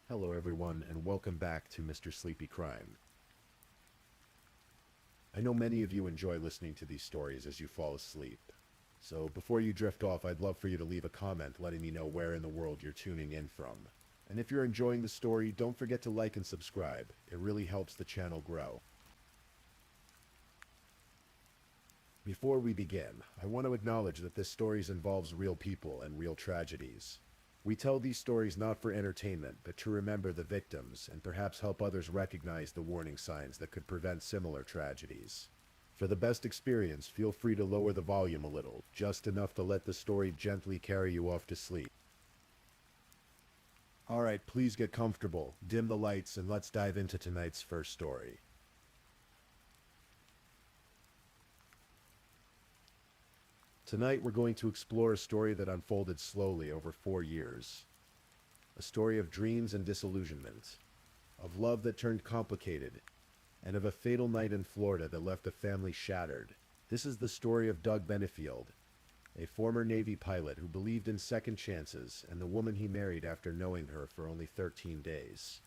Hello everyone and welcome back to Mr. Sleepy Crime. I know many of you enjoy listening to these stories as you fall asleep. So before you drift off, I'd love for you to leave a comment letting me know where in the world you're tuning in from. And if you're enjoying the story, don't forget to like and subscribe. It really helps the channel grow. Before we begin, I want to acknowledge that this story involves real people and real tragedies. We tell these stories not for entertainment, but to remember the victims and perhaps help others recognize the warning signs that could prevent similar tragedies. For the best experience, feel free to lower the volume a little, just enough to let the story gently carry you off to sleep. Alright, please get comfortable, dim the lights, and let's dive into tonight's first story. Tonight we're going to explore a story that unfolded slowly over 4 years. A story of dreams and disillusionment, of love that turned complicated, and of a fatal night in Florida that left a family shattered. This is the story of Doug Benefield, a former Navy pilot who believed in second chances, and the woman he married after knowing her for only 13 days.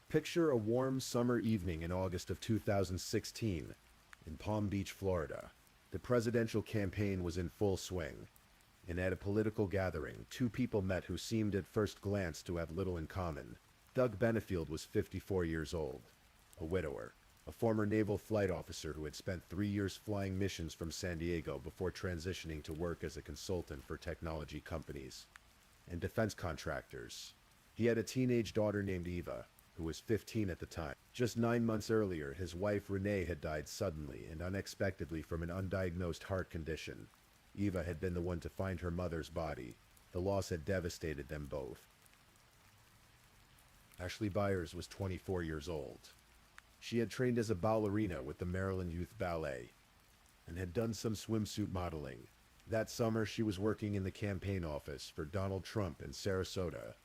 Picture a warm summer evening in August of 2016 in Palm Beach, Florida. The presidential campaign was in full swing, and at a political gathering, two people met who seemed at first glance to have little in common. Doug Benefield was 54 years old, a widower, a former naval flight officer who had spent 3 years flying missions from San Diego before transitioning to work as a consultant for technology companies and defense contractors. He had a teenage daughter named Eva, who was 15 at the time. Just 9 months earlier, his wife Renee had died suddenly and unexpectedly from an undiagnosed heart condition. Eva had been the one to find her mother's body. The loss had devastated them both. Ashley Byers was 24 years old. She had trained as a ballerina with the Maryland Youth Ballet and had done some swimsuit modeling. That summer, she was working in the campaign office for Donald Trump in Sarasota,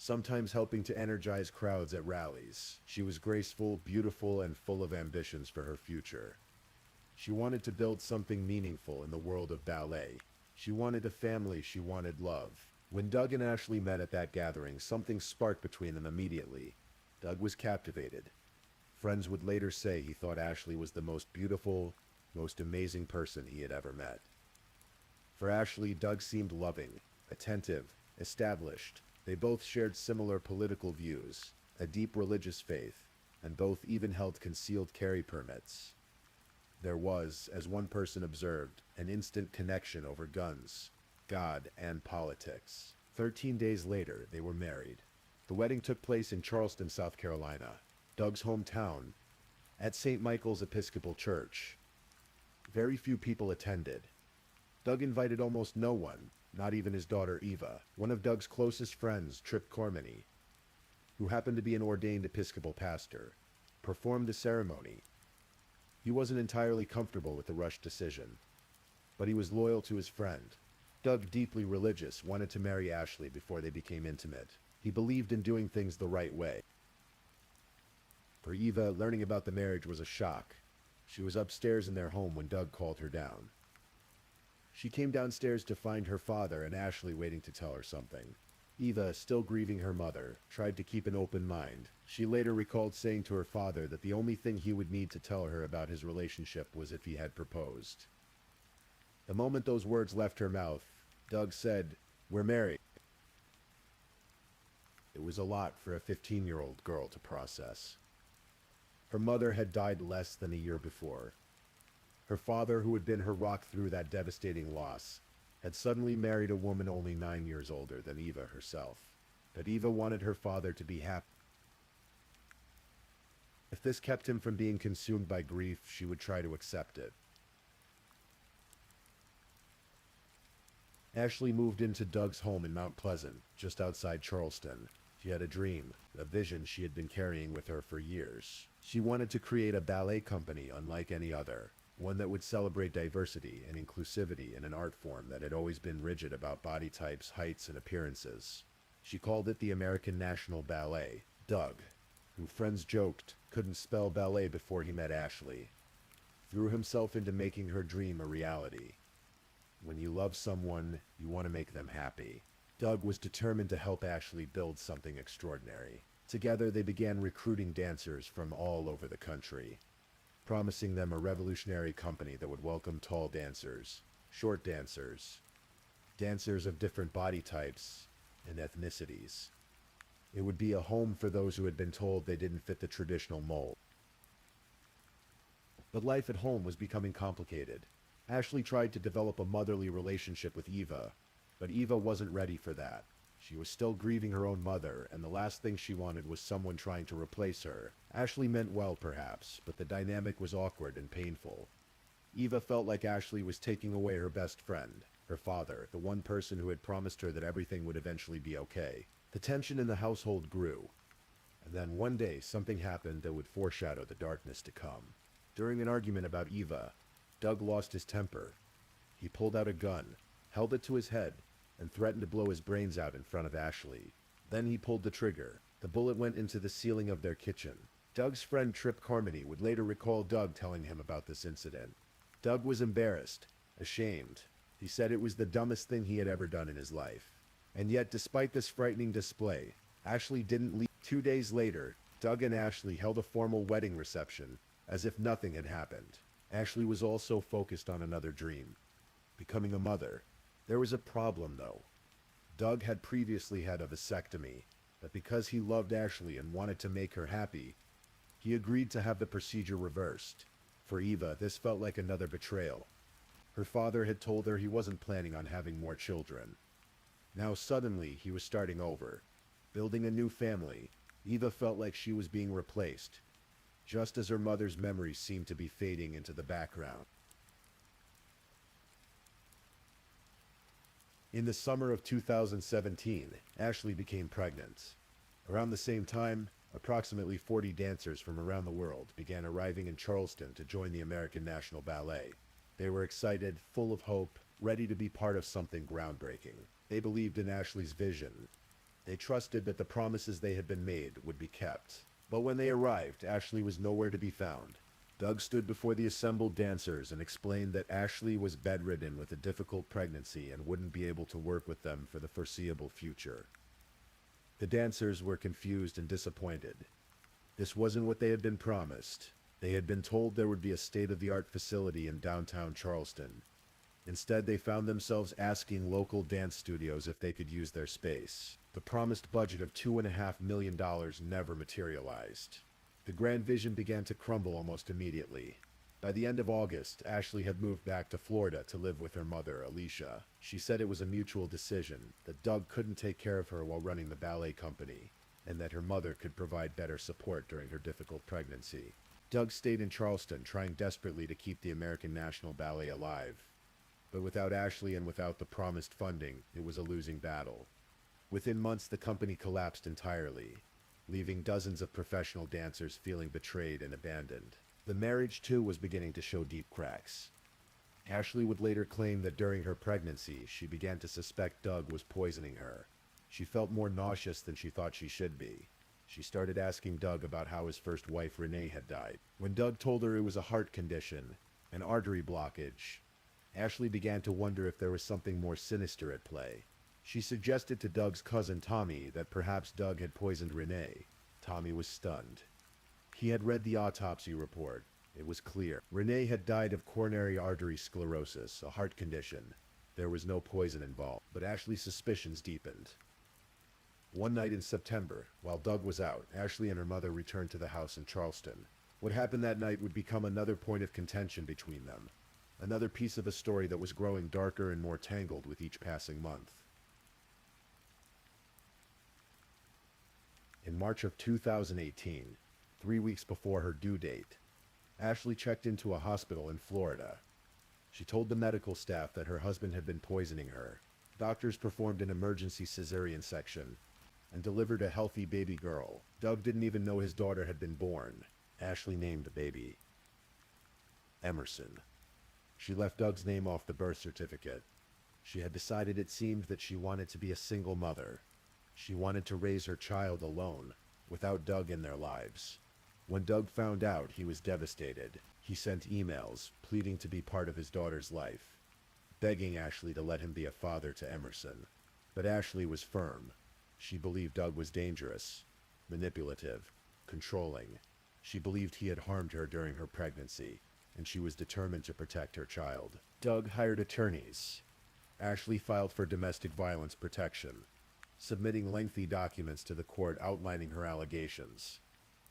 sometimes helping to energize crowds at rallies. She was graceful, beautiful, and full of ambitions for her future. She wanted to build something meaningful in the world of ballet. She wanted a family, she wanted love. When Doug and Ashley met at that gathering, something sparked between them immediately. Doug was captivated. Friends would later say he thought Ashley was the most beautiful, most amazing person he had ever met. For Ashley, Doug seemed loving, attentive, established. They both shared similar political views, a deep religious faith, and both even held concealed carry permits. There was, as one person observed, an instant connection over guns, God, and politics. 13 days later, they were married. The wedding took place in Charleston, South Carolina, Doug's hometown, at St. Michael's Episcopal Church. Very few people attended. Doug invited almost no one, not even his daughter Eva. One of Doug's closest friends, Trip Cormany, who happened to be an ordained Episcopal pastor, performed the ceremony. He wasn't entirely comfortable with the rushed decision, but he was loyal to his friend. Doug, deeply religious, wanted to marry Ashley before they became intimate. He believed in doing things the right way. For Eva, learning about the marriage was a shock. She was upstairs in their home when Doug called her down. She came downstairs to find her father and Ashley waiting to tell her something. Eva, still grieving her mother, tried to keep an open mind. She later recalled saying to her father that the only thing he would need to tell her about his relationship was if he had proposed. The moment those words left her mouth, Doug said, "We're married." It was a lot for a 15-year-old girl to process. Her mother had died less than a year before. Her father, who had been her rock through that devastating loss, had suddenly married a woman only 9 years older than Eva herself. But Eva wanted her father to be happy. If this kept him from being consumed by grief, she would try to accept it. Ashley moved into Doug's home in Mount Pleasant, just outside Charleston. She had a dream, a vision she had been carrying with her for years. She wanted to create a ballet company unlike any other, one that would celebrate diversity and inclusivity in an art form that had always been rigid about body types, heights, and appearances. She called it the American National Ballet. Doug, who friends joked couldn't spell ballet before he met Ashley, threw himself into making her dream a reality. When you love someone, you want to make them happy. Doug was determined to help Ashley build something extraordinary. Together, they began recruiting dancers from all over the country, promising them a revolutionary company that would welcome tall dancers, short dancers, dancers of different body types and ethnicities. It would be a home for those who had been told they didn't fit the traditional mold. But life at home was becoming complicated. Ashley tried to develop a motherly relationship with Eva, but Eva wasn't ready for that. She was still grieving her own mother, and the last thing she wanted was someone trying to replace her. Ashley meant well, perhaps, but the dynamic was awkward and painful. Eva felt like Ashley was taking away her best friend, her father, the one person who had promised her that everything would eventually be okay. The tension in the household grew, and then one day something happened that would foreshadow the darkness to come. During an argument about Eva, Doug lost his temper. He pulled out a gun, held it to his head, and threatened to blow his brains out in front of Ashley. Then he pulled the trigger. The bullet went into the ceiling of their kitchen. Doug's friend Trip Carmody would later recall Doug telling him about this incident. Doug was embarrassed, ashamed. He said it was the dumbest thing he had ever done in his life. And yet, despite this frightening display, Ashley didn't leave. 2 days later, Doug and Ashley held a formal wedding reception, as if nothing had happened. Ashley was also focused on another dream, becoming a mother. There was a problem, though. Doug had previously had a vasectomy, but because he loved Ashley and wanted to make her happy, he agreed to have the procedure reversed. For Eva, this felt like another betrayal. Her father had told her he wasn't planning on having more children. Now suddenly, he was starting over, building a new family. Eva felt like she was being replaced, just as her mother's memories seemed to be fading into the background. In the summer of 2017, Ashley became pregnant. Around the same time, approximately 40 dancers from around the world began arriving in Charleston to join the American National Ballet. They were excited, full of hope, ready to be part of something groundbreaking. They believed in Ashley's vision. They trusted that the promises they had been made would be kept. But when they arrived, Ashley was nowhere to be found. Doug stood before the assembled dancers and explained that Ashley was bedridden with a difficult pregnancy and wouldn't be able to work with them for the foreseeable future. The dancers were confused and disappointed. This wasn't what they had been promised. They had been told there would be a state-of-the-art facility in downtown Charleston. Instead, they found themselves asking local dance studios if they could use their space. The promised budget of $2.5 million never materialized. The grand vision began to crumble almost immediately. By the end of August, Ashley had moved back to Florida to live with her mother, Alicia. She said it was a mutual decision, that Doug couldn't take care of her while running the ballet company, and that her mother could provide better support during her difficult pregnancy. Doug stayed in Charleston, trying desperately to keep the American National Ballet alive. But without Ashley and without the promised funding, it was a losing battle. Within months, the company collapsed entirely, leaving dozens of professional dancers feeling betrayed and abandoned. The marriage, too, was beginning to show deep cracks. Ashley would later claim that during her pregnancy, she began to suspect Doug was poisoning her. She felt more nauseous than she thought she should be. She started asking Doug about how his first wife, Renee, had died. When Doug told her it was a heart condition, an artery blockage, Ashley began to wonder if there was something more sinister at play. She suggested to Doug's cousin Tommy that perhaps Doug had poisoned Renee. Tommy was stunned. He had read the autopsy report. It was clear. Renee had died of coronary artery sclerosis, a heart condition. There was no poison involved, but Ashley's suspicions deepened. One night in September, while Doug was out, Ashley and her mother returned to the house in Charleston. What happened that night would become another point of contention between them. Another piece of a story that was growing darker and more tangled with each passing month. In March of 2018, 3 weeks before her due date, Ashley checked into a hospital in Florida. She told the medical staff that her husband had been poisoning her. Doctors performed an emergency cesarean section and delivered a healthy baby girl. Doug didn't even know his daughter had been born. Ashley named the baby Emerson. She left Doug's name off the birth certificate. She had decided, it seemed, that she wanted to be a single mother. She wanted to raise her child alone, without Doug in their lives. When Doug found out, he was devastated. He sent emails, pleading to be part of his daughter's life. begging Ashley to let him be a father to Emerson. But Ashley was firm. She believed Doug was dangerous, manipulative, controlling. She believed he had harmed her during her pregnancy, and she was determined to protect her child. Doug hired attorneys. Ashley filed for domestic violence protection, submitting lengthy documents to the court outlining her allegations.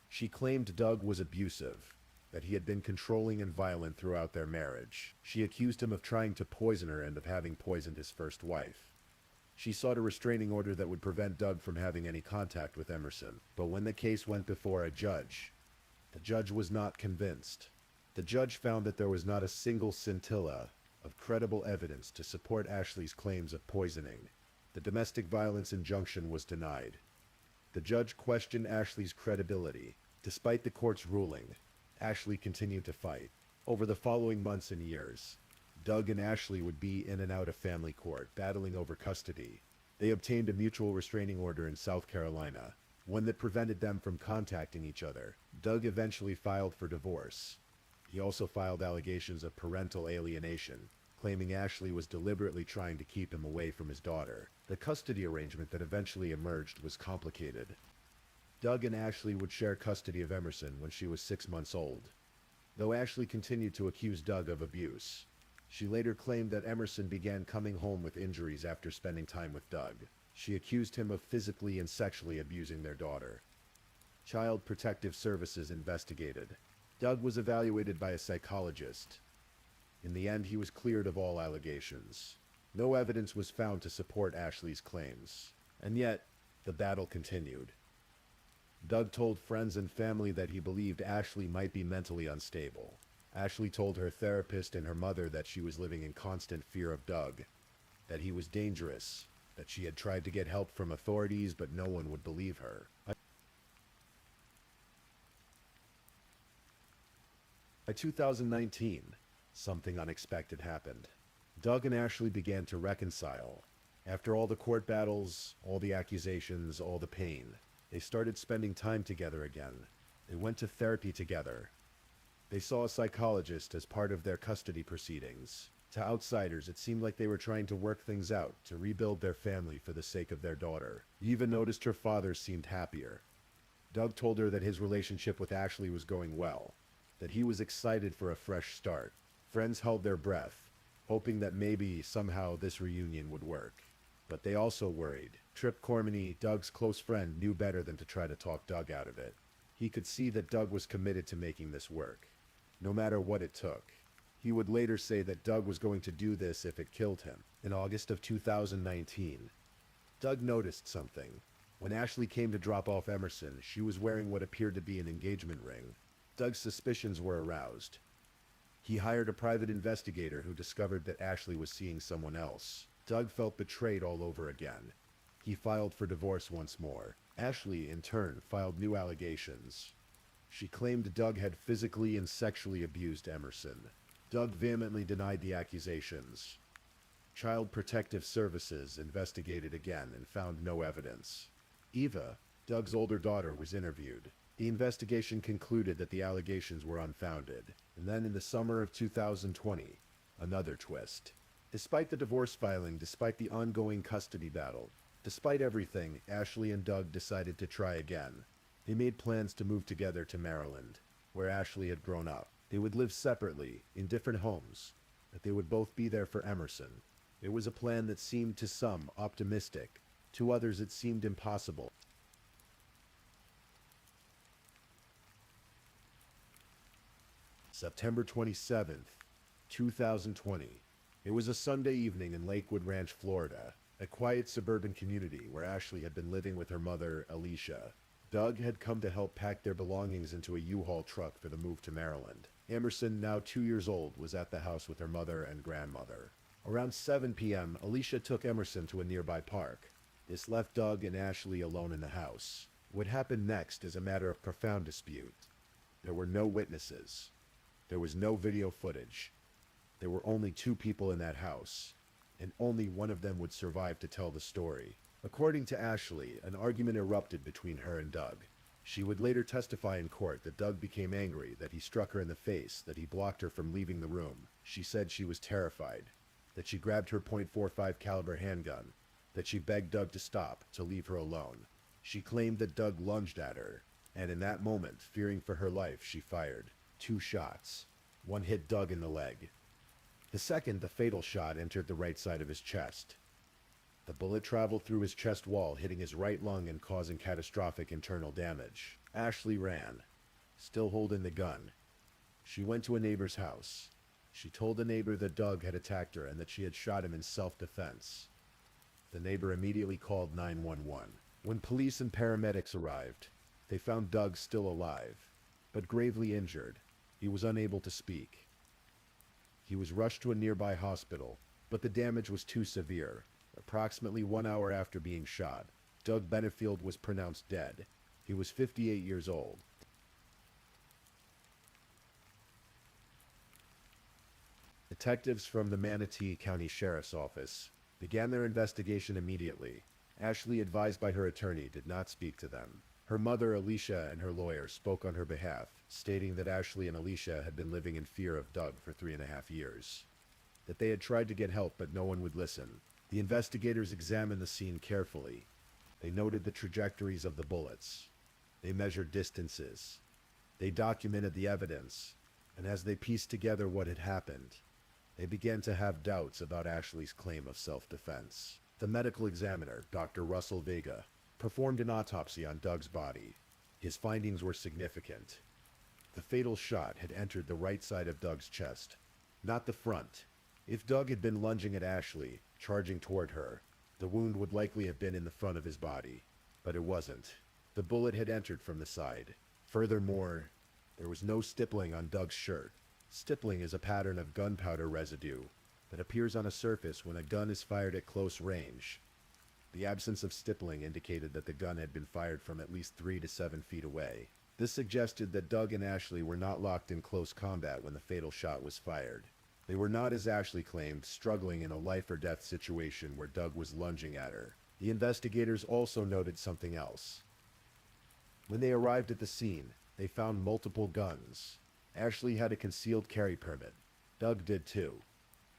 She claimed Doug was abusive, that he had been controlling and violent throughout their marriage. She accused him of trying to poison her and of having poisoned his first wife. She sought a restraining order that would prevent Doug from having any contact with Emerson. But when the case went before a judge, the judge was not convinced. The judge found that there was not a single scintilla of credible evidence to support Ashley's claims of poisoning. The domestic violence injunction was denied. The judge questioned Ashley's credibility. Despite the court's ruling, Ashley continued to fight. Over the following months and years, Doug and Ashley would be in and out of family court, battling over custody. They obtained a mutual restraining order in South Carolina, one that prevented them from contacting each other. Doug eventually filed for divorce. He also filed allegations of parental alienation, claiming Ashley was deliberately trying to keep him away from his daughter. The custody arrangement that eventually emerged was complicated. Doug and Ashley would share custody of Emerson when she was 6 months old, though Ashley continued to accuse Doug of abuse. She later claimed that Emerson began coming home with injuries after spending time with Doug. She accused him of physically and sexually abusing their daughter. Child Protective Services investigated. Doug was evaluated by a psychologist. In the end, he was cleared of all allegations. No evidence was found to support Ashley's claims. And yet, the battle continued. Doug told friends and family that he believed Ashley might be mentally unstable. Ashley told her therapist and her mother that she was living in constant fear of Doug, that he was dangerous, that she had tried to get help from authorities but no one would believe her. By 2019, something unexpected happened. Doug and Ashley began to reconcile. After all the court battles, all the accusations, all the pain, they started spending time together again. They went to therapy together. They saw a psychologist as part of their custody proceedings. To outsiders, it seemed like they were trying to work things out, to rebuild their family for the sake of their daughter. You even noticed her father seemed happier. Doug told her that his relationship with Ashley was going well, that he was excited for a fresh start. Friends held their breath, hoping that maybe somehow this reunion would work. But they also worried. Trip Cormany, Doug's close friend, knew better than to try to talk Doug out of it. He could see that Doug was committed to making this work, no matter what it took. He would later say that Doug was going to do this if it killed him. In August of 2019, Doug noticed something. When Ashley came to drop off Emerson, she was wearing what appeared to be an engagement ring. Doug's suspicions were aroused. He hired a private investigator who discovered that Ashley was seeing someone else. Doug felt betrayed all over again. He filed for divorce once more. Ashley, in turn, filed new allegations. She claimed Doug had physically and sexually abused Emerson. Doug vehemently denied the accusations. Child Protective Services investigated again and found no evidence. Eva, Doug's older daughter, was interviewed. The investigation concluded that the allegations were unfounded. And then in the summer of 2020, another twist. Despite the divorce filing, despite the ongoing custody battle, despite everything, Ashley and Doug decided to try again. They made plans to move together to Maryland, where Ashley had grown up. They would live separately, in different homes, but they would both be there for Emerson. It was a plan that seemed to some optimistic. To others it seemed impossible. September 27th, 2020. It was a Sunday evening in Lakewood Ranch, Florida, a quiet suburban community where Ashley had been living with her mother, Alicia. Doug had come to help pack their belongings into a U-Haul truck for the move to Maryland. Emerson, now 2 years old, was at the house with her mother and grandmother. Around 7 p.m., Alicia took Emerson to a nearby park. This left Doug and Ashley alone in the house. What happened next is a matter of profound dispute. There were no witnesses. There was no video footage. There were only 2 people in that house, and only one of them would survive to tell the story. According to Ashley, an argument erupted between her and Doug. She would later testify in court that Doug became angry, that he struck her in the face, that he blocked her from leaving the room. She said she was terrified, that she grabbed her .45 caliber handgun, that she begged Doug to stop, to leave her alone. She claimed that Doug lunged at her, and in that moment, fearing for her life, she fired 2 shots. One hit Doug in the leg. The second, the fatal shot, entered the right side of his chest. The bullet traveled through his chest wall, hitting his right lung and causing catastrophic internal damage. Ashley ran, still holding the gun. She went to a neighbor's house. She told the neighbor that Doug had attacked her and that she had shot him in self-defense. The neighbor immediately called 911. When police and paramedics arrived, they found Doug still alive, but gravely injured. He was unable to speak. He was rushed to a nearby hospital, but the damage was too severe. Approximately 1 hour after being shot, Doug Benefield was pronounced dead. He was 58 years old. Detectives from the Manatee County Sheriff's Office began their investigation immediately. Ashley, advised by her attorney, did not speak to them. Her mother, Alicia, and her lawyer spoke on her behalf, stating that Ashley and Alicia had been living in fear of Doug for 3.5 years, that they had tried to get help but no one would listen. The investigators examined the scene carefully. They noted the trajectories of the bullets. They measured distances. They documented the evidence, and as they pieced together what had happened, they began to have doubts about Ashley's claim of self-defense. The medical examiner, Dr. Russell Vega, performed an autopsy on Doug's body. His findings were significant. The fatal shot had entered the right side of Doug's chest, not the front. If Doug had been lunging at Ashley, charging toward her, the wound would likely have been in the front of his body, but it wasn't. The bullet had entered from the side. Furthermore, there was no stippling on Doug's shirt. Stippling is a pattern of gunpowder residue that appears on a surface when a gun is fired at close range. The absence of stippling indicated that the gun had been fired from at least 3 to 7 feet away. This suggested that Doug and Ashley were not locked in close combat when the fatal shot was fired. They were not, as Ashley claimed, struggling in a life-or-death situation where Doug was lunging at her. The investigators also noted something else. When they arrived at the scene, they found multiple guns. Ashley had a concealed carry permit. Doug did too.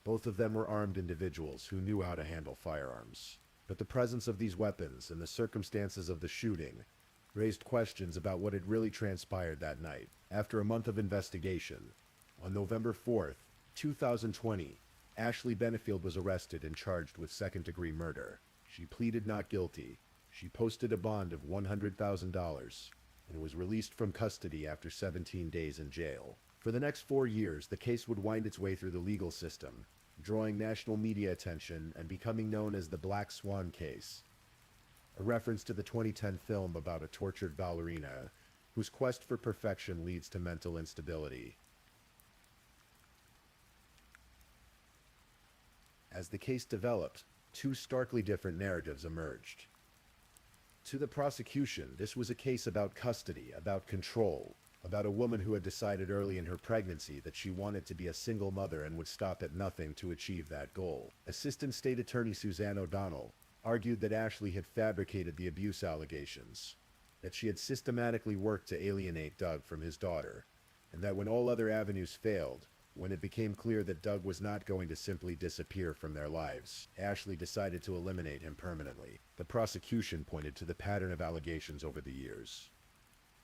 Both of them were armed individuals who knew how to handle firearms. But the presence of these weapons and the circumstances of the shooting raised questions about what had really transpired that night. After a month of investigation, on November 4th, 2020, Ashley Benefield was arrested and charged with second-degree murder. She pleaded not guilty. She posted a bond of $100,000 and was released from custody after 17 days in jail. For the next 4 years, the case would wind its way through the legal system, drawing national media attention and becoming known as the Black Swan case, a reference to the 2010 film about a tortured ballerina whose quest for perfection leads to mental instability. As the case developed, 2 starkly different narratives emerged. To the prosecution, this was a case about custody, about control, about a woman who had decided early in her pregnancy that she wanted to be a single mother and would stop at nothing to achieve that goal. Assistant State Attorney Suzanne O'Donnell argued that Ashley had fabricated the abuse allegations, that she had systematically worked to alienate Doug from his daughter, and that when all other avenues failed, when it became clear that Doug was not going to simply disappear from their lives, Ashley decided to eliminate him permanently. The prosecution pointed to the pattern of allegations over the years.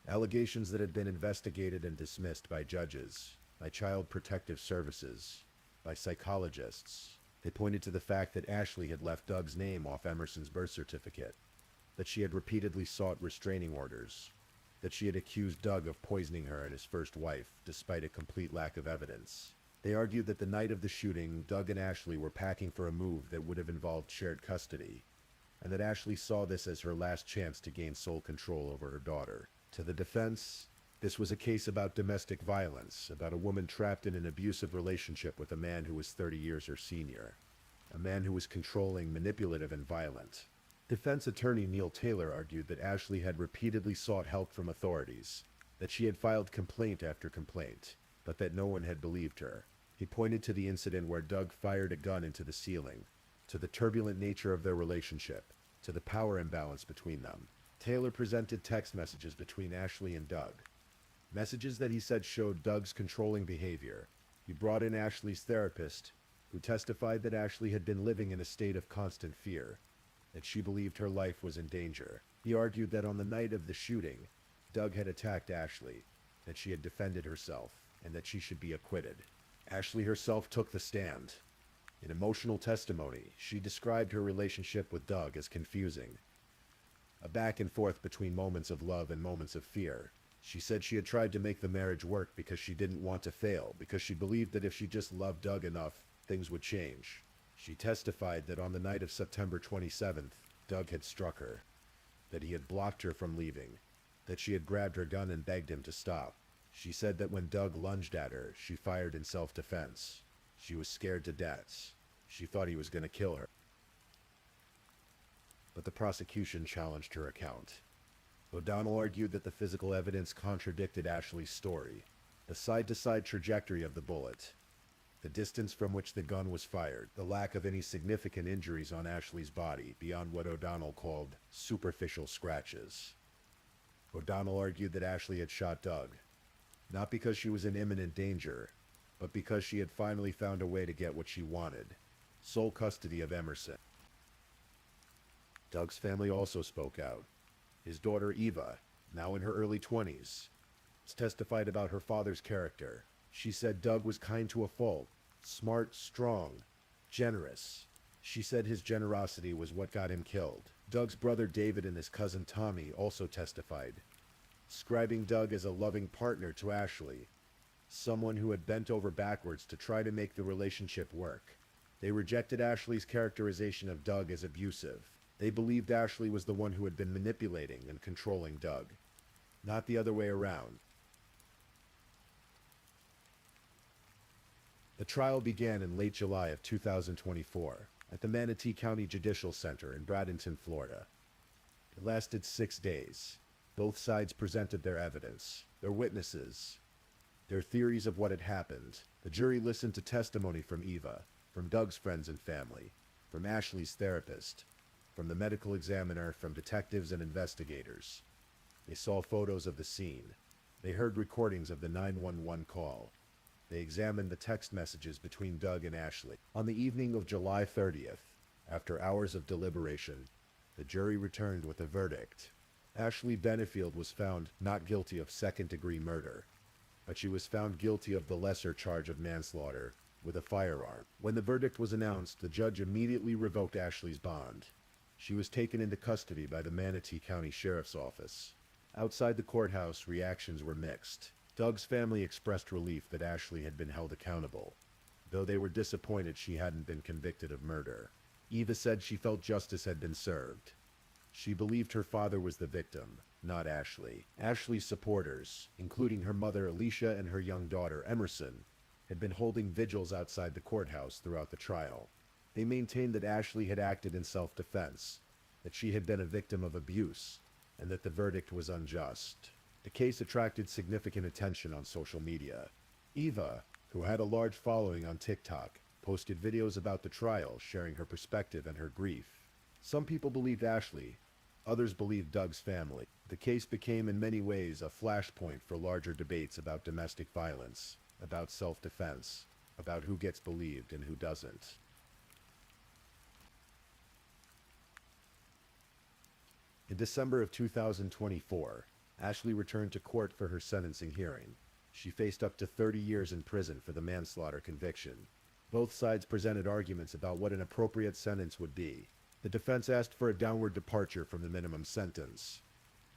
Allegations that had been investigated and dismissed by judges, by Child Protective Services, by psychologists. They pointed to the fact that Ashley had left Doug's name off Emerson's birth certificate, that she had repeatedly sought restraining orders, that she had accused Doug of poisoning her and his first wife, despite a complete lack of evidence. They argued that the night of the shooting, Doug and Ashley were packing for a move that would have involved shared custody, and that Ashley saw this as her last chance to gain sole control over her daughter. To the defense, this was a case about domestic violence, about a woman trapped in an abusive relationship with a man who was 30 years her senior, a man who was controlling, manipulative, and violent. Defense attorney Neil Taylor argued that Ashley had repeatedly sought help from authorities, that she had filed complaint after complaint, but that no one had believed her. He pointed to the incident where Doug fired a gun into the ceiling, to the turbulent nature of their relationship, to the power imbalance between them. Taylor presented text messages between Ashley and Doug, messages that he said showed Doug's controlling behavior. He brought in Ashley's therapist, who testified that Ashley had been living in a state of constant fear, that she believed her life was in danger. He argued that on the night of the shooting, Doug had attacked Ashley, that she had defended herself, and that she should be acquitted. Ashley herself took the stand. In emotional testimony, she described her relationship with Doug as confusing, a back and forth between moments of love and moments of fear. She said she had tried to make the marriage work because she didn't want to fail, because she believed that if she just loved Doug enough, things would change. She testified that on the night of September 27th, Doug had struck her, that he had blocked her from leaving, that she had grabbed her gun and begged him to stop. She said that when Doug lunged at her, she fired in self-defense. She was scared to death. She thought he was going to kill her. But the prosecution challenged her account. O'Donnell argued that the physical evidence contradicted Ashley's story. The side-to-side trajectory of the bullet, the distance from which the gun was fired, the lack of any significant injuries on Ashley's body beyond what O'Donnell called superficial scratches. O'Donnell argued that Ashley had shot Doug, not because she was in imminent danger, but because she had finally found a way to get what she wanted, sole custody of Emerson. Doug's family also spoke out. His daughter Eva, now in her early 20s, testified about her father's character. She said Doug was kind to a fault, smart, strong, generous. She said his generosity was what got him killed. Doug's brother David and his cousin Tommy also testified, describing Doug as a loving partner to Ashley, someone who had bent over backwards to try to make the relationship work. They rejected Ashley's characterization of Doug as abusive. They believed Ashley was the one who had been manipulating and controlling Doug, not the other way around. The trial began in late July of 2024 at the Manatee County Judicial Center in Bradenton, Florida. It lasted 6 days. Both sides presented their evidence, their witnesses, their theories of what had happened. The jury listened to testimony from Eva, from Doug's friends and family, from Ashley's therapist, from the medical examiner, from detectives and investigators. They saw photos of the scene. They heard recordings of the 911 call. They examined the text messages between Doug and Ashley. On the evening of July 30th, after hours of deliberation, the jury returned with a verdict. Ashley Benefield was found not guilty of second-degree murder, but she was found guilty of the lesser charge of manslaughter with a firearm. When the verdict was announced, the judge immediately revoked Ashley's bond. She was taken into custody by the Manatee County Sheriff's Office. Outside the courthouse, reactions were mixed. Doug's family expressed relief that Ashley had been held accountable, though they were disappointed she hadn't been convicted of murder. Eva said she felt justice had been served. She believed her father was the victim, not Ashley. Ashley's supporters, including her mother Alicia and her young daughter Emerson, had been holding vigils outside the courthouse throughout the trial. They maintained that Ashley had acted in self-defense, that she had been a victim of abuse, and that the verdict was unjust. The case attracted significant attention on social media. Eva, who had a large following on TikTok, posted videos about the trial, sharing her perspective and her grief. Some people believed Ashley, others believed Doug's family. The case became in many ways a flashpoint for larger debates about domestic violence, about self-defense, about who gets believed and who doesn't. In December of 2024, Ashley returned to court for her sentencing hearing. She faced up to 30 years in prison for the manslaughter conviction. Both sides presented arguments about what an appropriate sentence would be. The defense asked for a downward departure from the minimum sentence.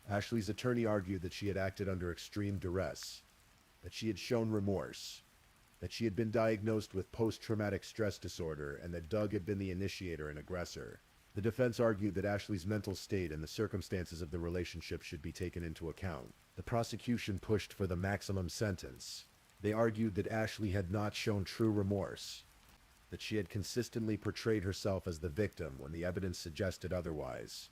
Ashley's attorney argued that she had acted under extreme duress, that she had shown remorse, that she had been diagnosed with post-traumatic stress disorder, and that Doug had been the initiator and aggressor. The defense argued that Ashley's mental state and the circumstances of the relationship should be taken into account. The prosecution pushed for the maximum sentence. They argued that Ashley had not shown true remorse, that she had consistently portrayed herself as the victim when the evidence suggested otherwise,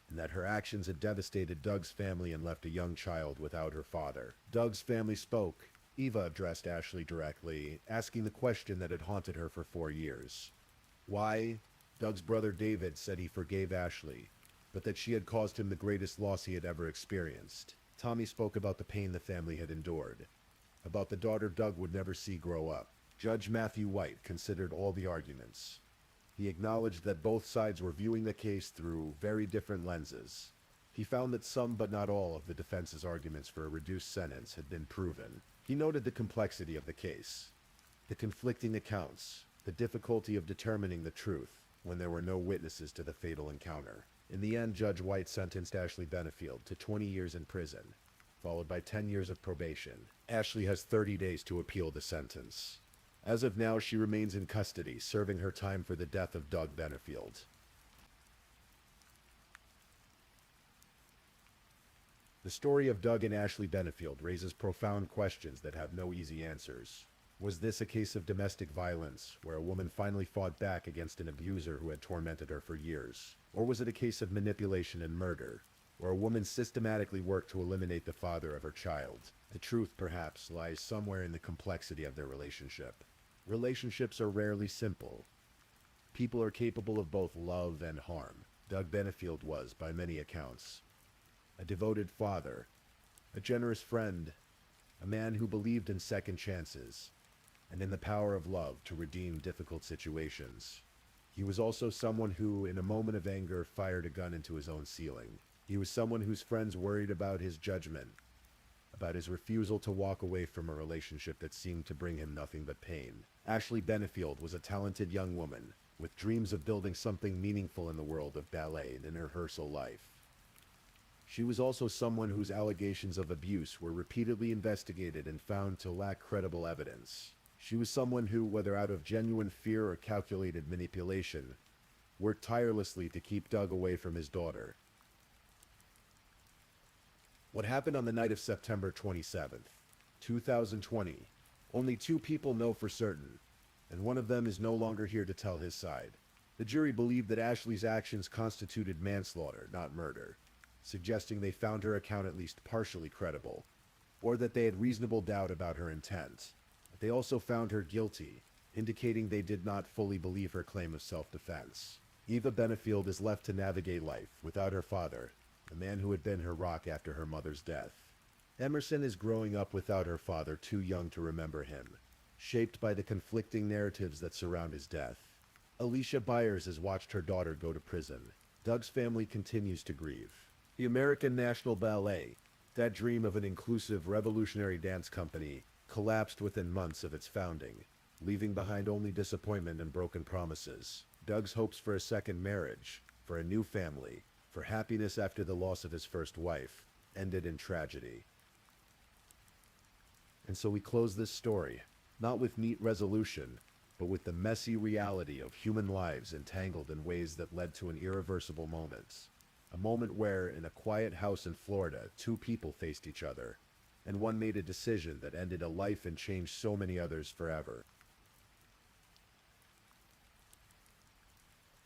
and that her actions had devastated Doug's family and left a young child without her father. Doug's family spoke. Eva addressed Ashley directly, asking the question that had haunted her for 4 years. Why? Doug's brother David said he forgave Ashley, but that she had caused him the greatest loss he had ever experienced. Tommy spoke about the pain the family had endured, about the daughter Doug would never see grow up. Judge Matthew White considered all the arguments. He acknowledged that both sides were viewing the case through very different lenses. He found that some but not all of the defense's arguments for a reduced sentence had been proven. He noted the complexity of the case, the conflicting accounts, the difficulty of determining the truth when there were no witnesses to the fatal encounter. In the end, Judge White sentenced Ashley Benefield to 20 years in prison, followed by 10 years of probation. Ashley has 30 days to appeal the sentence. As of now, she remains in custody, serving her time for the death of Doug Benefield. The story of Doug and Ashley Benefield raises profound questions that have no easy answers. Was this a case of domestic violence, where a woman finally fought back against an abuser who had tormented her for years? Or was it a case of manipulation and murder, where a woman systematically worked to eliminate the father of her child? The truth, perhaps, lies somewhere in the complexity of their relationship. Relationships are rarely simple. People are capable of both love and harm. Doug Benefield was, by many accounts, a devoted father, a generous friend, a man who believed in second chances, and in the power of love to redeem difficult situations. He was also someone who, in a moment of anger, fired a gun into his own ceiling. He was someone whose friends worried about his judgment, about his refusal to walk away from a relationship that seemed to bring him nothing but pain. Ashley Benefield was a talented young woman, with dreams of building something meaningful in the world of ballet and in her rehearsal life. She was also someone whose allegations of abuse were repeatedly investigated and found to lack credible evidence. She was someone who, whether out of genuine fear or calculated manipulation, worked tirelessly to keep Doug away from his daughter. What happened on the night of September 27th, 2020, only two people know for certain, and one of them is no longer here to tell his side. The jury believed that Ashley's actions constituted manslaughter, not murder, suggesting they found her account at least partially credible, or that they had reasonable doubt about her intent. But they also found her guilty, indicating they did not fully believe her claim of self-defense. Eva Benefield is left to navigate life without her father, the man who had been her rock after her mother's death. Emerson is growing up without her father, too young to remember him, shaped by the conflicting narratives that surround his death. Alicia Byers has watched her daughter go to prison. Doug's family continues to grieve. The American National Ballet, that dream of an inclusive, revolutionary dance company, collapsed within months of its founding, leaving behind only disappointment and broken promises. Doug's hopes for a second marriage, for a new family, for happiness after the loss of his first wife, ended in tragedy. And so we close this story, not with neat resolution, but with the messy reality of human lives entangled in ways that led to an irreversible moment. A moment where, in a quiet house in Florida, two people faced each other, and one made a decision that ended a life and changed so many others forever.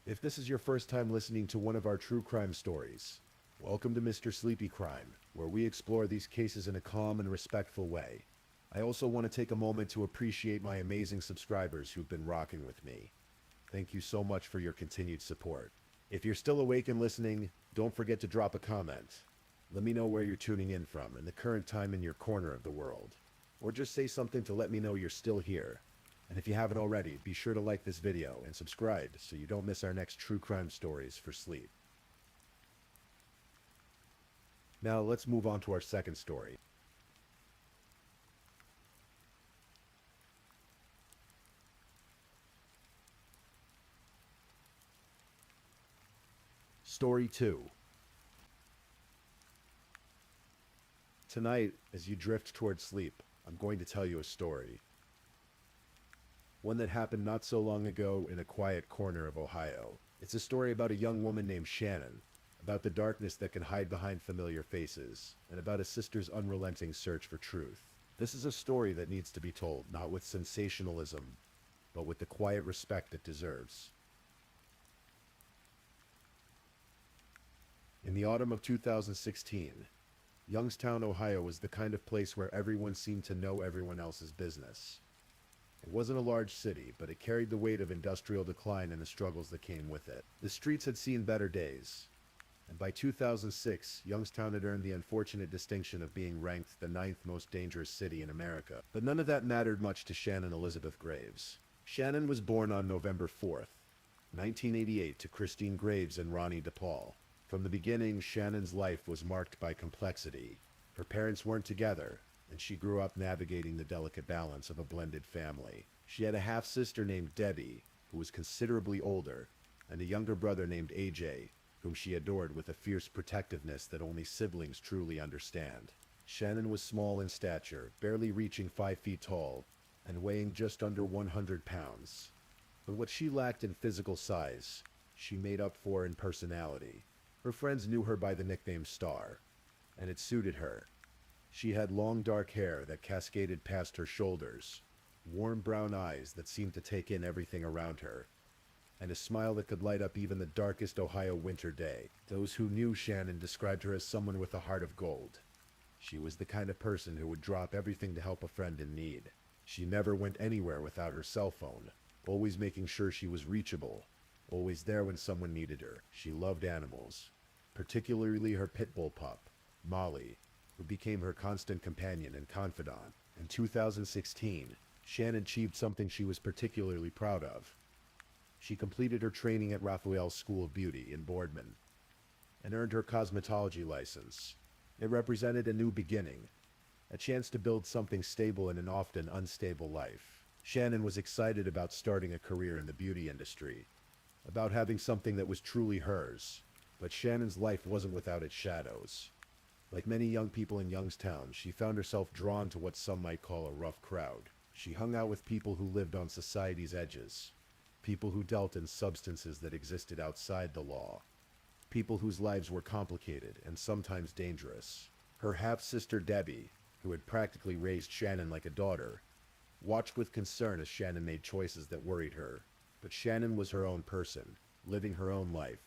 If this is your first time listening to one of our true crime stories, welcome to Mr. Sleepy Crime, where we explore these cases in a calm and respectful way. I also want to take a moment to appreciate my amazing subscribers who've been rocking with me. Thank you so much for your continued support. If you're still awake and listening, don't forget to drop a comment. Let me know where you're tuning in from and the current time in your corner of the world. Or just say something to let me know you're still here. And if you haven't already, be sure to like this video and subscribe so you don't miss our next true crime stories for sleep. Now let's move on to our second story. Story 2. Tonight, as you drift towards sleep, I'm going to tell you a story. One that happened not so long ago in a quiet corner of Ohio. It's a story about a young woman named Shannon, about the darkness that can hide behind familiar faces, and about a sister's unrelenting search for truth. This is a story that needs to be told, not with sensationalism, but with the quiet respect it deserves. In the autumn of 2016, Youngstown, Ohio was the kind of place where everyone seemed to know everyone else's business. It wasn't a large city, but it carried the weight of industrial decline and the struggles that came with it. The streets had seen better days, and by 2006, Youngstown had earned the unfortunate distinction of being ranked the 9th most dangerous city in America. But none of that mattered much to Shannon Elizabeth Graves. Shannon was born on November 4th, 1988, to Christine Graves and Ronnie DePaul. From the beginning, Shannon's life was marked by complexity. Her parents weren't together, and she grew up navigating the delicate balance of a blended family. She had a half-sister named Debbie, who was considerably older, and a younger brother named AJ, whom she adored with a fierce protectiveness that only siblings truly understand. Shannon was small in stature, barely reaching 5 feet tall, and weighing just under 100 pounds. But what she lacked in physical size, she made up for in personality. Her friends knew her by the nickname Star, and it suited her. She had long dark hair that cascaded past her shoulders, warm brown eyes that seemed to take in everything around her, and a smile that could light up even the darkest Ohio winter day. Those who knew Shannon described her as someone with a heart of gold. She was the kind of person who would drop everything to help a friend in need. She never went anywhere without her cell phone, always making sure she was reachable, always there when someone needed her. She loved animals, particularly her pit bull pup, Molly, who became her constant companion and confidant. In 2016, Shannon achieved something she was particularly proud of. She completed her training at Raphael's School of Beauty in Boardman and earned her cosmetology license. It represented a new beginning, a chance to build something stable in an often unstable life. Shannon was excited about starting a career in the beauty industry, about having something that was truly hers. But Shannon's life wasn't without its shadows. Like many young people in Youngstown, she found herself drawn to what some might call a rough crowd. She hung out with people who lived on society's edges, people who dealt in substances that existed outside the law, people whose lives were complicated and sometimes dangerous. Her half-sister Debbie, who had practically raised Shannon like a daughter, watched with concern as Shannon made choices that worried her. But Shannon was her own person, living her own life,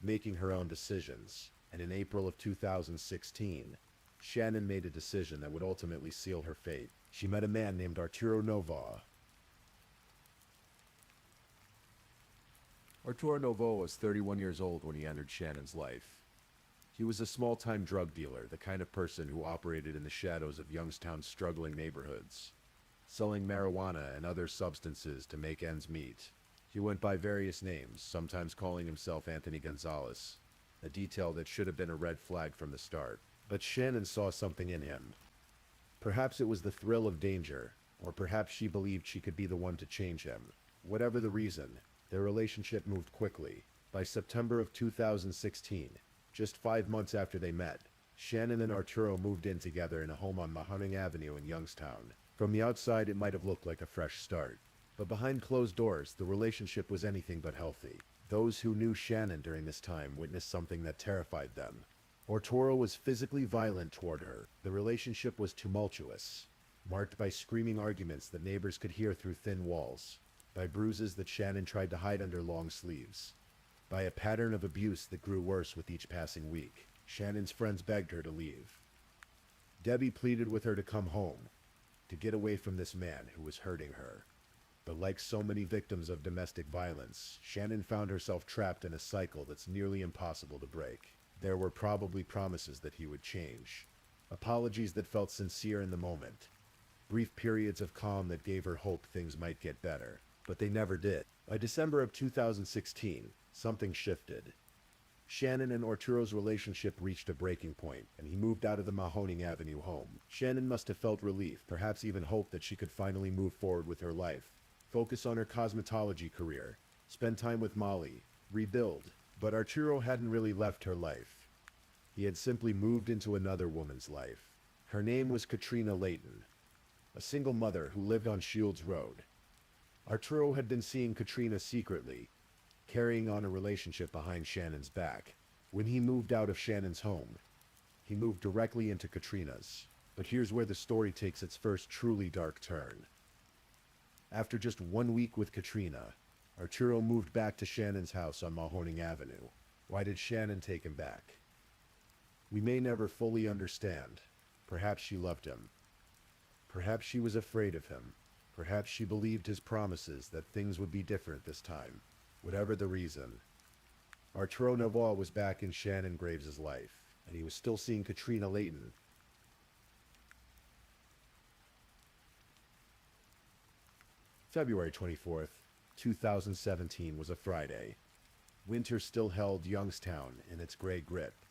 making her own decisions. And in April of 2016, Shannon made a decision that would ultimately seal her fate. She met a man named Arturo Novoa. Arturo Novoa was 31 years old when he entered Shannon's life. He was a small-time drug dealer, the kind of person who operated in the shadows of Youngstown's struggling neighborhoods, selling marijuana and other substances to make ends meet. He went by various names, sometimes calling himself Anthony Gonzalez, a detail that should have been a red flag from the start. But Shannon saw something in him. Perhaps it was the thrill of danger, or perhaps she believed she could be the one to change him. Whatever the reason, their relationship moved quickly. By September of 2016, just 5 months after they met, Shannon and Arturo moved in together in a home on Mahoning Avenue in Youngstown. From the outside, it might have looked like a fresh start, but behind closed doors, the relationship was anything but healthy. Those who knew Shannon during this time witnessed something that terrified them. Arturo was physically violent toward her. The relationship was tumultuous, marked by screaming arguments that neighbors could hear through thin walls, by bruises that Shannon tried to hide under long sleeves, by a pattern of abuse that grew worse with each passing week. Shannon's friends begged her to leave. Debbie pleaded with her to come home, to get away from this man who was hurting her. But like so many victims of domestic violence, Shannon found herself trapped in a cycle that's nearly impossible to break. There were probably promises that he would change, apologies that felt sincere in the moment, brief periods of calm that gave her hope things might get better. But they never did. By December of 2016, something shifted. Shannon and Arturo's relationship reached a breaking point, and he moved out of the Mahoning Avenue home. Shannon must have felt relief, perhaps even hope that she could finally move forward with her life, focus on her cosmetology career, spend time with Molly, rebuild. But Arturo hadn't really left her life. He had simply moved into another woman's life. Her name was Katrina Layton, a single mother who lived on Shields Road. Arturo had been seeing Katrina secretly, carrying on a relationship behind Shannon's back. When he moved out of Shannon's home, he moved directly into Katrina's. But here's where the story takes its first truly dark turn. After just 1 week with Katrina, Arturo moved back to Shannon's house on Mahoning Avenue. Why did Shannon take him back? We may never fully understand. Perhaps she loved him. Perhaps she was afraid of him. Perhaps she believed his promises that things would be different this time. Whatever the reason, Arturo Novoa was back in Shannon Graves' life, and he was still seeing Katrina Layton. February 24th, 2017 was a Friday. Winter still held Youngstown in its gray grip.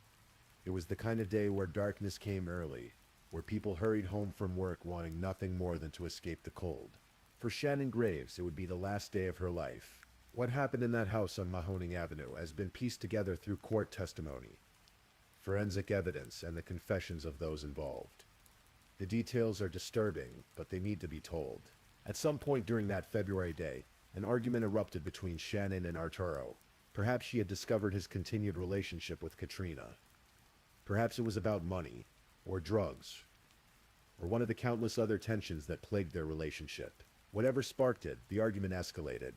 It was the kind of day where darkness came early, where people hurried home from work wanting nothing more than to escape the cold. For Shannon Graves, it would be the last day of her life. What happened in that house on Mahoning Avenue has been pieced together through court testimony, forensic evidence, and the confessions of those involved. The details are disturbing, but they need to be told. At some point during that February day, an argument erupted between Shannon and Arturo. Perhaps she had discovered his continued relationship with Katrina. Perhaps it was about money, or drugs, or one of the countless other tensions that plagued their relationship. Whatever sparked it, the argument escalated.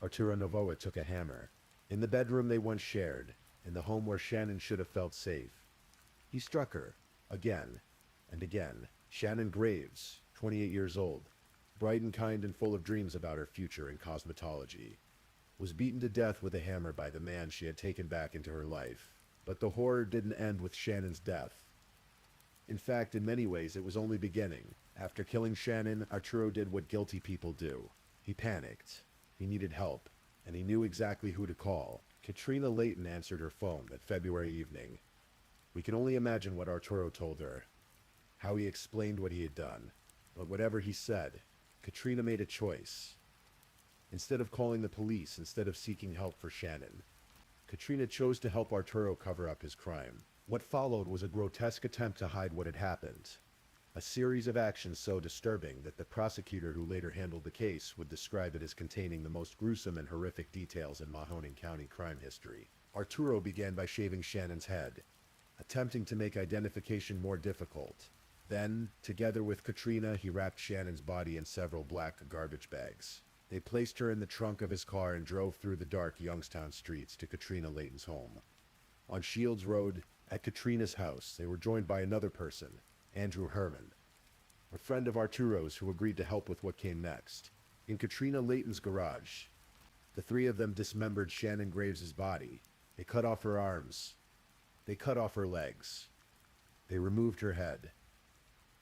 Arturo Novoa took a hammer. In the bedroom they once shared, in the home where Shannon should have felt safe, he struck her, again and again. Shannon Graves, 28 years old, bright and kind and full of dreams about her future in cosmetology, was beaten to death with a hammer by the man she had taken back into her life. But the horror didn't end with Shannon's death. In fact, in many ways, it was only beginning. After killing Shannon, Arturo did what guilty people do. He panicked. He needed help, and he knew exactly who to call. Katrina Layton answered her phone that February evening. We can only imagine what Arturo told her, how he explained what he had done. But whatever he said, Katrina made a choice. Instead of calling the police, instead of seeking help for Shannon, Katrina chose to help Arturo cover up his crime. What followed was a grotesque attempt to hide what had happened. A series of actions so disturbing that the prosecutor who later handled the case would describe it as containing the most gruesome and horrific details in Mahoning County crime history. Arturo began by shaving Shannon's head, attempting to make identification more difficult. Then, together with Katrina, he wrapped Shannon's body in several black garbage bags. They placed her in the trunk of his car and drove through the dark Youngstown streets to Katrina Layton's home. On Shields Road, at Katrina's house, they were joined by another person, Andrew Herman, a friend of Arturo's who agreed to help with what came next. In Katrina Layton's garage, the three of them dismembered Shannon Graves' body. They cut off her arms. They cut off her legs. They removed her head.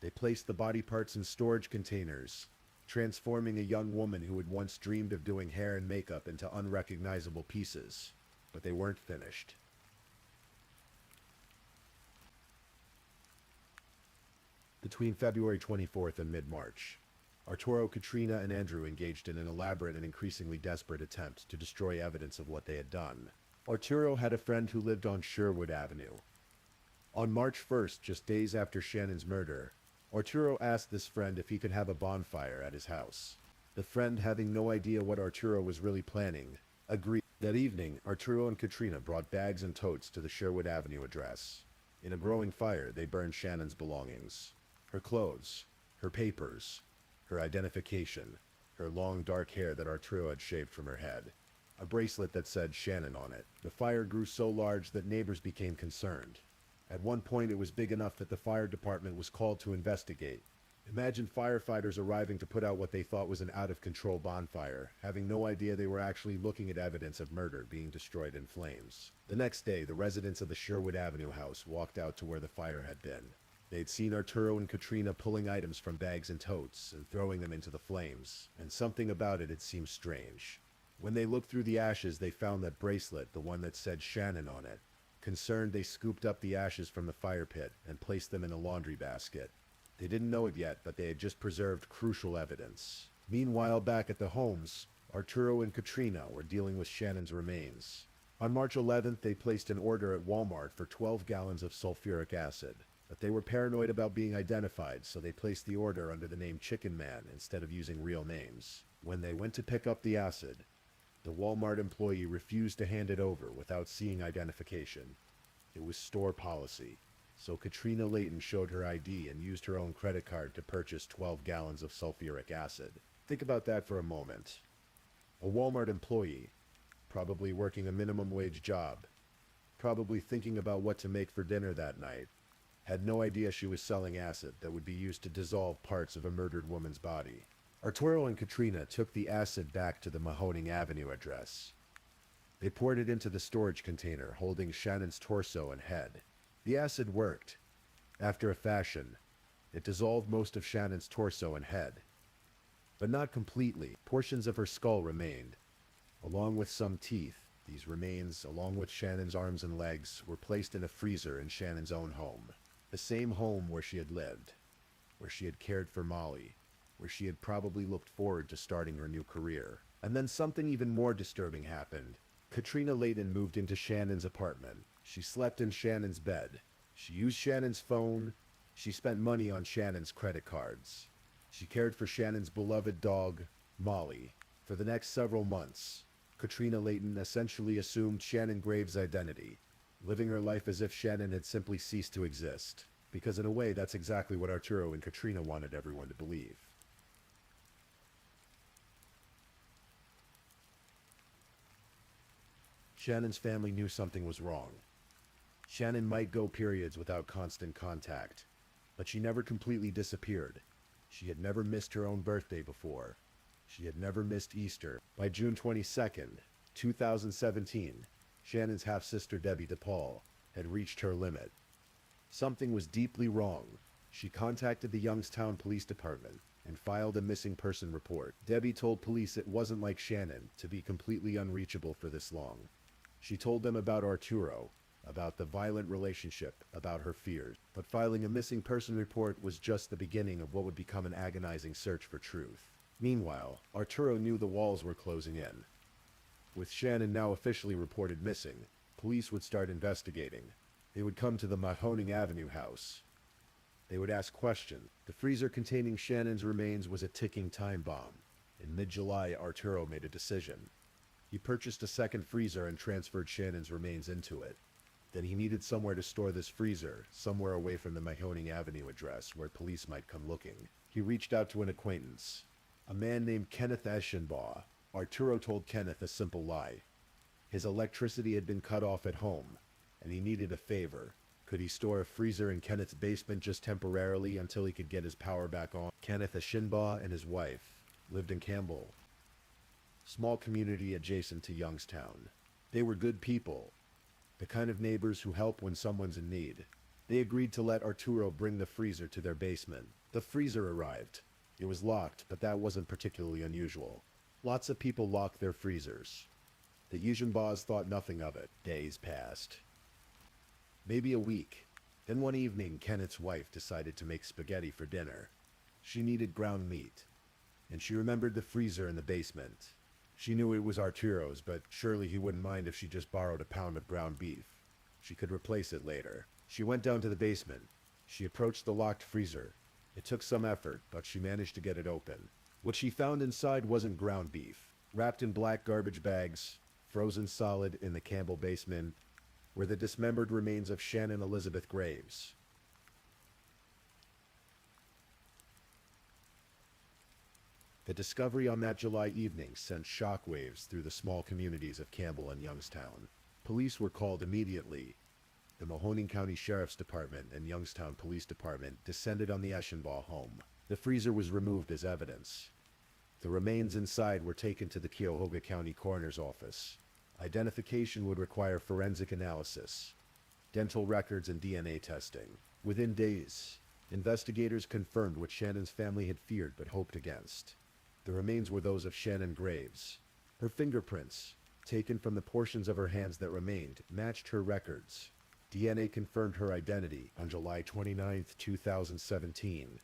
They placed the body parts in storage containers, transforming a young woman who had once dreamed of doing hair and makeup into unrecognizable pieces. But they weren't finished. Between February 24th and mid-March, Arturo, Katrina, and Andrew engaged in an elaborate and increasingly desperate attempt to destroy evidence of what they had done. Arturo had a friend who lived on Sherwood Avenue. On March 1st, just days after Shannon's murder, Arturo asked this friend if he could have a bonfire at his house. The friend, having no idea what Arturo was really planning, agreed. That evening, Arturo and Katrina brought bags and totes to the Sherwood Avenue address. In a growing fire, they burned Shannon's belongings. Her clothes, her papers, her identification, her long dark hair that Arturo had shaved from her head, a bracelet that said Shannon on it. The fire grew so large that neighbors became concerned. At one point, it was big enough that the fire department was called to investigate. Imagine firefighters arriving to put out what they thought was an out-of-control bonfire, having no idea they were actually looking at evidence of murder being destroyed in flames. The next day, the residents of the Sherwood Avenue house walked out to where the fire had been. They'd seen Arturo and Katrina pulling items from bags and totes and throwing them into the flames, and something about it had seemed strange. When they looked through the ashes, they found that bracelet, the one that said Shannon on it. Concerned, they scooped up the ashes from the fire pit and placed them in a laundry basket. They didn't know it yet, but they had just preserved crucial evidence. Meanwhile, back at the homes, Arturo and Katrina were dealing with Shannon's remains. On March 11th, they placed an order at Walmart for 12 gallons of sulfuric acid. But they were paranoid about being identified, so they placed the order under the name Chicken Man instead of using real names. When they went to pick up the acid, the Walmart employee refused to hand it over without seeing identification. It was store policy. So Katrina Layton showed her ID and used her own credit card to purchase 12 gallons of sulfuric acid. Think about that for a moment. A Walmart employee, probably working a minimum wage job, probably thinking about what to make for dinner that night, had no idea she was selling acid that would be used to dissolve parts of a murdered woman's body. Arturo and Katrina took the acid back to the Mahoning Avenue address. They poured it into the storage container holding Shannon's torso and head. The acid worked. After a fashion, it dissolved most of Shannon's torso and head. But not completely. Portions of her skull remained, along with some teeth. These remains, along with Shannon's arms and legs, were placed in a freezer in Shannon's own home. The same home where she had lived, where she had cared for Molly, where she had probably looked forward to starting her new career. And then something even more disturbing happened. Katrina Layton moved into Shannon's apartment. She slept in Shannon's bed. She used Shannon's phone. She spent money on Shannon's credit cards. She cared for Shannon's beloved dog, Molly. For the next several months, Katrina Layton essentially assumed Shannon Graves' identity, living her life as if Shannon had simply ceased to exist. Because in a way, that's exactly what Arturo and Katrina wanted everyone to believe. Shannon's family knew something was wrong. Shannon might go periods without constant contact, but she never completely disappeared. She had never missed her own birthday before. She had never missed Easter. By June 22nd, 2017, Shannon's half-sister Debbie DePaul had reached her limit. Something was deeply wrong. She contacted the Youngstown Police Department and filed a missing person report. Debbie told police it wasn't like Shannon to be completely unreachable for this long. She told them about Arturo, about the violent relationship, about her fears. But filing a missing person report was just the beginning of what would become an agonizing search for truth. Meanwhile, Arturo knew the walls were closing in. With Shannon now officially reported missing, police would start investigating. They would come to the Mahoning Avenue house. They would ask questions. The freezer containing Shannon's remains was a ticking time bomb. In mid-July, Arturo made a decision. He purchased a second freezer and transferred Shannon's remains into it. Then he needed somewhere to store this freezer, somewhere away from the Mahoning Avenue address where police might come looking. He reached out to an acquaintance, a man named Kenneth Eschenbaugh. Arturo told Kenneth a simple lie. His electricity had been cut off at home, and he needed a favor. Could he store a freezer in Kenneth's basement just temporarily until he could get his power back on? Kenneth Eschenbaugh and his wife lived in Campbell, small community adjacent to Youngstown. They were good people, the kind of neighbors who help when someone's in need. They agreed to let Arturo bring the freezer to their basement. The freezer arrived. It was locked, but that wasn't particularly unusual. Lots of people lock their freezers. The Eschenbaughs thought nothing of it. Days passed. Maybe a week. Then one evening, Kenneth's wife decided to make spaghetti for dinner. She needed ground meat, and she remembered the freezer in the basement. She knew it was Arturo's, but surely he wouldn't mind if she just borrowed a pound of ground beef. She could replace it later. She went down to the basement. She approached the locked freezer. It took some effort, but she managed to get it open. What she found inside wasn't ground beef. Wrapped in black garbage bags, frozen solid in the Campbell basement, were the dismembered remains of Shannon Elizabeth Graves. The discovery on that July evening sent shockwaves through the small communities of Campbell and Youngstown. Police were called immediately. The Mahoning County Sheriff's Department and Youngstown Police Department descended on the Eschenbaugh home. The freezer was removed as evidence. The remains inside were taken to the Cuyahoga County Coroner's Office. Identification would require forensic analysis, dental records, and DNA testing. Within days, investigators confirmed what Shannon's family had feared but hoped against. The remains were those of Shannon Graves. Her fingerprints, taken from the portions of her hands that remained, matched her records. DNA confirmed her identity on July 29, 2017.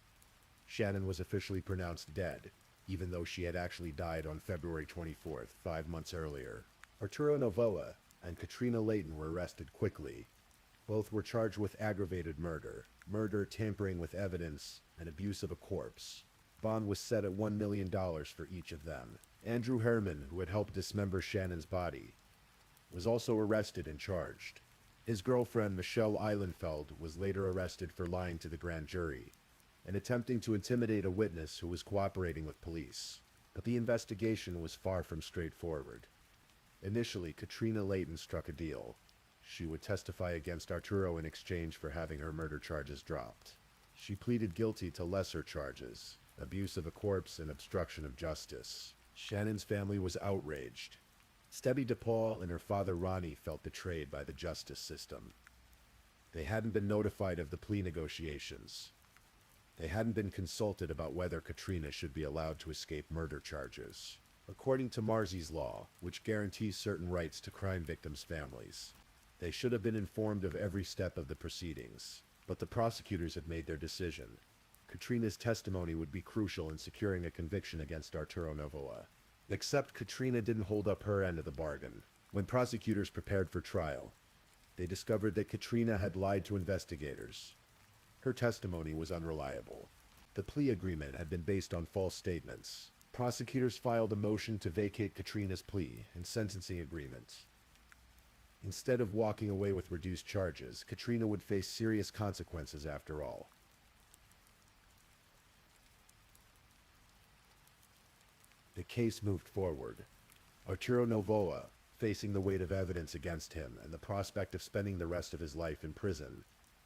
Shannon was officially pronounced dead, even though she had actually died on February 24th, 5 months earlier. Arturo Novoa and Katrina Layton were arrested quickly. Both were charged with aggravated murder, tampering with evidence, and abuse of a corpse. Bond was set at $1 million for each of them. Andrew Herman, who had helped dismember Shannon's body, was also arrested and charged. His girlfriend, Michelle Eilenfeld, was later arrested for lying to the grand jury and attempting to intimidate a witness who was cooperating with police. But the investigation was far from straightforward. Initially, Katrina Layton struck a deal. She would testify against Arturo in exchange for having her murder charges dropped. She pleaded guilty to lesser charges, abuse of a corpse and obstruction of justice. Shannon's family was outraged. Debbie DePaul and her father Ronnie felt betrayed by the justice system. They hadn't been notified of the plea negotiations. They hadn't been consulted about whether Katrina should be allowed to escape murder charges. According to Marzi's law, which guarantees certain rights to crime victims' families, they should have been informed of every step of the proceedings. But the prosecutors had made their decision. Katrina's testimony would be crucial in securing a conviction against Arturo Novoa. Except Katrina didn't hold up her end of the bargain. When prosecutors prepared for trial, they discovered that Katrina had lied to investigators. Her testimony was unreliable. The plea agreement had been based on false statements. Prosecutors filed a motion to vacate Katrina's plea and sentencing agreement. Instead of walking away with reduced charges, Katrina would face serious consequences after all. The case moved forward. Arturo Novoa, facing the weight of evidence against him and the prospect of spending the rest of his life in prison,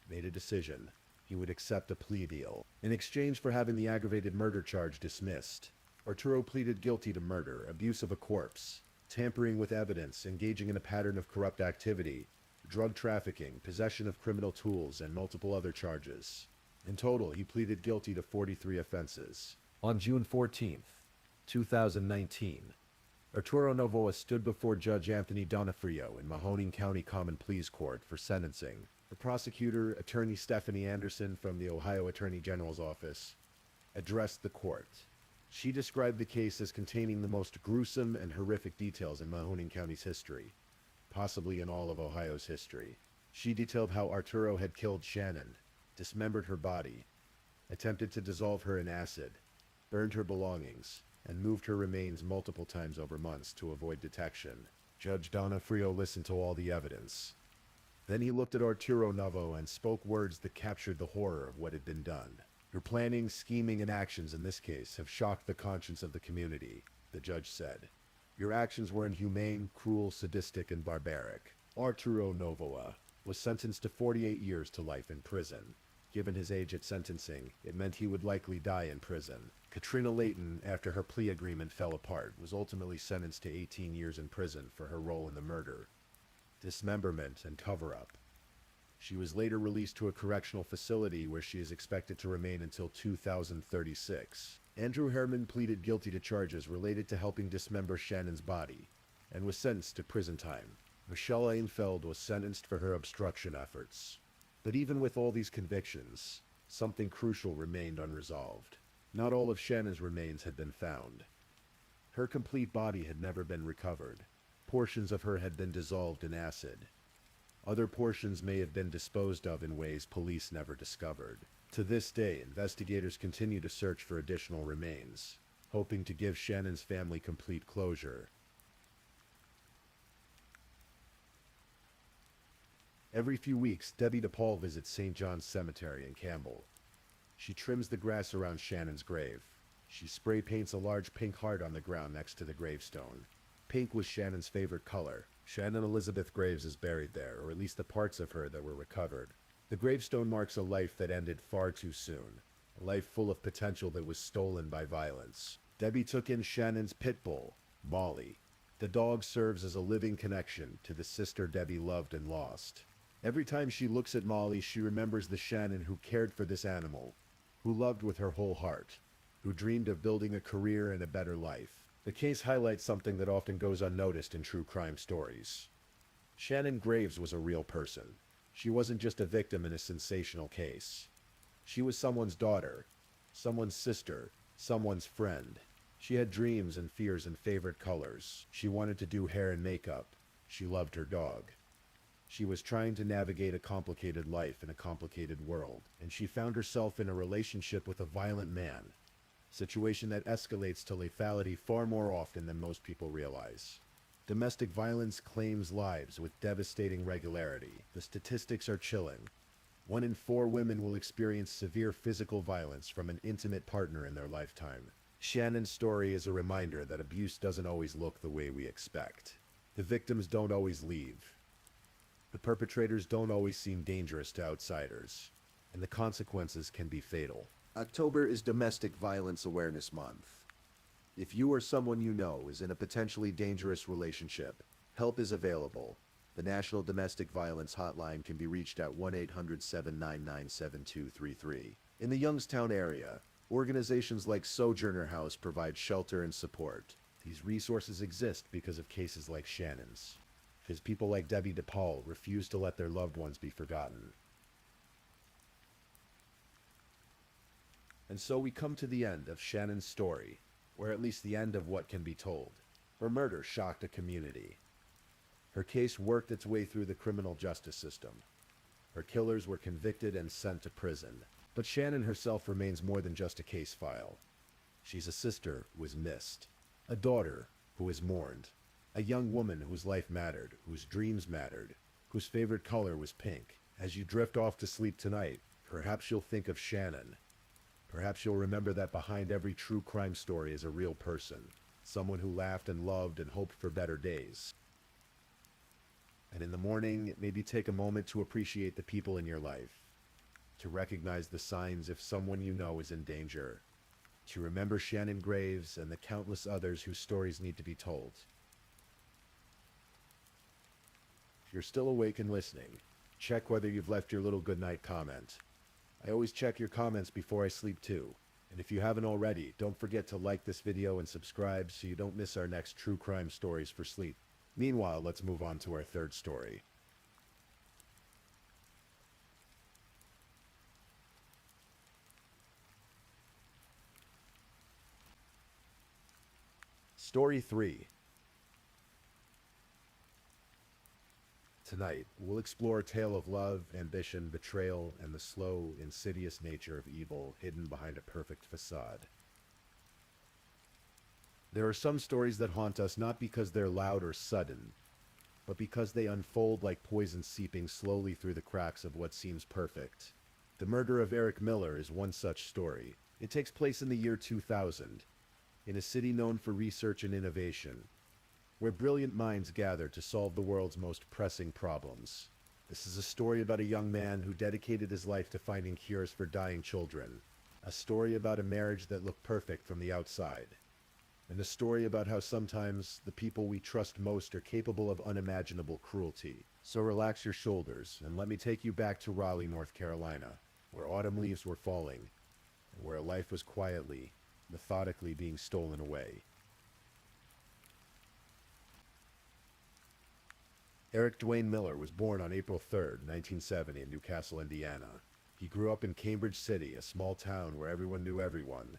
made a decision. He would accept a plea deal. In exchange for having the aggravated murder charge dismissed, Arturo pleaded guilty to murder, abuse of a corpse, tampering with evidence, engaging in a pattern of corrupt activity, drug trafficking, possession of criminal tools, and multiple other charges. In total, he pleaded guilty to 43 offenses. On June 14th, 2019, Arturo Novoa stood before Judge Anthony Donofrio in Mahoning County Common Pleas Court for sentencing. The prosecutor, Attorney Stephanie Anderson from the Ohio Attorney General's office, addressed the court. She described the case as containing the most gruesome and horrific details in Mahoning County's history, possibly in all of Ohio's history. She detailed how Arturo had killed Shannon, dismembered her body, attempted to dissolve her in acid, burned her belongings, and moved her remains multiple times over months to avoid detection. Judge Donofrio listened to all the evidence. Then he looked at Arturo Novoa and spoke words that captured the horror of what had been done. Your planning, scheming, and actions in this case have shocked the conscience of the community, the judge said. Your actions were inhumane, cruel, sadistic, and barbaric. Arturo Novoa was sentenced to 48 years to life in prison. Given his age at sentencing, it meant he would likely die in prison. Katrina Layton, after her plea agreement fell apart, was ultimately sentenced to 18 years in prison for her role in the murder, dismemberment, and cover-up. She was later released to a correctional facility where she is expected to remain until 2036. Andrew Herman pleaded guilty to charges related to helping dismember Shannon's body and was sentenced to prison time. Michelle Einfeld was sentenced for her obstruction efforts. But even with all these convictions, something crucial remained unresolved. Not all of Shannon's remains had been found. Her complete body had never been recovered. Portions of her had been dissolved in acid. Other portions may have been disposed of in ways police never discovered. To this day, investigators continue to search for additional remains, hoping to give Shannon's family complete closure. Every few weeks, Debbie DePaul visits St. John's Cemetery in Campbell. She trims the grass around Shannon's grave. She spray paints a large pink heart on the ground next to the gravestone. Pink was Shannon's favorite color. Shannon Elizabeth Graves is buried there, or at least the parts of her that were recovered. The gravestone marks a life that ended far too soon, a life full of potential that was stolen by violence. Debbie took in Shannon's pit bull, Molly. The dog serves as a living connection to the sister Debbie loved and lost. Every time she looks at Molly, she remembers the Shannon who cared for this animal, who loved with her whole heart, who dreamed of building a career and a better life. The case highlights something that often goes unnoticed in true crime stories. Shannon Graves was a real person. She wasn't just a victim in a sensational case. She was someone's daughter, someone's sister, someone's friend. She had dreams and fears and favorite colors. She wanted to do hair and makeup. She loved her dog. She was trying to navigate a complicated life in a complicated world, and she found herself in a relationship with a violent man. Situation that escalates to lethality far more often than most people realize. Domestic violence claims lives with devastating regularity. The statistics are chilling. 1 in 4 women will experience severe physical violence from an intimate partner in their lifetime. Shannon's story is a reminder that abuse doesn't always look the way we expect. The victims don't always leave. The perpetrators don't always seem dangerous to outsiders, and the consequences can be fatal. October is Domestic Violence Awareness Month. If you or someone you know is in a potentially dangerous relationship, help is available. The National Domestic Violence Hotline can be reached at 1-800-799-7233. In the Youngstown area, organizations like Sojourner House provide shelter and support. These resources exist because of cases like Shannon's. Because people like Debbie DePaul refuse to let their loved ones be forgotten. And so we come to the end of Shannon's story, or at least the end of what can be told. Her murder shocked a community. Her case worked its way through the criminal justice system. Her killers were convicted and sent to prison. But Shannon herself remains more than just a case file. She's a sister who is missed, a daughter who is mourned, a young woman whose life mattered, whose dreams mattered, whose favorite color was pink. As you drift off to sleep tonight, perhaps you'll think of Shannon. Perhaps you'll remember that behind every true crime story is a real person, someone who laughed and loved and hoped for better days. And in the morning, maybe take a moment to appreciate the people in your life, to recognize the signs if someone you know is in danger, to remember Shannon Graves and the countless others whose stories need to be told. If you're still awake and listening, check whether you've left your little goodnight comment. I always check your comments before I sleep too. And if you haven't already, don't forget to like this video and subscribe so you don't miss our next true crime stories for sleep. Meanwhile, let's move on to our third story. Story 3. Tonight, we'll explore a tale of love, ambition, betrayal, and the slow, insidious nature of evil hidden behind a perfect facade. There are some stories that haunt us not because they're loud or sudden, but because they unfold like poison seeping slowly through the cracks of what seems perfect. The murder of Eric Miller is one such story. It takes place in the year 2000, in a city known for research and innovation, where brilliant minds gather to solve the world's most pressing problems. This is a story about a young man who dedicated his life to finding cures for dying children, a story about a marriage that looked perfect from the outside, and a story about how sometimes the people we trust most are capable of unimaginable cruelty. So relax your shoulders and let me take you back to Raleigh, North Carolina, where autumn leaves were falling, and where life was quietly, methodically being stolen away. Eric Dwayne Miller was born on April 3rd, 1970 in Newcastle, Indiana. He grew up in Cambridge City, a small town where everyone knew everyone,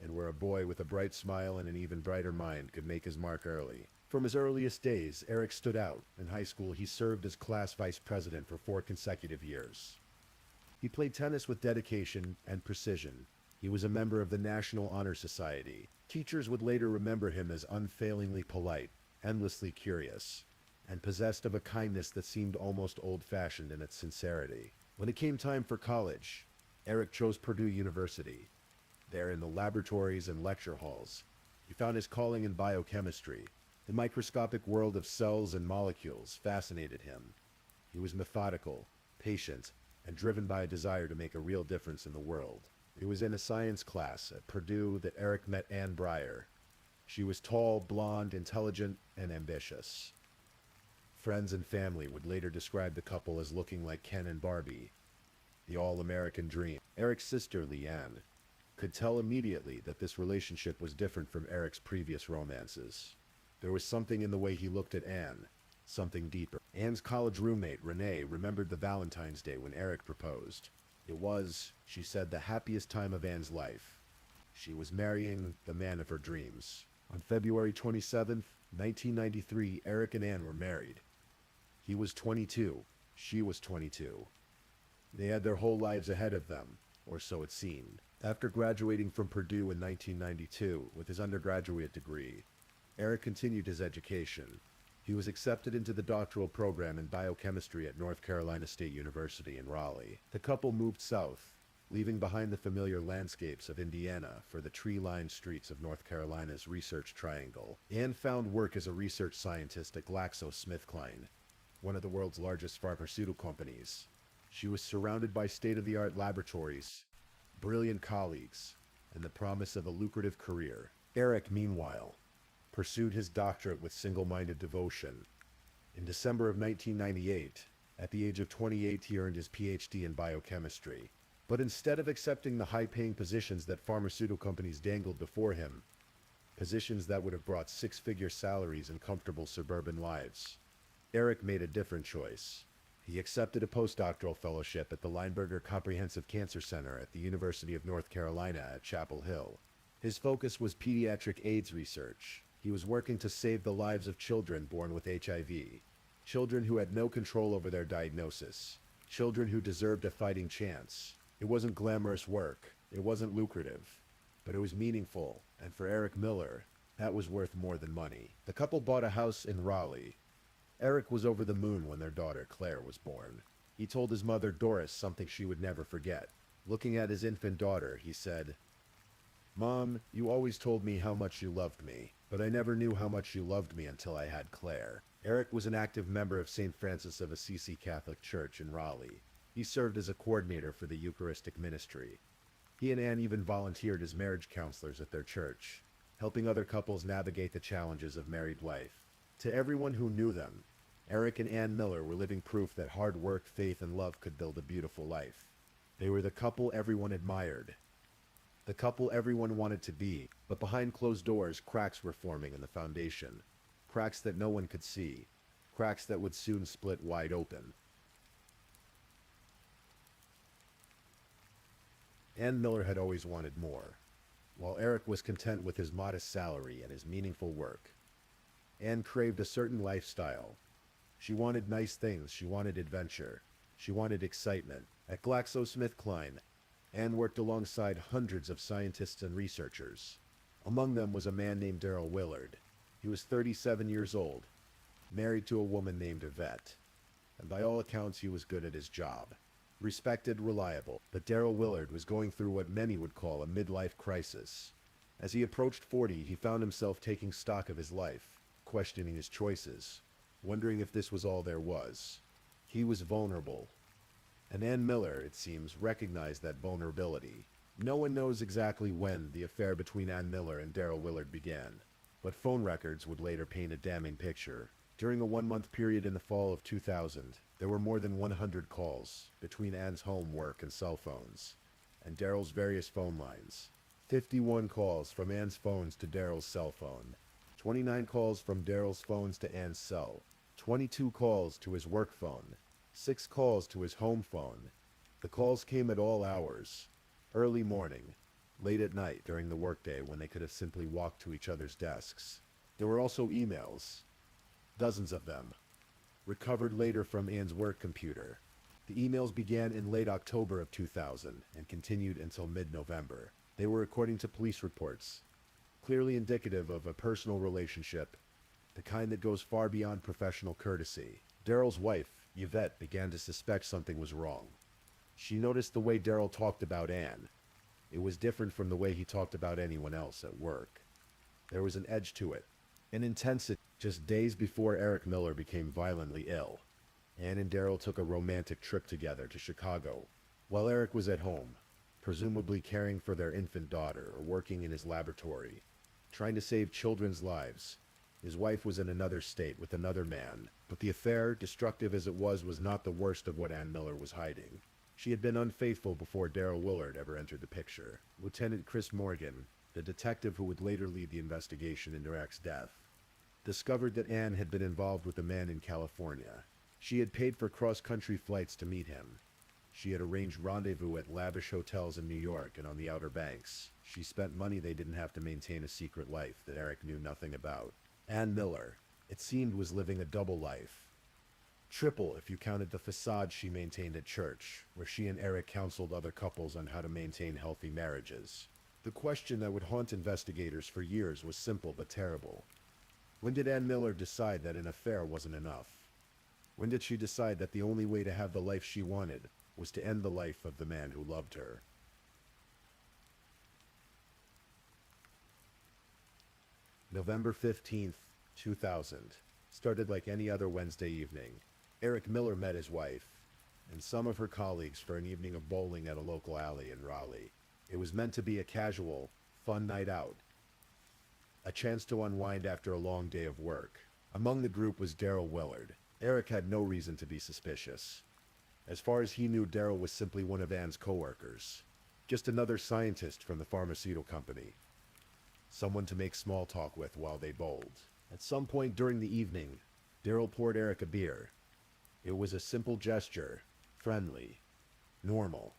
and where a boy with a bright smile and an even brighter mind could make his mark early. From his earliest days, Eric stood out. In high school, he served as class vice president for 4 consecutive years. He played tennis with dedication and precision. He was a member of the National Honor Society. Teachers would later remember him as unfailingly polite, endlessly curious, and possessed of a kindness that seemed almost old-fashioned in its sincerity. When it came time for college, Eric chose Purdue University. There in the laboratories and lecture halls, he found his calling in biochemistry. The microscopic world of cells and molecules fascinated him. He was methodical, patient, and driven by a desire to make a real difference in the world. It was in a science class at Purdue that Eric met Ann Breyer. She was tall, blonde, intelligent, and ambitious. Friends and family would later describe the couple as looking like Ken and Barbie, the all-American dream. Eric's sister, Leanne, could tell immediately that this relationship was different from Eric's previous romances. There was something in the way he looked at Anne, something deeper. Anne's college roommate, Renee, remembered the Valentine's Day when Eric proposed. It was, she said, the happiest time of Anne's life. She was marrying the man of her dreams. On February 27th, 1993, Eric and Anne were married. He was 22. She was 22. They had their whole lives ahead of them, or so it seemed. After graduating from Purdue in 1992 with his undergraduate degree, Eric continued his education. He was accepted into the doctoral program in biochemistry at North Carolina State University in Raleigh. The couple moved south, leaving behind the familiar landscapes of Indiana for the tree-lined streets of North Carolina's Research Triangle. Anne found work as a research scientist at GlaxoSmithKline, one of the world's largest pharmaceutical companies. She was surrounded by state-of-the-art laboratories, brilliant colleagues, and the promise of a lucrative career. Eric, meanwhile, pursued his doctorate with single-minded devotion. In December of 1998, at the age of 28, he earned his PhD in biochemistry. But instead of accepting the high-paying positions that pharmaceutical companies dangled before him, positions that would have brought six-figure salaries and comfortable suburban lives, Eric made a different choice. He accepted a postdoctoral fellowship at the Lineberger Comprehensive Cancer Center at the University of North Carolina at Chapel Hill. His focus was pediatric AIDS research. He was working to save the lives of children born with HIV, children who had no control over their diagnosis, children who deserved a fighting chance. It wasn't glamorous work, it wasn't lucrative, but it was meaningful, and for Eric Miller, that was worth more than money. The couple bought a house in Raleigh. Eric was over the moon when their daughter Claire was born. He told his mother Doris something she would never forget. Looking at his infant daughter, he said, "Mom, you always told me how much you loved me, but I never knew how much you loved me until I had Claire." Eric was an active member of St. Francis of Assisi Catholic Church in Raleigh. He served as a coordinator for the Eucharistic ministry. He and Anne even volunteered as marriage counselors at their church, helping other couples navigate the challenges of married life. To everyone who knew them, Eric and Anne Miller were living proof that hard work, faith, and love could build a beautiful life. They were the couple everyone admired, the couple everyone wanted to be, but behind closed doors, cracks were forming in the foundation. Cracks that no one could see. Cracks that would soon split wide open. Anne Miller had always wanted more, while Eric was content with his modest salary and his meaningful work. Anne craved a certain lifestyle. She wanted nice things, she wanted adventure, she wanted excitement. At GlaxoSmithKline, Anne worked alongside hundreds of scientists and researchers. Among them was a man named Darrell Willard. He was 37 years old, married to a woman named Yvette, and by all accounts he was good at his job. Respected, reliable, but Darrell Willard was going through what many would call a midlife crisis. As he approached 40, he found himself taking stock of his life, questioning his choices, wondering if this was all there was. He was vulnerable. And Anne Miller, it seems, recognized that vulnerability. No one knows exactly when the affair between Anne Miller and Darrell Willard began, but phone records would later paint a damning picture. During a one-month period in the fall of 2000, there were more than 100 calls between Anne's home, work, and cell phones, and Darrell's various phone lines. 51 calls from Anne's phones to Darrell's cell phone, 29 calls from Darrell's phones to Anne's cell, 22 calls to his work phone, 6 calls to his home phone. The calls came at all hours, early morning, late at night during the workday when they could have simply walked to each other's desks. There were also emails, dozens of them, recovered later from Anne's work computer. The emails began in late October of 2000 and continued until mid-November. They were, according to police reports, clearly indicative of a personal relationship, the kind that goes far beyond professional courtesy. Darrell's wife, Yvette, began to suspect something was wrong. She noticed the way Darrell talked about Anne. It was different from the way he talked about anyone else at work. There was an edge to it, an intensity. Just days before Eric Miller became violently ill, Anne and Darrell took a romantic trip together to Chicago. While Eric was at home, presumably caring for their infant daughter or working in his laboratory, trying to save children's lives, his wife was in another state with another man. But the affair, destructive as it was not the worst of what Anne Miller was hiding. She had been unfaithful before Darrell Willard ever entered the picture. Lieutenant Chris Morgan, the detective who would later lead the investigation into Eric's death, discovered that Anne had been involved with a man in California. She had paid for cross-country flights to meet him. She had arranged rendezvous at lavish hotels in New York and on the Outer Banks. She spent money they didn't have to maintain a secret life that Eric knew nothing about. Anne Miller, it seemed, was living a double life. Triple if you counted the facade she maintained at church, where she and Eric counseled other couples on how to maintain healthy marriages. The question that would haunt investigators for years was simple but terrible. When did Anne Miller decide that an affair wasn't enough? When did she decide that the only way to have the life she wanted was to end the life of the man who loved her? November 15th, 2000, started like any other Wednesday evening. Eric Miller met his wife and some of her colleagues for an evening of bowling at a local alley in Raleigh. It was meant to be a casual, fun night out. a chance to unwind after a long day of work. Among the group was Daryl Willard. Eric had no reason to be suspicious. As far as he knew, Daryl was simply one of Ann's coworkers. Just another scientist from the pharmaceutical company. Someone to make small talk with while they bowled. At some point during the evening, Daryl poured Eric a beer. It was a simple gesture, friendly, normal.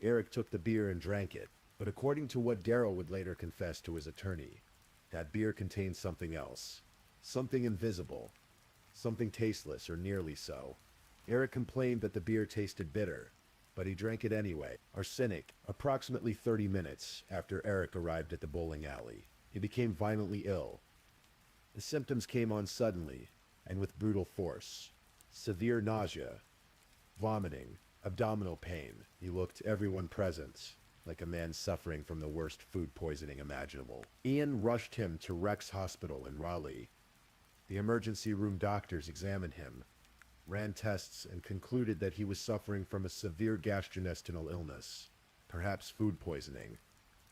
Eric took the beer and drank it, but according to what Daryl would later confess to his attorney, that beer contained something else. Something invisible. Something tasteless, or nearly so. Eric complained that the beer tasted bitter, but he drank it anyway. Arsenic. Approximately 30 minutes after Eric arrived at the bowling alley, he became violently ill. The symptoms came on suddenly, and with brutal force. Severe nausea, vomiting, abdominal pain. He looked everyone present like a man suffering from the worst food poisoning imaginable. Ian rushed him to Rex Hospital in Raleigh. The emergency room doctors examined him, ran tests, and concluded that he was suffering from a severe gastrointestinal illness, perhaps food poisoning,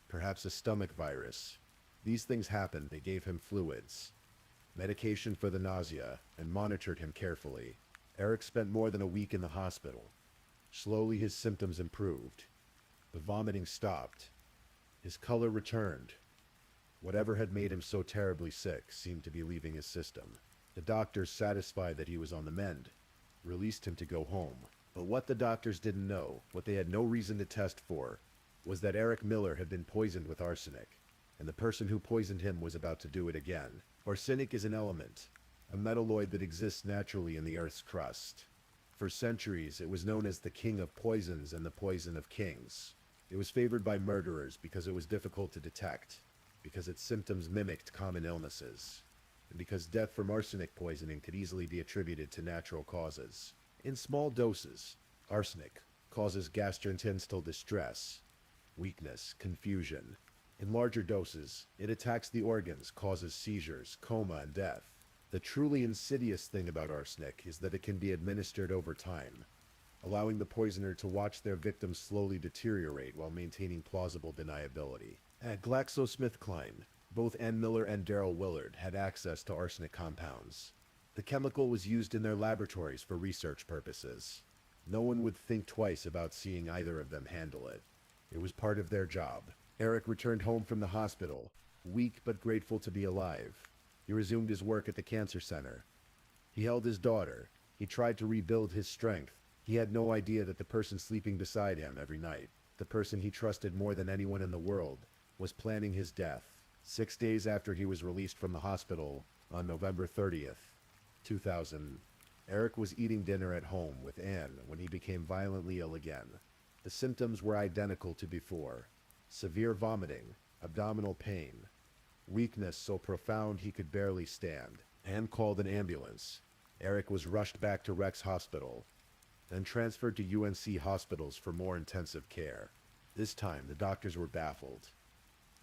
perhaps a stomach virus. These things happened. They gave him fluids, medication for the nausea, and monitored him carefully. Eric spent more than a week in the hospital. Slowly his symptoms improved. The vomiting stopped. His color returned. Whatever had made him so terribly sick seemed to be leaving his system. The doctors, satisfied that he was on the mend, released him to go home. But what the doctors didn't know, what they had no reason to test for, was that Eric Miller had been poisoned with arsenic, and the person who poisoned him was about to do it again. Arsenic is an element, a metalloid that exists naturally in the Earth's crust. For centuries, it was known as the king of poisons and the poison of kings. It was favored by murderers because it was difficult to detect, because its symptoms mimicked common illnesses, and because death from arsenic poisoning could easily be attributed to natural causes. In small doses, arsenic causes gastrointestinal distress, weakness, confusion. In larger doses, it attacks the organs, causes seizures, coma, and death. The truly insidious thing about arsenic is that it can be administered over time, allowing the poisoner to watch their victim slowly deteriorate while maintaining plausible deniability. At GlaxoSmithKline, both Ann Miller and Daryl Willard had access to arsenic compounds. The chemical was used in their laboratories for research purposes. No one would think twice about seeing either of them handle it. It was part of their job. Eric returned home from the hospital, weak but grateful to be alive. He resumed his work at the cancer center. He held his daughter. He tried to rebuild his strength. He had no idea that the person sleeping beside him every night, the person he trusted more than anyone in the world, was planning his death. 6 days after he was released from the hospital, on November 30th, 2000, Eric was eating dinner at home with Ann when he became violently ill again. The symptoms were identical to before. Severe vomiting, abdominal pain, weakness so profound he could barely stand. Ann called an ambulance. Eric was rushed back to Rex Hospital, then transferred to UNC hospitals for more intensive care. This time, the doctors were baffled.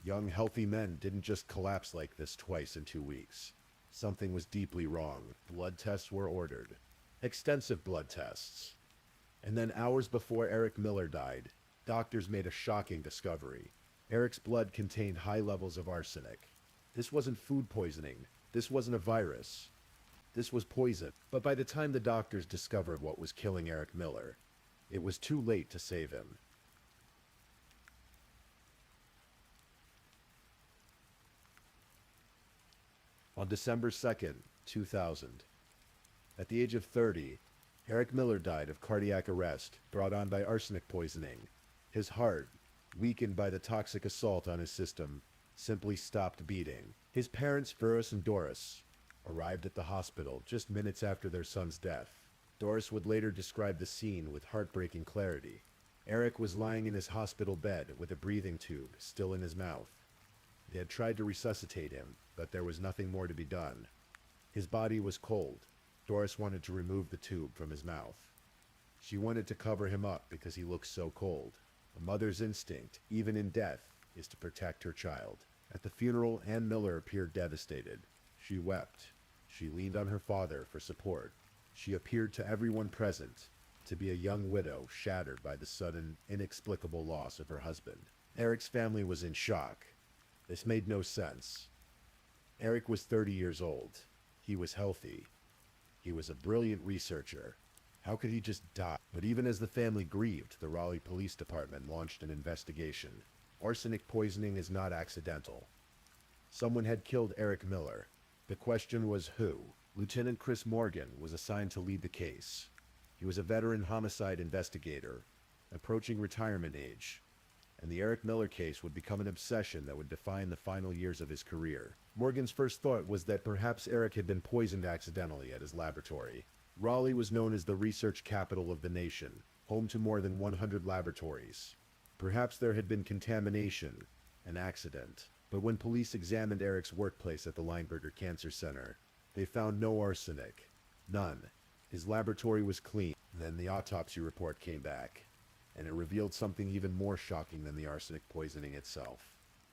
Young, healthy men didn't just collapse like this twice in 2 weeks. Something was deeply wrong. Blood tests were ordered. Extensive blood tests. And then hours before Eric Miller died, doctors made a shocking discovery. Eric's blood contained high levels of arsenic. This wasn't food poisoning. This wasn't a virus. This was poison. But by the time the doctors discovered what was killing Eric Miller, it was too late to save him. On December 2nd, 2000, at the age of 30, Eric Miller died of cardiac arrest brought on by arsenic poisoning. His heart, weakened by the toxic assault on his system, simply stopped beating. His parents, Ferris and Doris, arrived at the hospital just minutes after their son's death. Doris would later describe the scene with heartbreaking clarity. Eric was lying in his hospital bed with a breathing tube still in his mouth. They had tried to resuscitate him, but there was nothing more to be done. His body was cold. Doris wanted to remove the tube from his mouth. She wanted to cover him up because he looked so cold. A mother's instinct, even in death, is to protect her child. At the funeral, Ann Miller appeared devastated. She wept. She leaned on her father for support. She appeared to everyone present to be a young widow shattered by the sudden, inexplicable loss of her husband. Eric's family was in shock. This made no sense. Eric was 30 years old. He was healthy. He was a brilliant researcher. How could he just die? But even as the family grieved, the Raleigh Police Department launched an investigation. Arsenic poisoning is not accidental. Someone had killed Eric Miller. The question was who? Lieutenant Chris Morgan was assigned to lead the case. He was a veteran homicide investigator, approaching retirement age, and the Eric Miller case would become an obsession that would define the final years of his career. Morgan's first thought was that perhaps Eric had been poisoned accidentally at his laboratory. Raleigh was known as the research capital of the nation, home to more than 100 laboratories. Perhaps there had been contamination, an accident. But when police examined Eric's workplace at the Lineberger Cancer Center, they found no arsenic. None. His laboratory was clean. Then the autopsy report came back, and it revealed something even more shocking than the arsenic poisoning itself.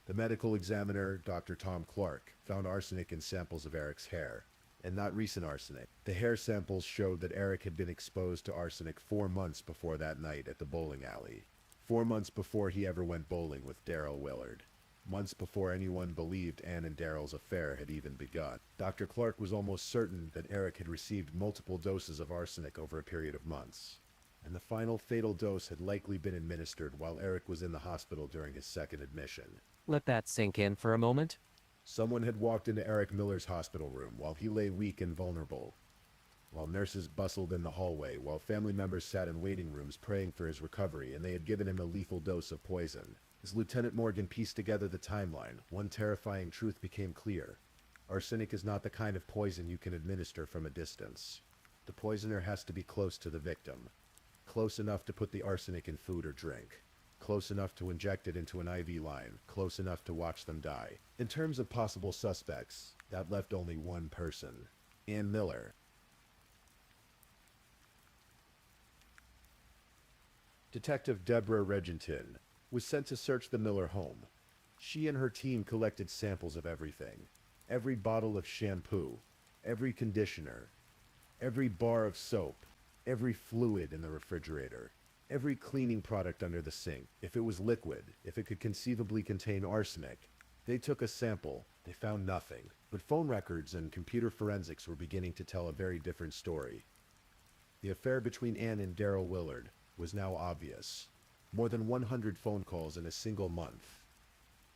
The medical examiner, Dr. Tom Clark, found arsenic in samples of Eric's hair, and not recent arsenic. The hair samples showed that Eric had been exposed to arsenic 4 months before that night at the bowling alley. 4 months before he ever went bowling with Daryl Willard. Months before anyone believed Ann and Daryl's affair had even begun. Dr. Clark was almost certain that Eric had received multiple doses of arsenic over a period of months, and the final fatal dose had likely been administered while Eric was in the hospital during his second admission. Let that sink in for a moment. Someone had walked into Eric Miller's hospital room while he lay weak and vulnerable, while nurses bustled in the hallway, while family members sat in waiting rooms praying for his recovery, and they had given him a lethal dose of poison. As Lieutenant Morgan pieced together the timeline, one terrifying truth became clear. Arsenic is not the kind of poison you can administer from a distance. The poisoner has to be close to the victim. Close enough to put the arsenic in food or drink. Close enough to inject it into an IV line. Close enough to watch them die. In terms of possible suspects, that left only one person. Ann Miller. Detective Deborah Regenton was sent to search the Miller home. She and her team collected samples of everything. Every bottle of shampoo, every conditioner, every bar of soap, every fluid in the refrigerator, every cleaning product under the sink. If it was liquid, if it could conceivably contain arsenic, they took a sample. They found nothing. But phone records and computer forensics were beginning to tell a very different story. The affair between Ann and Daryl Willard was now obvious. More than 100 phone calls in a single month.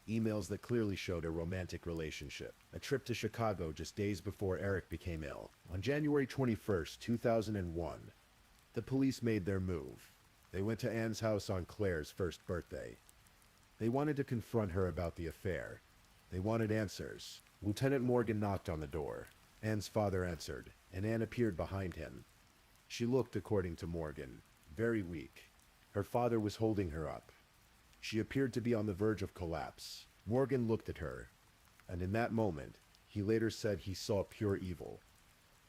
Emails that clearly showed a romantic relationship. A trip to Chicago just days before Eric became ill. On January 21st, 2001, the police made their move. They went to Ann's house on Claire's first birthday. They wanted to confront her about the affair. They wanted answers. Lieutenant Morgan knocked on the door. Ann's father answered, and Ann appeared behind him. She looked, according to Morgan, very weak. Her father was holding her up. She appeared to be on the verge of collapse. Morgan looked at her, and in that moment, he later said he saw pure evil.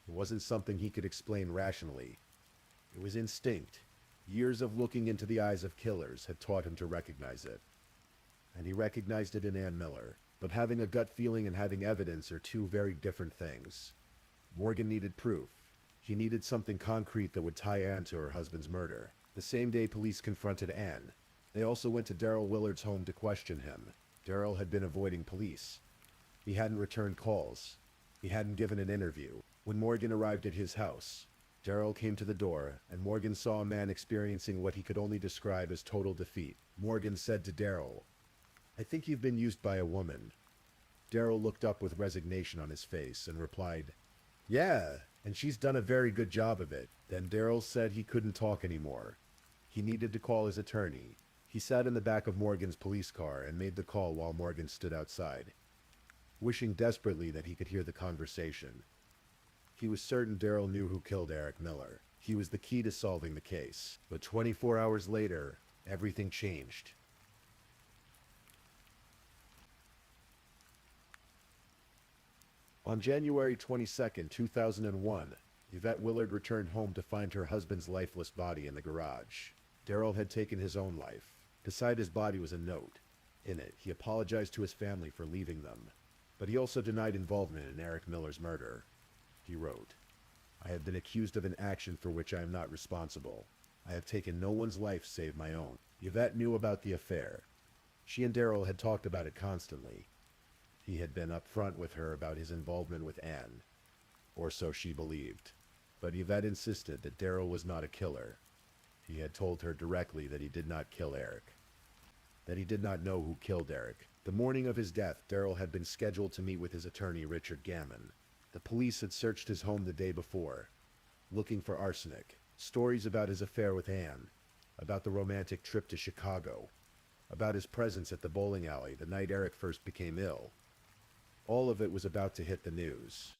It wasn't something he could explain rationally. It was instinct. Years of looking into the eyes of killers had taught him to recognize it. And he recognized it in Ann Miller. But having a gut feeling and having evidence are two very different things. Morgan needed proof. He needed something concrete that would tie Ann to her husband's murder. The same day police confronted Ann, they also went to Daryl Willard's home to question him. Daryl had been avoiding police. He hadn't returned calls. He hadn't given an interview. When Morgan arrived at his house, Daryl came to the door, and Morgan saw a man experiencing what he could only describe as total defeat. Morgan said to Daryl, "I think you've been used by a woman." Daryl looked up with resignation on his face and replied, "Yeah, and she's done a very good job of it." Then Daryl said he couldn't talk anymore. He needed to call his attorney. He sat in the back of Morgan's police car and made the call while Morgan stood outside, wishing desperately that he could hear the conversation. He was certain Daryl knew who killed Eric Miller. He was the key to solving the case. But 24 hours later, everything changed. On January 22nd, 2001, Yvette Willard returned home to find her husband's lifeless body in the garage. Daryl had taken his own life. Beside his body was a note. In it, he apologized to his family for leaving them, but he also denied involvement in Eric Miller's murder. He wrote, "I have been accused of an action for which I am not responsible. I have taken no one's life save my own." Yvette knew about the affair. She and Daryl had talked about it constantly. He had been upfront with her about his involvement with Anne, or so she believed. But Yvette insisted that Daryl was not a killer. He had told her directly that he did not kill Eric, that he did not know who killed Eric. The morning of his death, Daryl had been scheduled to meet with his attorney, Richard Gammon. The police had searched his home the day before, looking for arsenic, stories about his affair with Anne, about the romantic trip to Chicago, about his presence at the bowling alley the night Eric first became ill. All of it was about to hit the news.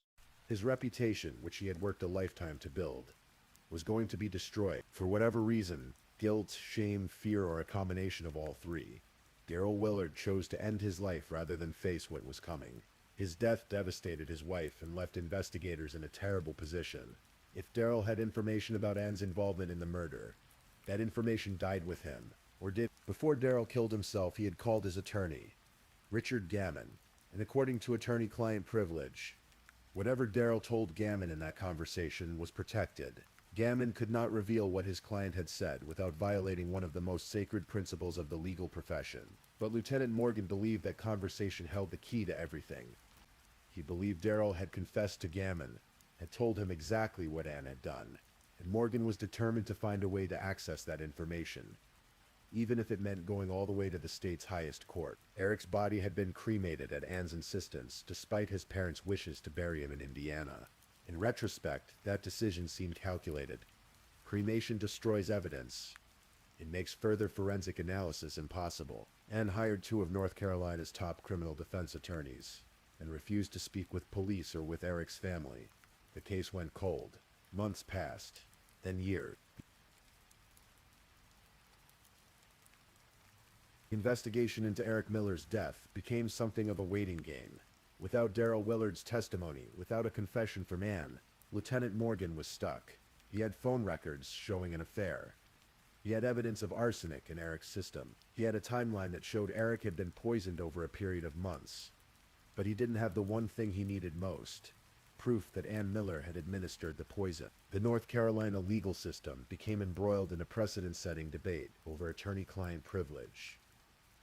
His reputation, which he had worked a lifetime to build, was going to be destroyed. For whatever reason, guilt, shame, fear, or a combination of all three, Daryl Willard chose to end his life rather than face what was coming. His death devastated his wife and left investigators in a terrible position. If Daryl had information about Anne's involvement in the murder, that information died with him, or did. Before Daryl killed himself, he had called his attorney, Richard Gammon, and according to attorney-client privilege, whatever Daryl told Gammon in that conversation was protected. Gammon could not reveal what his client had said without violating one of the most sacred principles of the legal profession. But Lieutenant Morgan believed that conversation held the key to everything. He believed Daryl had confessed to Gammon, had told him exactly what Anne had done, and Morgan was determined to find a way to access that information, even if it meant going all the way to the state's highest court. Eric's body had been cremated at Anne's insistence, despite his parents' wishes to bury him in Indiana. In retrospect, that decision seemed calculated. Cremation destroys evidence. It makes further forensic analysis impossible. Anne hired two of North Carolina's top criminal defense attorneys and refused to speak with police or with Eric's family. The case went cold. Months passed, then years. The investigation into Eric Miller's death became something of a waiting game. Without Daryl Willard's testimony, without a confession from Anne, Lieutenant Morgan was stuck. He had phone records showing an affair. He had evidence of arsenic in Eric's system. He had a timeline that showed Eric had been poisoned over a period of months. But he didn't have the one thing he needed most: proof that Anne Miller had administered the poison. The North Carolina legal system became embroiled in a precedent-setting debate over attorney-client privilege.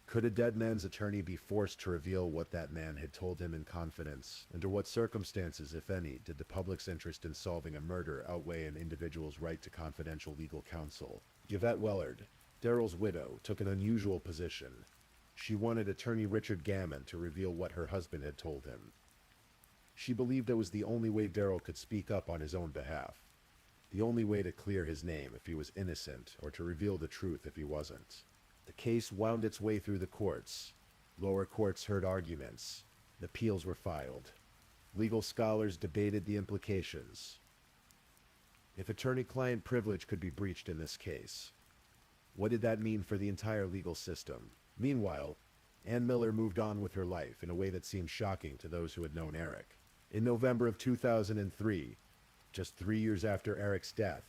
Could a dead man's attorney be forced to reveal what that man had told him in confidence? Under what circumstances, if any, did the public's interest in solving a murder outweigh an individual's right to confidential legal counsel? Yvette Willard, Daryl's widow, took an unusual position. She wanted attorney Richard Gammon to reveal what her husband had told him. She believed it was the only way Daryl could speak up on his own behalf. The only way to clear his name if he was innocent, or to reveal the truth if he wasn't. The case wound its way through the courts. Lower courts heard arguments. Appeals were filed. Legal scholars debated the implications. If attorney-client privilege could be breached in this case, what did that mean for the entire legal system? Meanwhile, Anne Miller moved on with her life in a way that seemed shocking to those who had known Eric. In November of 2003, just 3 years after Eric's death,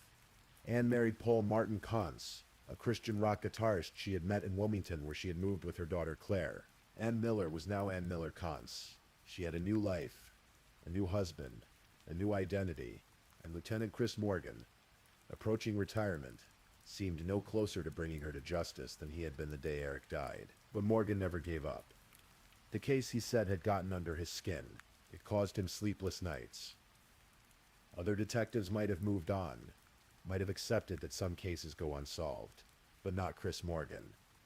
Anne married Paul Martin Kantz, a Christian rock guitarist she had met in Wilmington, where she had moved with her daughter Claire. Anne Miller was now Anne Miller Kantz. She had a new life, a new husband, a new identity, and Lieutenant Chris Morgan, approaching retirement, seemed no closer to bringing her to justice than he had been the day Eric died. But Morgan never gave up. The case, he said, had gotten under his skin. It caused him sleepless nights. Other detectives might have moved on, might have accepted that some cases go unsolved, but not Chris Morgan.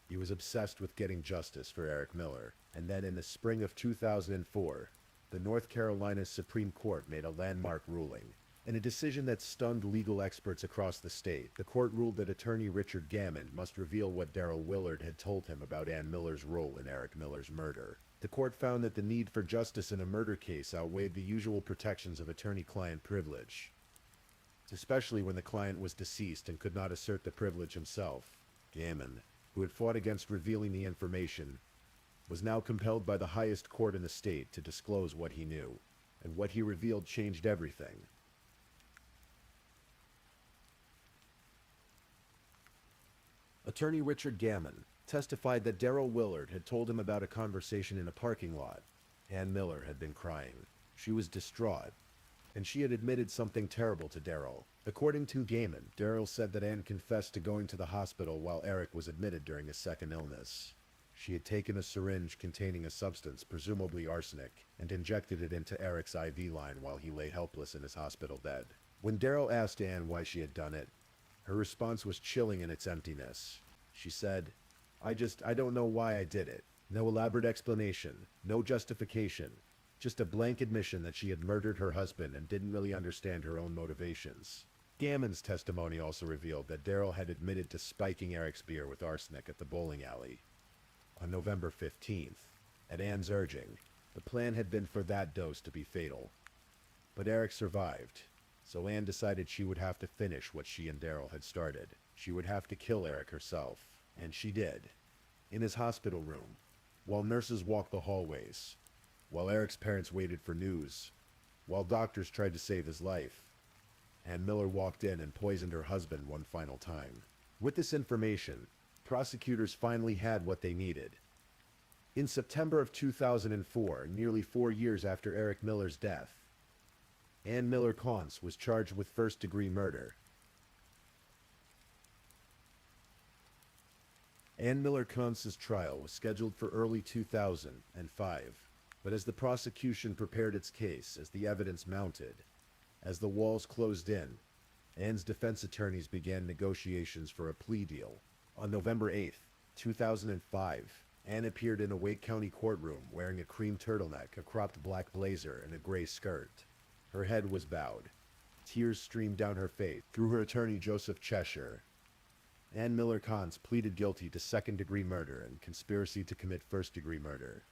He was obsessed with getting justice for Eric Miller. And then in the spring of 2004, the North Carolina Supreme Court made a landmark ruling. In a decision that stunned legal experts across the state, the court ruled that attorney Richard Gammon must reveal what Daryl Willard had told him about Anne Miller's role in Eric Miller's murder. The court found that the need for justice in a murder case outweighed the usual protections of attorney-client privilege, especially when the client was deceased and could not assert the privilege himself. Gammon, who had fought against revealing the information, was now compelled by the highest court in the state to disclose what he knew, and what he revealed changed everything. Attorney Richard Gammon testified that Daryl Willard had told him about a conversation in a parking lot. Anne Miller had been crying. She was distraught, and she had admitted something terrible to Daryl. According to Gammon, Daryl said that Anne confessed to going to the hospital while Eric was admitted during his second illness. She had taken a syringe containing a substance, presumably arsenic, and injected it into Eric's IV line while he lay helpless in his hospital bed. When Daryl asked Anne why she had done it, her response was chilling in its emptiness. She said, I don't know why I did it. No elaborate explanation, no justification, just a blank admission that she had murdered her husband and didn't really understand her own motivations. Gammon's testimony also revealed that Daryl had admitted to spiking Eric's beer with arsenic at the bowling alley. On November 15th, at Anne's urging, the plan had been for that dose to be fatal. But Eric survived, so Anne decided she would have to finish what she and Daryl had started. She would have to kill Eric herself, and she did. In his hospital room, while nurses walked the hallways, while Eric's parents waited for news, while doctors tried to save his life, Ann Miller walked in and poisoned her husband one final time. With this information, prosecutors finally had what they needed. In September of 2004, nearly 4 years after Eric Miller's death, Ann Miller Kantz was charged with first-degree murder. Ann Miller Kantz's trial was scheduled for early 2005, but as the prosecution prepared its case, as the evidence mounted, as the walls closed in, Ann's defense attorneys began negotiations for a plea deal. On November 8, 2005, Ann appeared in a Wake County courtroom wearing a cream turtleneck, a cropped black blazer, and a gray skirt. Her head was bowed. Tears streamed down her face through her attorney Joseph Cheshire. Ann Miller Kantz pleaded guilty to second-degree murder and conspiracy to commit first-degree murder.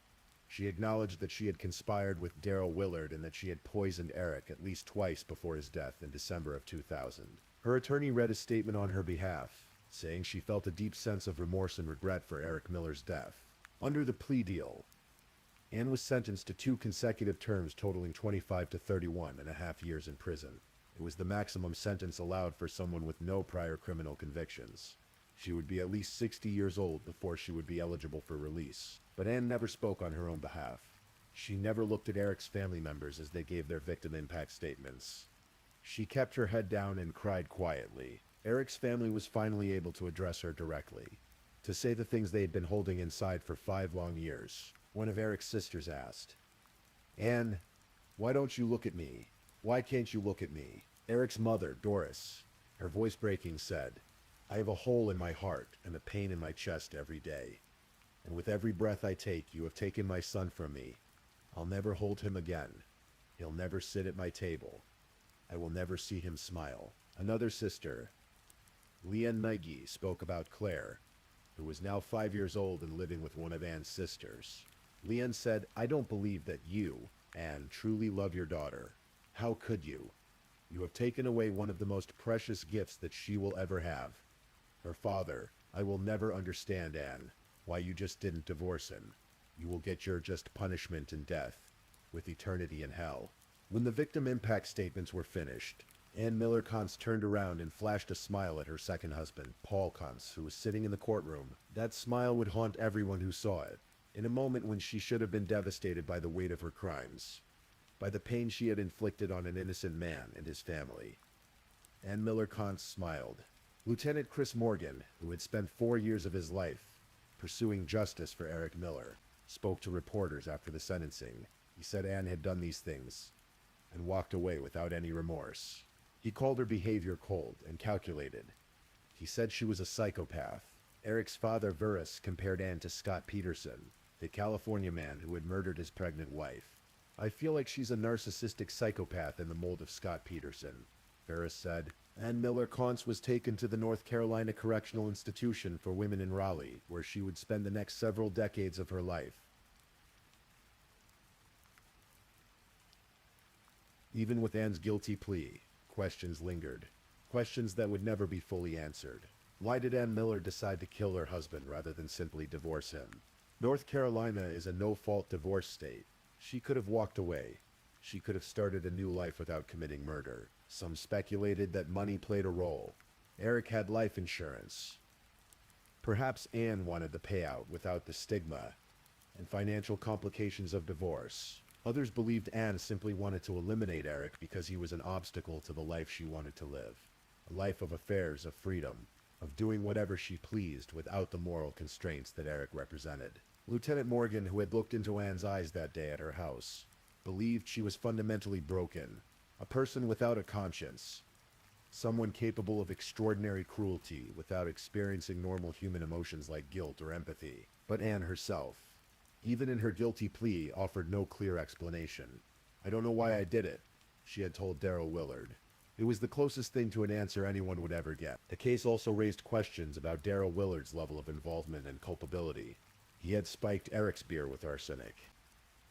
She acknowledged that she had conspired with Daryl Willard and that she had poisoned Eric at least twice before his death in December of 2000. Her attorney read a statement on her behalf, saying she felt a deep sense of remorse and regret for Eric Miller's death. Under the plea deal, Ann was sentenced to 2 consecutive terms totaling 25 to 31.5 years in prison. It was the maximum sentence allowed for someone with no prior criminal convictions. She would be at least 60 years old before she would be eligible for release. But Ann never spoke on her own behalf. She never looked at Eric's family members as they gave their victim impact statements. She kept her head down and cried quietly. Eric's family was finally able to address her directly, to say the things they had been holding inside for 5 long years. One of Eric's sisters asked, Ann, why don't you look at me? Why can't you look at me? Eric's mother, Doris, her voice breaking, said, I have a hole in my heart and a pain in my chest every day. And with every breath I take, you have taken my son from me. I'll never hold him again. He'll never sit at my table. I will never see him smile. Another sister, Leanne Nagy, spoke about Claire, who was now 5 years old and living with one of Ann's sisters. Leanne said, I don't believe that you, Ann, truly love your daughter. How could you? You have taken away one of the most precious gifts that she will ever have. Her father. I will never understand, Ann, why you just didn't divorce him. You will get your just punishment and death, with eternity in hell. When the victim impact statements were finished, Ann Miller Kantz turned around and flashed a smile at her second husband, Paul Kantz, who was sitting in the courtroom. That smile would haunt everyone who saw it, in a moment when she should have been devastated by the weight of her crimes, by the pain she had inflicted on an innocent man and his family. Ann Miller Kantz smiled. Lieutenant Chris Morgan, who had spent 4 years of his life pursuing justice for Eric Miller, spoke to reporters after the sentencing. He said Ann had done these things and walked away without any remorse. He called her behavior cold and calculated. He said she was a psychopath. Eric's father, Verus, compared Ann to Scott Peterson, the California man who had murdered his pregnant wife. I feel like she's a narcissistic psychopath in the mold of Scott Peterson, Verus said. Ann Miller Kantz was taken to the North Carolina Correctional Institution for Women in Raleigh, where she would spend the next several decades of her life. Even with Ann's guilty plea, questions lingered. Questions that would never be fully answered. Why did Ann Miller decide to kill her husband rather than simply divorce him? North Carolina is a no-fault divorce state. She could have walked away. She could have started a new life without committing murder. Some speculated that money played a role. Eric had life insurance. Perhaps Ann wanted the payout without the stigma and financial complications of divorce. Others believed Ann simply wanted to eliminate Eric because he was an obstacle to the life she wanted to live. A life of affairs, of freedom. of doing whatever she pleased without the moral constraints that Eric represented. Lieutenant Morgan, who had looked into Anne's eyes that day at her house, believed she was fundamentally broken, a person without a conscience, someone capable of extraordinary cruelty without experiencing normal human emotions like guilt or empathy. But Anne herself, even in her guilty plea, offered no clear explanation. "I don't know why I did it," she had told Darrell Willard. It was the closest thing to an answer anyone would ever get. The case also raised questions about Darrell Willard's level of involvement and culpability. He had spiked Eric's beer with arsenic.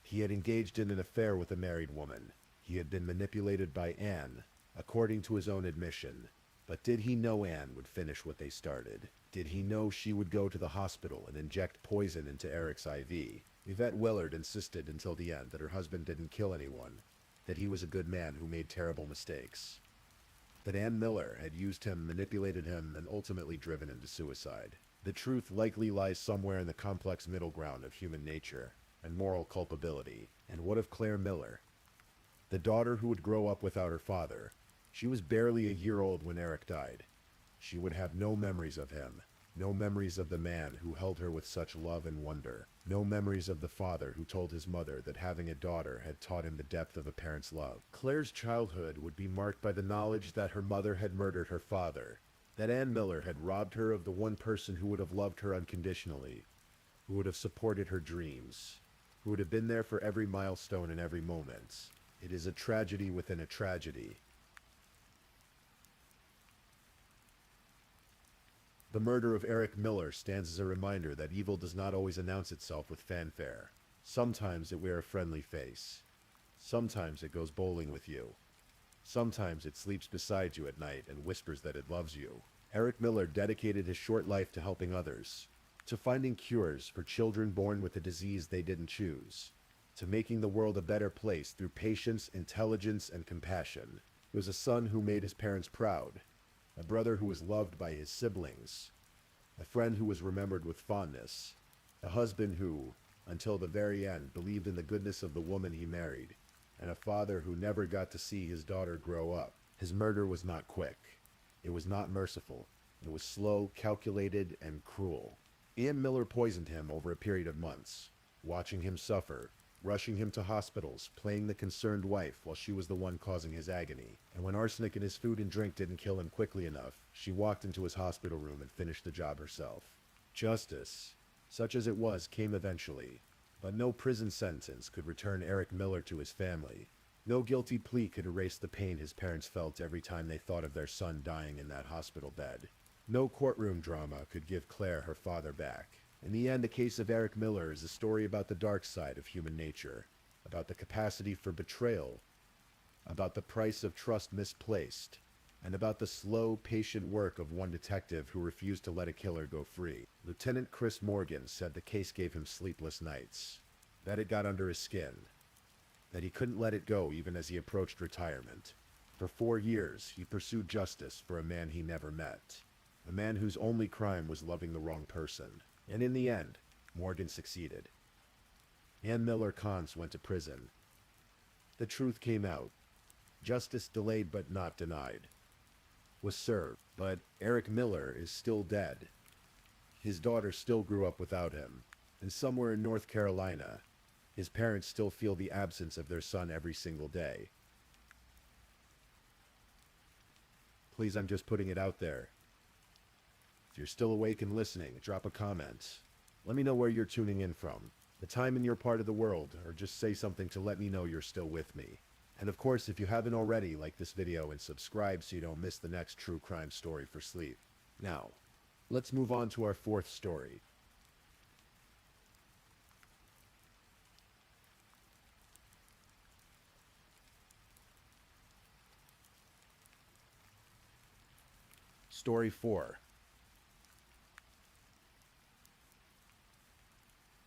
He had engaged in an affair with a married woman. He had been manipulated by Anne, according to his own admission. But did he know Anne would finish what they started? Did he know she would go to the hospital and inject poison into Eric's IV? Yvette Willard insisted until the end that her husband didn't kill anyone, that he was a good man who made terrible mistakes. That Ann Miller had used him, manipulated him, and ultimately driven him to suicide. The truth likely lies somewhere in the complex middle ground of human nature and moral culpability. And what of Claire Miller, the daughter who would grow up without her father? She was barely a year old when Eric died. She would have no memories of him, no memories of the man who held her with such love and wonder, no memories of the father who told his mother that having a daughter had taught him the depth of a parent's love. Claire's childhood would be marked by the knowledge that her mother had murdered her father, that Ann Miller had robbed her of the one person who would have loved her unconditionally, who would have supported her dreams, who would have been there for every milestone and every moment. It is a tragedy within a tragedy. The murder of Eric Miller stands as a reminder that evil does not always announce itself with fanfare. Sometimes it wears a friendly face. Sometimes it goes bowling with you. Sometimes it sleeps beside you at night and whispers that it loves you. Eric Miller dedicated his short life to helping others, to finding cures for children born with a disease they didn't choose, to making the world a better place through patience, intelligence, and compassion. He was a son who made his parents proud, a brother who was loved by his siblings, a friend who was remembered with fondness, a husband who, until the very end, believed in the goodness of the woman he married, and a father who never got to see his daughter grow up. His murder was not quick. It was not merciful. It was slow, calculated, and cruel. Ann Miller poisoned him over a period of months, watching him suffer, rushing him to hospitals, playing the concerned wife while she was the one causing his agony. And when arsenic in his food and drink didn't kill him quickly enough, she walked into his hospital room and finished the job herself. Justice, such as it was, came eventually, but no prison sentence could return Eric Miller to his family. No guilty plea could erase the pain his parents felt every time they thought of their son dying in that hospital bed. No courtroom drama could give Claire her father back. In the end, the case of Eric Miller is a story about the dark side of human nature, about the capacity for betrayal, about the price of trust misplaced, and about the slow, patient work of one detective who refused to let a killer go free. Lieutenant Chris Morgan said the case gave him sleepless nights, that it got under his skin, that he couldn't let it go even as he approached retirement. For 4 years, he pursued justice for a man he never met, a man whose only crime was loving the wrong person. And in the end, Morgan succeeded. Ann Miller Cons went to prison. The truth came out. Justice delayed but not denied was served, but Eric Miller is still dead. His daughter still grew up without him, and somewhere in North Carolina, his parents still feel the absence of their son every single day. Please, I'm just putting it out there. If you're still awake and listening, drop a comment. Let me know where you're tuning in from, the time in your part of the world, or just say something to let me know you're still with me. And of course, if you haven't already, like this video and subscribe so you don't miss the next true crime story for sleep. Now, let's move on to our fourth story. Story 4.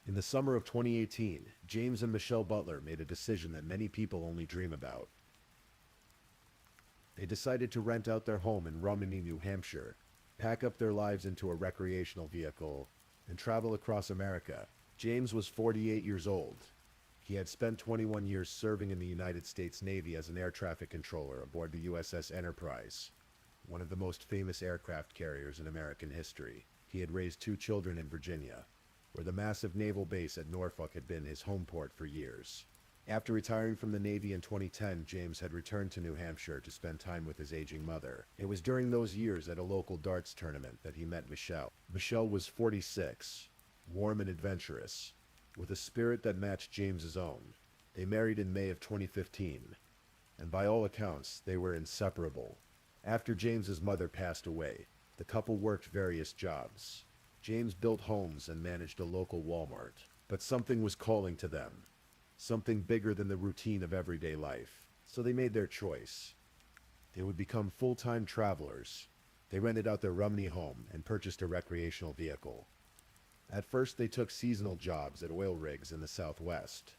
In the summer of 2018, James and Michelle Butler made a decision that many people only dream about. They decided to rent out their home in Romney, New Hampshire, pack up their lives into a recreational vehicle, and travel across America. James was 48 years old. He had spent 21 years serving in the United States Navy as an air traffic controller aboard the USS Enterprise. one of the most famous aircraft carriers in American history. He had raised 2 children in Virginia, where the massive naval base at Norfolk had been his home port for years. After retiring from the Navy in 2010, James had returned to New Hampshire to spend time with his aging mother. It was during those years at a local darts tournament that he met Michelle. Michelle was 46, warm and adventurous, with a spirit that matched James's own. They married in May of 2015, and by all accounts, they were inseparable. After James's mother passed away, the couple worked various jobs. James built homes and managed a local Walmart, but something was calling to them. Something bigger than the routine of everyday life. So they made their choice. They would become full-time travelers. They rented out their Rumney home and purchased a recreational vehicle. At first, they took seasonal jobs at oil rigs in the Southwest,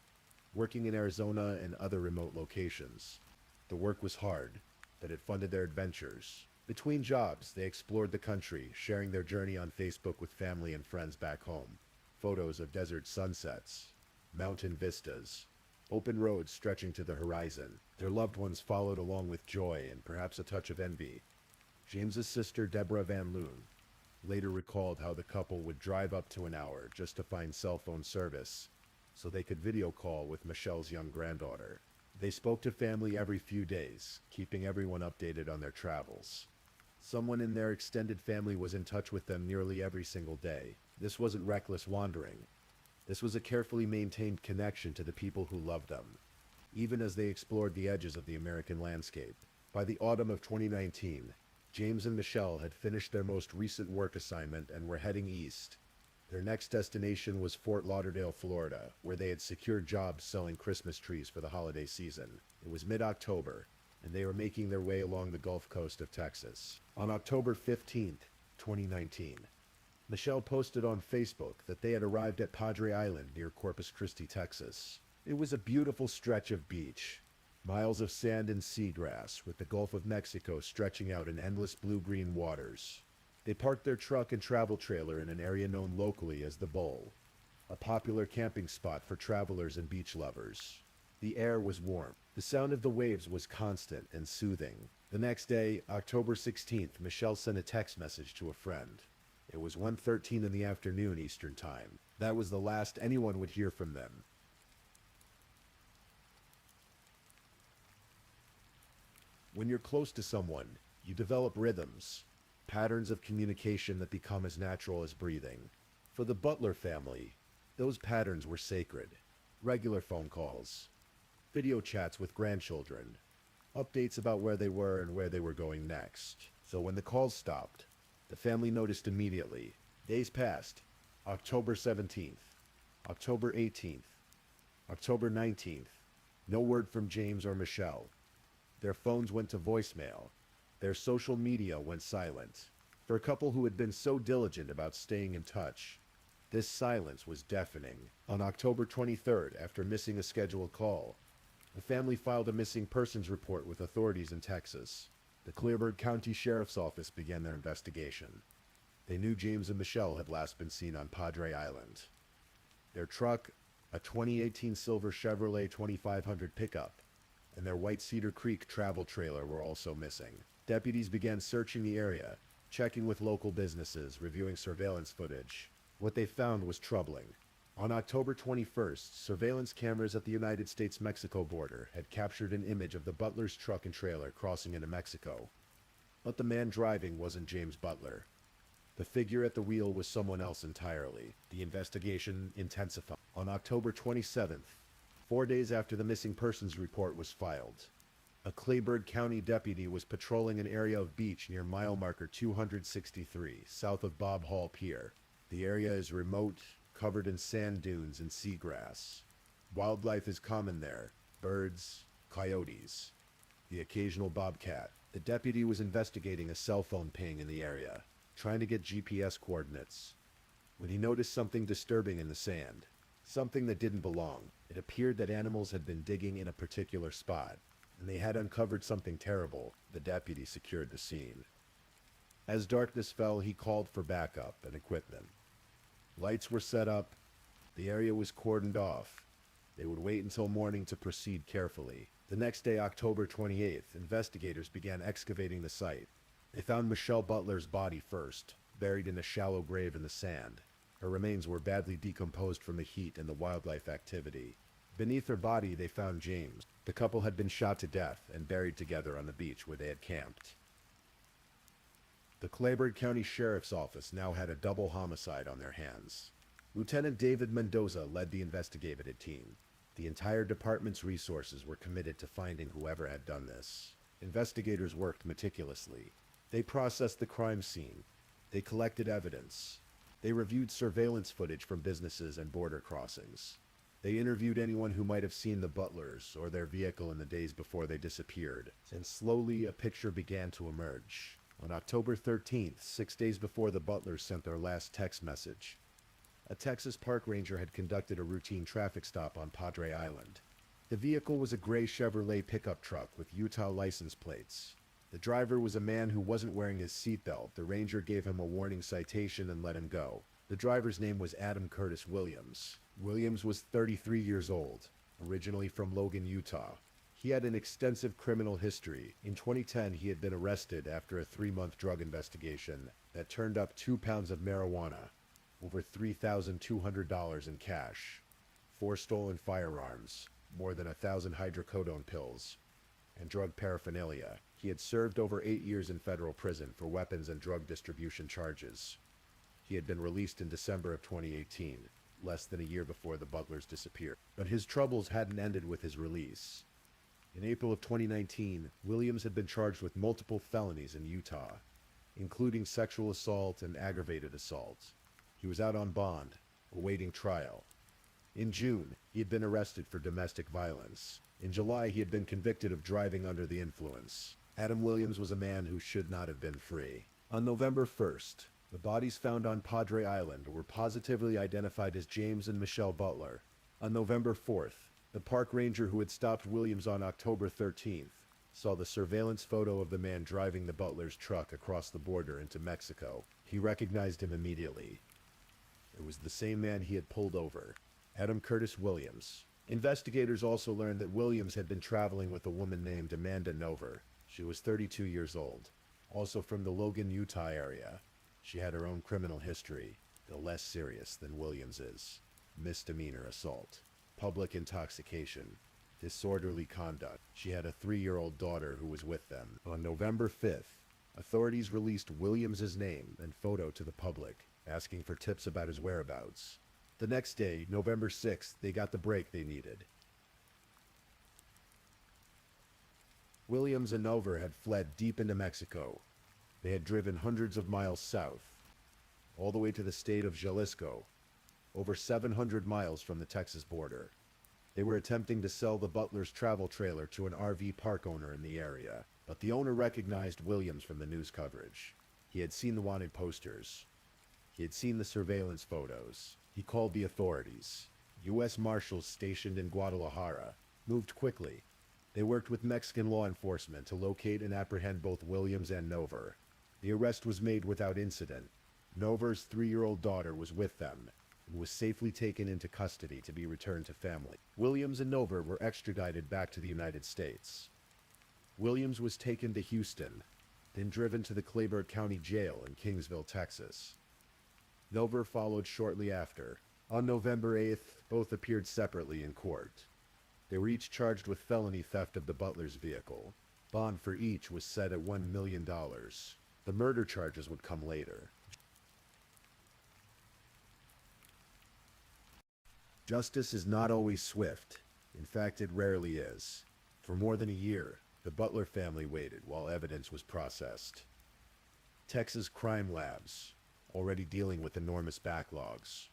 working in Arizona and other remote locations. The work was hard, but it funded their adventures. Between jobs, they explored the country, sharing their journey on Facebook with family and friends back home. Photos of desert sunsets, mountain vistas, open roads stretching to the horizon. Their loved ones followed along with joy and perhaps a touch of envy. James's sister, Deborah Van Loon, later recalled how the couple would drive up to an hour just to find cell phone service so they could video call with Michelle's young granddaughter. They spoke to family every few days, keeping everyone updated on their travels. Someone in their extended family was in touch with them nearly every single day. This wasn't reckless wandering. This was a carefully maintained connection to the people who loved them, even as they explored the edges of the American landscape. By the autumn of 2019, James and Michelle had finished their most recent work assignment and were heading east. Their next destination was Fort Lauderdale, Florida, where they had secured jobs selling Christmas trees for the holiday season. It was mid-October, and they were making their way along the Gulf Coast of Texas. On October 15th, 2019, Michelle posted on Facebook that they had arrived at Padre Island near Corpus Christi, Texas. It was a beautiful stretch of beach, miles of sand and seagrass, with the Gulf of Mexico stretching out in endless blue-green waters. They parked their truck and travel trailer in an area known locally as the Bowl, a popular camping spot for travelers and beach lovers. The air was warm. The sound of the waves was constant and soothing. The next day, October 16th, Michelle sent a text message to a friend. It was 1:13 in the afternoon Eastern Time. That was the last anyone would hear from them. When you're close to someone, you develop rhythms, patterns of communication that become as natural as breathing. For the Butler family, those patterns were sacred. Regular phone calls, video chats with grandchildren, updates about where they were and where they were going next. So when the calls stopped, the family noticed immediately. Days passed. October 17th, October 18th, October 19th. No word from James or Michelle. Their phones went to voicemail. Their social media went silent. For a couple who had been so diligent about staying in touch, this silence was deafening. On October 23rd, after missing a scheduled call, the family filed a missing persons report with authorities in Texas. The Clearburg County Sheriff's Office began their investigation. They knew James and Michelle had last been seen on Padre Island. Their truck, a 2018 silver Chevrolet 2500 pickup, and their white Cedar Creek travel trailer were also missing. Deputies began searching the area, checking with local businesses, reviewing surveillance footage. What they found was troubling. On October 21st, surveillance cameras at the United States-Mexico border had captured an image of the Butler's truck and trailer crossing into Mexico. But the man driving wasn't James Butler. The figure at the wheel was someone else entirely. The investigation intensified. On October 27th, 4 days after the missing persons report was filed, a Clearburg County deputy was patrolling an area of beach near mile marker 263, south of Bob Hall Pier. The area is remote, covered in sand dunes and seagrass. Wildlife is common there: birds, coyotes, the occasional bobcat. The deputy was investigating a cell phone ping in the area, trying to get GPS coordinates, when he noticed something disturbing in the sand. Something that didn't belong. It appeared that animals had been digging in a particular spot, and they had uncovered something terrible. The deputy secured the scene. As darkness fell, he called for backup and equipment. Lights were set up. The area was cordoned off. They would wait until morning to proceed carefully. The next day, October 28th, investigators began excavating the site. They found Michelle Butler's body first, buried in a shallow grave in the sand. Her remains were badly decomposed from the heat and the wildlife activity. Beneath her body, they found James. The couple had been shot to death and buried together on the beach where they had camped. The Clayburgh County Sheriff's Office now had a double homicide on their hands. Lieutenant David Mendoza led the investigative team. The entire department's resources were committed to finding whoever had done this. Investigators worked meticulously. They processed the crime scene. They collected evidence. They reviewed surveillance footage from businesses and border crossings. They interviewed anyone who might have seen the Butlers or their vehicle in the days before they disappeared. And slowly a picture began to emerge. On October 13th, 6 days before the Butlers sent their last text message, a Texas park ranger had conducted a routine traffic stop on Padre Island. The vehicle was a gray Chevrolet pickup truck with Utah license plates. The driver was a man who wasn't wearing his seatbelt. The ranger gave him a warning citation and let him go. The driver's name was Adam Curtis Williams. Williams was 33 years old, originally from Logan, Utah. He had an extensive criminal history. In 2010, he had been arrested after a 3-month drug investigation that turned up 2 pounds of marijuana, over $3,200 in cash, 4 stolen firearms, more than 1,000 hydrocodone pills, and drug paraphernalia. He had served over 8 years in federal prison for weapons and drug distribution charges. He had been released in December of 2018, less than a year before the Butlers disappeared. But his troubles hadn't ended with his release. In April of 2019, Williams had been charged with multiple felonies in Utah, including sexual assault and aggravated assault. He was out on bond, awaiting trial. In June, he had been arrested for domestic violence. In July, he had been convicted of driving under the influence. Adam Williams was a man who should not have been free. On November 1st, the bodies found on Padre Island were positively identified as James and Michelle Butler. On November 4th, the park ranger who had stopped Williams on October 13th saw the surveillance photo of the man driving the Butler's truck across the border into Mexico. He recognized him immediately. It was the same man he had pulled over, Adam Curtis Williams. Investigators also learned that Williams had been traveling with a woman named Amanda Nover. She was 32 years old, also from the Logan, Utah area. She had her own criminal history, though less serious than Williams's. Misdemeanor assault, public intoxication, disorderly conduct. She had a 3-year-old daughter who was with them. On November 5th, authorities released Williams's name and photo to the public, asking for tips about his whereabouts. The next day, November 6th, they got the break they needed. Williams and Nover had fled deep into Mexico. They had driven hundreds of miles south, all the way to the state of Jalisco, over 700 miles from the Texas border. They were attempting to sell the Butler's travel trailer to an RV park owner in the area, but the owner recognized Williams from the news coverage. He had seen the wanted posters. He had seen the surveillance photos. He called the authorities. U.S. Marshals stationed in Guadalajara moved quickly. They worked with Mexican law enforcement to locate and apprehend both Williams and Nover. The arrest was made without incident. Nover's 3-year-old daughter was with them and was safely taken into custody to be returned to family. Williams and Nover were extradited back to the United States. Williams was taken to Houston, then driven to the Clayburgh County Jail in Kingsville, Texas. Nover followed shortly after. On November 8th, both appeared separately in court. They were each charged with felony theft of the Butler's vehicle. Bond for each was set at $1 million. The murder charges would come later. Justice is not always swift. In fact, it rarely is. For more than a year, the Butler family waited while evidence was processed. Texas crime labs, already dealing with enormous backlogs,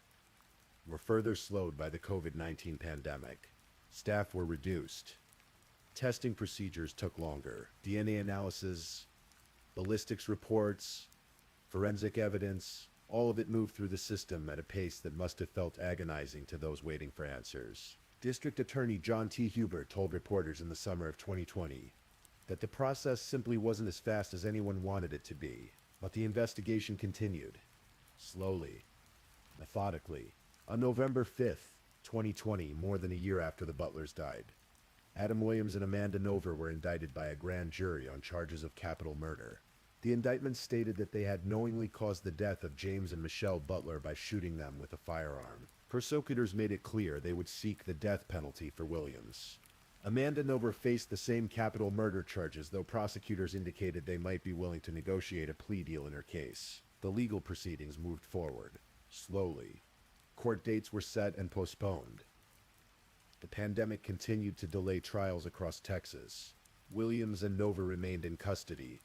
were further slowed by the COVID-19 pandemic. Staff were reduced. Testing procedures took longer. DNA analysis, ballistics reports, forensic evidence, all of it moved through the system at a pace that must have felt agonizing to those waiting for answers. District Attorney John T. Hubert told reporters in the summer of 2020 that the process simply wasn't as fast as anyone wanted it to be. But the investigation continued, slowly, methodically. On November 5th, 2020, more than a year after the Butlers died, Adam Williams and Amanda Nover were indicted by a grand jury on charges of capital murder. The indictment stated that they had knowingly caused the death of James and Michelle Butler by shooting them with a firearm. Prosecutors made it clear they would seek the death penalty for Williams. Amanda Nover faced the same capital murder charges, though prosecutors indicated they might be willing to negotiate a plea deal in her case. The legal proceedings moved forward, slowly. Court dates were set and postponed. The pandemic continued to delay trials across Texas. Williams and Nover remained in custody,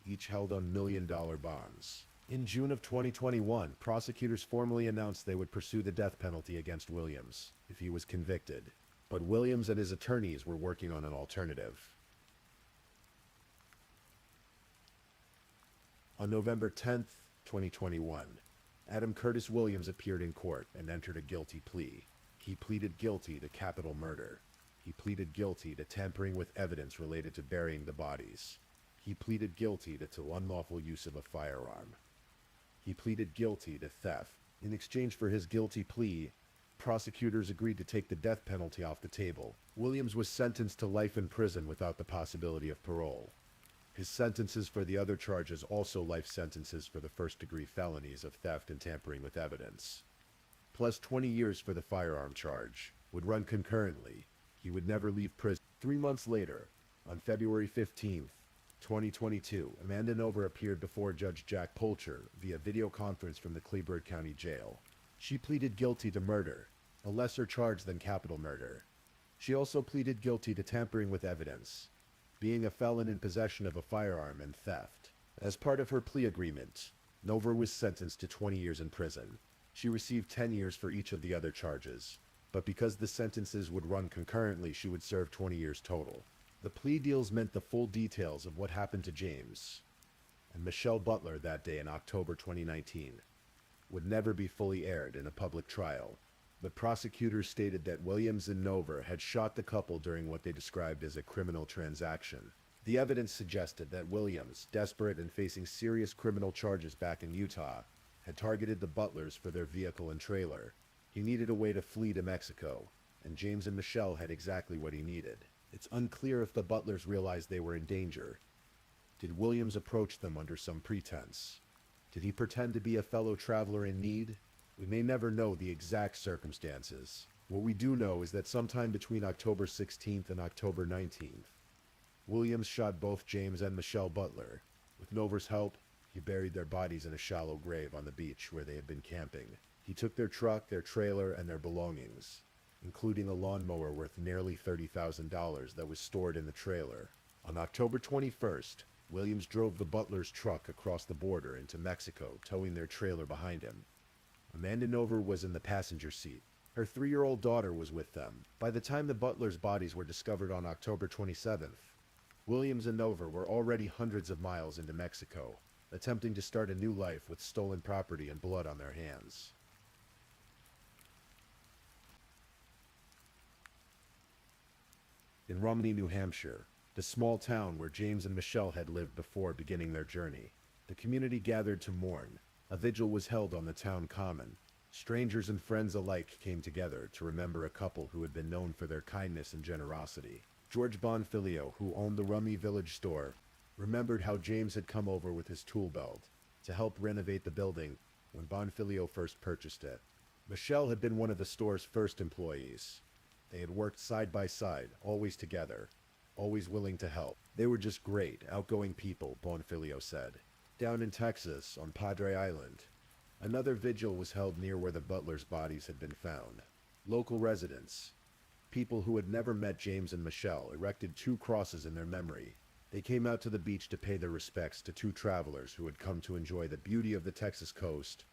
each held on million-dollar bonds. In June of 2021, prosecutors formally announced they would pursue the death penalty against Williams if he was convicted. But Williams and his attorneys were working on an alternative. On November 10th, 2021, Adam Curtis Williams appeared in court and entered a guilty plea. He pleaded guilty to capital murder. He pleaded guilty to tampering with evidence related to burying the bodies. He pleaded guilty to unlawful use of a firearm. He pleaded guilty to theft. In exchange for his guilty plea, prosecutors agreed to take the death penalty off the table. Williams was sentenced to life in prison without the possibility of parole. His sentences for the other charges, also life sentences for the first-degree felonies of theft and tampering with evidence, plus 20 years for the firearm charge, would run concurrently. He would never leave prison. 3 months later, on February 15th, 2022, Amanda Nover appeared before Judge Jack Polcher via video conference from the Cleburne County Jail. She pleaded guilty to murder, a lesser charge than capital murder. She also pleaded guilty to tampering with evidence, being a felon in possession of a firearm, and theft. As part of her plea agreement, Nover was sentenced to 20 years in prison. She received 10 years for each of the other charges, but because the sentences would run concurrently, she would serve 20 years total. The plea deals meant the full details of what happened to James and Michelle Butler that day in October 2019 would never be fully aired in a public trial, but prosecutors stated that Williams and Nover had shot the couple during what they described as a criminal transaction. The evidence suggested that Williams, desperate and facing serious criminal charges back in Utah, had targeted the Butlers for their vehicle and trailer. He needed a way to flee to Mexico, and James and Michelle had exactly what he needed. It's unclear if the Butlers realized they were in danger. Did Williams approach them under some pretense? Did he pretend to be a fellow traveler in need? We may never know the exact circumstances. What we do know is that sometime between October 16th and October 19th, Williams shot both James and Michelle Butler. With Nover's help, he buried their bodies in a shallow grave on the beach where they had been camping. He took their truck, their trailer, and their belongings, including a lawnmower worth nearly $30,000 that was stored in the trailer. On October 21st, Williams drove the Butlers' truck across the border into Mexico, towing their trailer behind him. Amanda Nover was in the passenger seat. Her 3-year-old daughter was with them. By the time the Butlers' bodies were discovered on October 27th, Williams and Nover were already hundreds of miles into Mexico, attempting to start a new life with stolen property and blood on their hands. In Romney, New Hampshire, the small town where James and Michelle had lived before beginning their journey, the community gathered to mourn. A vigil was held on the town common. Strangers and friends alike came together to remember a couple who had been known for their kindness and generosity. George Bonfilio, who owned the Rumney Village store, remembered how James had come over with his tool belt to help renovate the building when Bonfilio first purchased it. Michelle had been one of the store's first employees. They had worked side by side, always together, always willing to help. They were just great, outgoing people, Bonfilio said. Down in Texas, on Padre Island, another vigil was held near where the Butlers' bodies had been found. Local residents, people who had never met James and Michelle, erected 2 crosses in their memory. They came out to the beach to pay their respects to 2 travelers who had come to enjoy the beauty of the Texas coast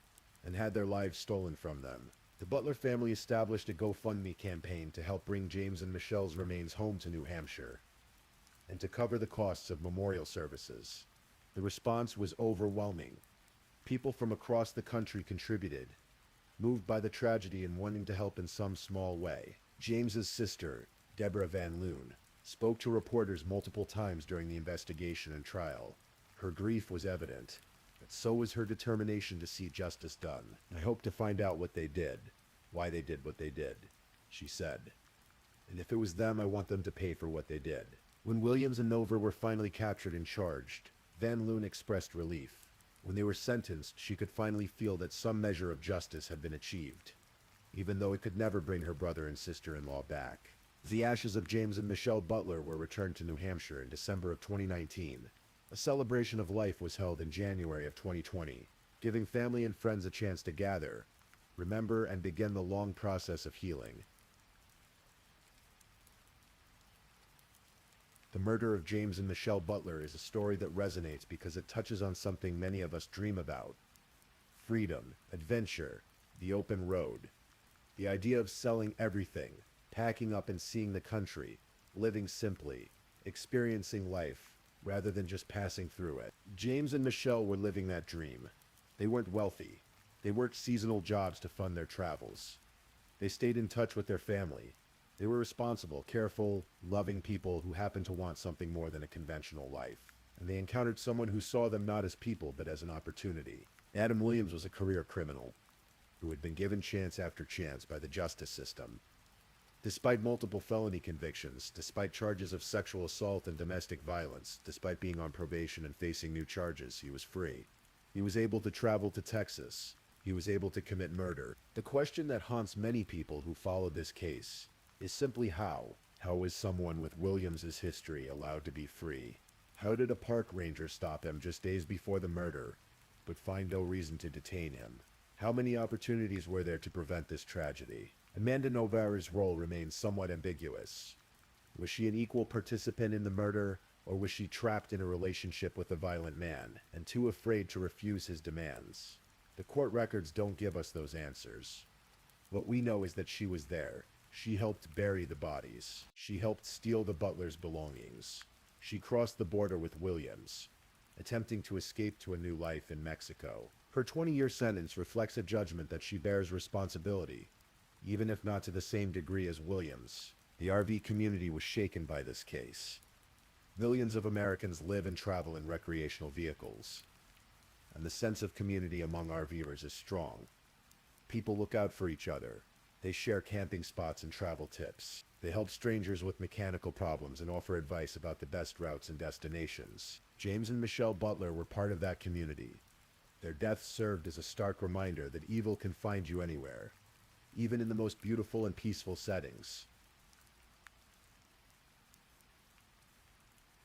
and had their lives stolen from them. The Butler family established a GoFundMe campaign to help bring James and Michelle's remains home to New Hampshire and to cover the costs of memorial services. The response was overwhelming. People from across the country contributed, moved by the tragedy and wanting to help in some small way. James's sister, Deborah Van Loon, spoke to reporters multiple times during the investigation and trial. Her grief was evident, but so was her determination to see justice done. I hope to find out what they did, why they did what they did, she said. And if it was them, I want them to pay for what they did. When Williams and Nover were finally captured and charged, Van Loon expressed relief. When they were sentenced, she could finally feel that some measure of justice had been achieved, even though it could never bring her brother and sister-in-law back. The ashes of James and Michelle Butler were returned to New Hampshire in December of 2019. A celebration of life was held in January of 2020, giving family and friends a chance to gather, remember, and begin the long process of healing. The murder of James and Michelle Butler is a story that resonates because it touches on something many of us dream about: freedom, adventure, the open road. The idea of selling everything, packing up and seeing the country, living simply, experiencing life, rather than just passing through it. James and Michelle were living that dream. They weren't wealthy. They worked seasonal jobs to fund their travels. They stayed in touch with their family. They were responsible, careful, loving people who happened to want something more than a conventional life. And they encountered someone who saw them not as people, but as an opportunity. Adam Williams was a career criminal who had been given chance after chance by the justice system. Despite multiple felony convictions, despite charges of sexual assault and domestic violence, despite being on probation and facing new charges, he was free. He was able to travel to Texas. He was able to commit murder. The question that haunts many people who followed this case is simply how. How was someone with Williams's history allowed to be free? How did a park ranger stop him just days before the murder, but find no reason to detain him? How many opportunities were there to prevent this tragedy? Amanda Novara's role remains somewhat ambiguous. Was she an equal participant in the murder, or was she trapped in a relationship with a violent man, and too afraid to refuse his demands? The court records don't give us those answers. What we know is that she was there. She helped bury the bodies. She helped steal the Butler's belongings. She crossed the border with Williams, attempting to escape to a new life in Mexico. Her 20-year sentence reflects a judgment that she bears responsibility, even if not to the same degree as Williams. The RV community was shaken by this case. Millions of Americans live and travel in recreational vehicles, and the sense of community among RVers is strong. People look out for each other. They share camping spots and travel tips. They help strangers with mechanical problems and offer advice about the best routes and destinations. James and Michelle Butler were part of that community. Their deaths served as a stark reminder that evil can find you anywhere, even in the most beautiful and peaceful settings.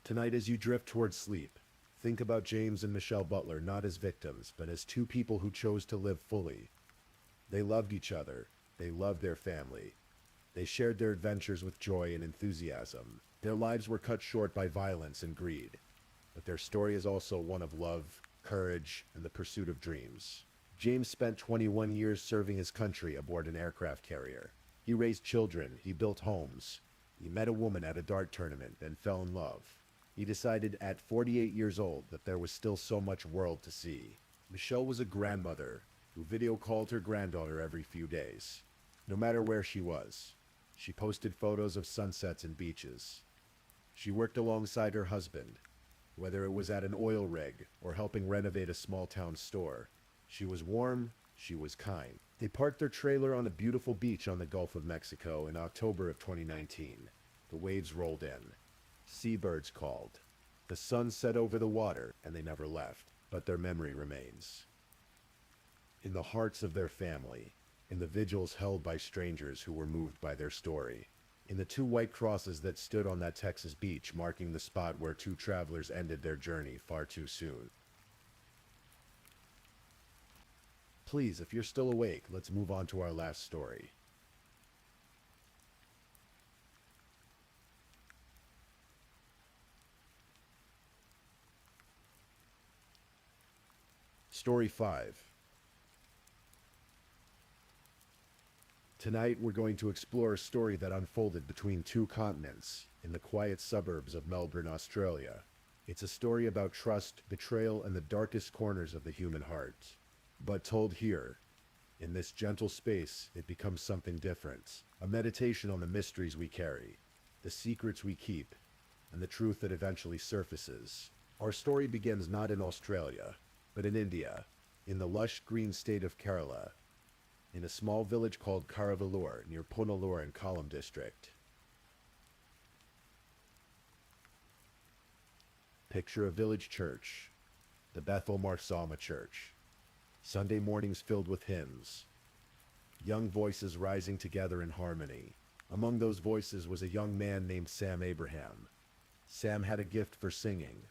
Tonight, as you drift towards sleep, think about James and Michelle Butler not as victims, but as two people who chose to live fully. They loved each other. They loved their family. They shared their adventures with joy and enthusiasm. Their lives were cut short by violence and greed, but their story is also one of love, courage, and the pursuit of dreams. James spent 21 years serving his country aboard an aircraft carrier. He raised children, he built homes. He met a woman at a dart tournament and fell in love. He decided at 48 years old that there was still so much world to see. Michelle was a grandmother who video called her granddaughter every few days. No matter where she was, she posted photos of sunsets and beaches. She worked alongside her husband, whether it was at an oil rig or helping renovate a small-town store. She was warm, she was kind. They parked their trailer on a beautiful beach on the Gulf of Mexico in October of 2019. The waves rolled in. Seabirds called. The sun set over the water, and they never left. But their memory remains in the hearts of their family, in the vigils held by strangers who were moved by their story, in the two white crosses that stood on that Texas beach marking the spot where two travelers ended their journey far too soon. Please, if you're still awake, let's move on to our last story. Story 5. Tonight, we're going to explore a story that unfolded between two continents in the quiet suburbs of Melbourne, Australia. It's a story about trust, betrayal, and the darkest corners of the human heart. But told here, in this gentle space, it becomes something different. A meditation on the mysteries we carry, the secrets we keep, and the truth that eventually surfaces. Our story begins not in Australia, but in India, in the lush green state of Kerala, in a small village called Karavalur near Punalur in Kollam district. Picture a village church, the Bethel Marsalma Church. Sunday mornings filled with hymns, young voices rising together in harmony. Among those voices was a young man named Sam Abraham. Sam had a gift for singing,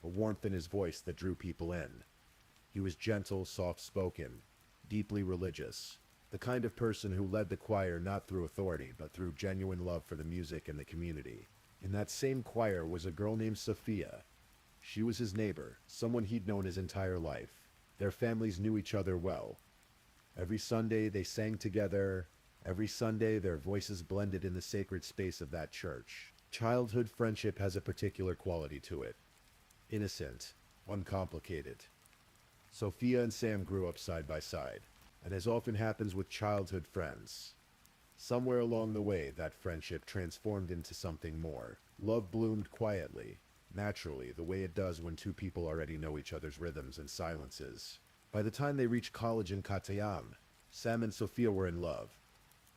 a warmth in his voice that drew people in. He was gentle, soft-spoken, deeply religious, the kind of person who led the choir not through authority, but through genuine love for the music and the community. In that same choir was a girl named Sophia. She was his neighbor, someone he'd known his entire life. Their families knew each other well. Every Sunday they sang together. Every Sunday their voices blended in the sacred space of that church. Childhood friendship has a particular quality to it. Innocent, uncomplicated. Sophia and Sam grew up side by side, and as often happens with childhood friends, somewhere along the way that friendship transformed into something more. Love bloomed quietly, naturally, the way it does when two people already know each other's rhythms and silences. By the time they reached college in Katayam, Sam and Sophia were in love.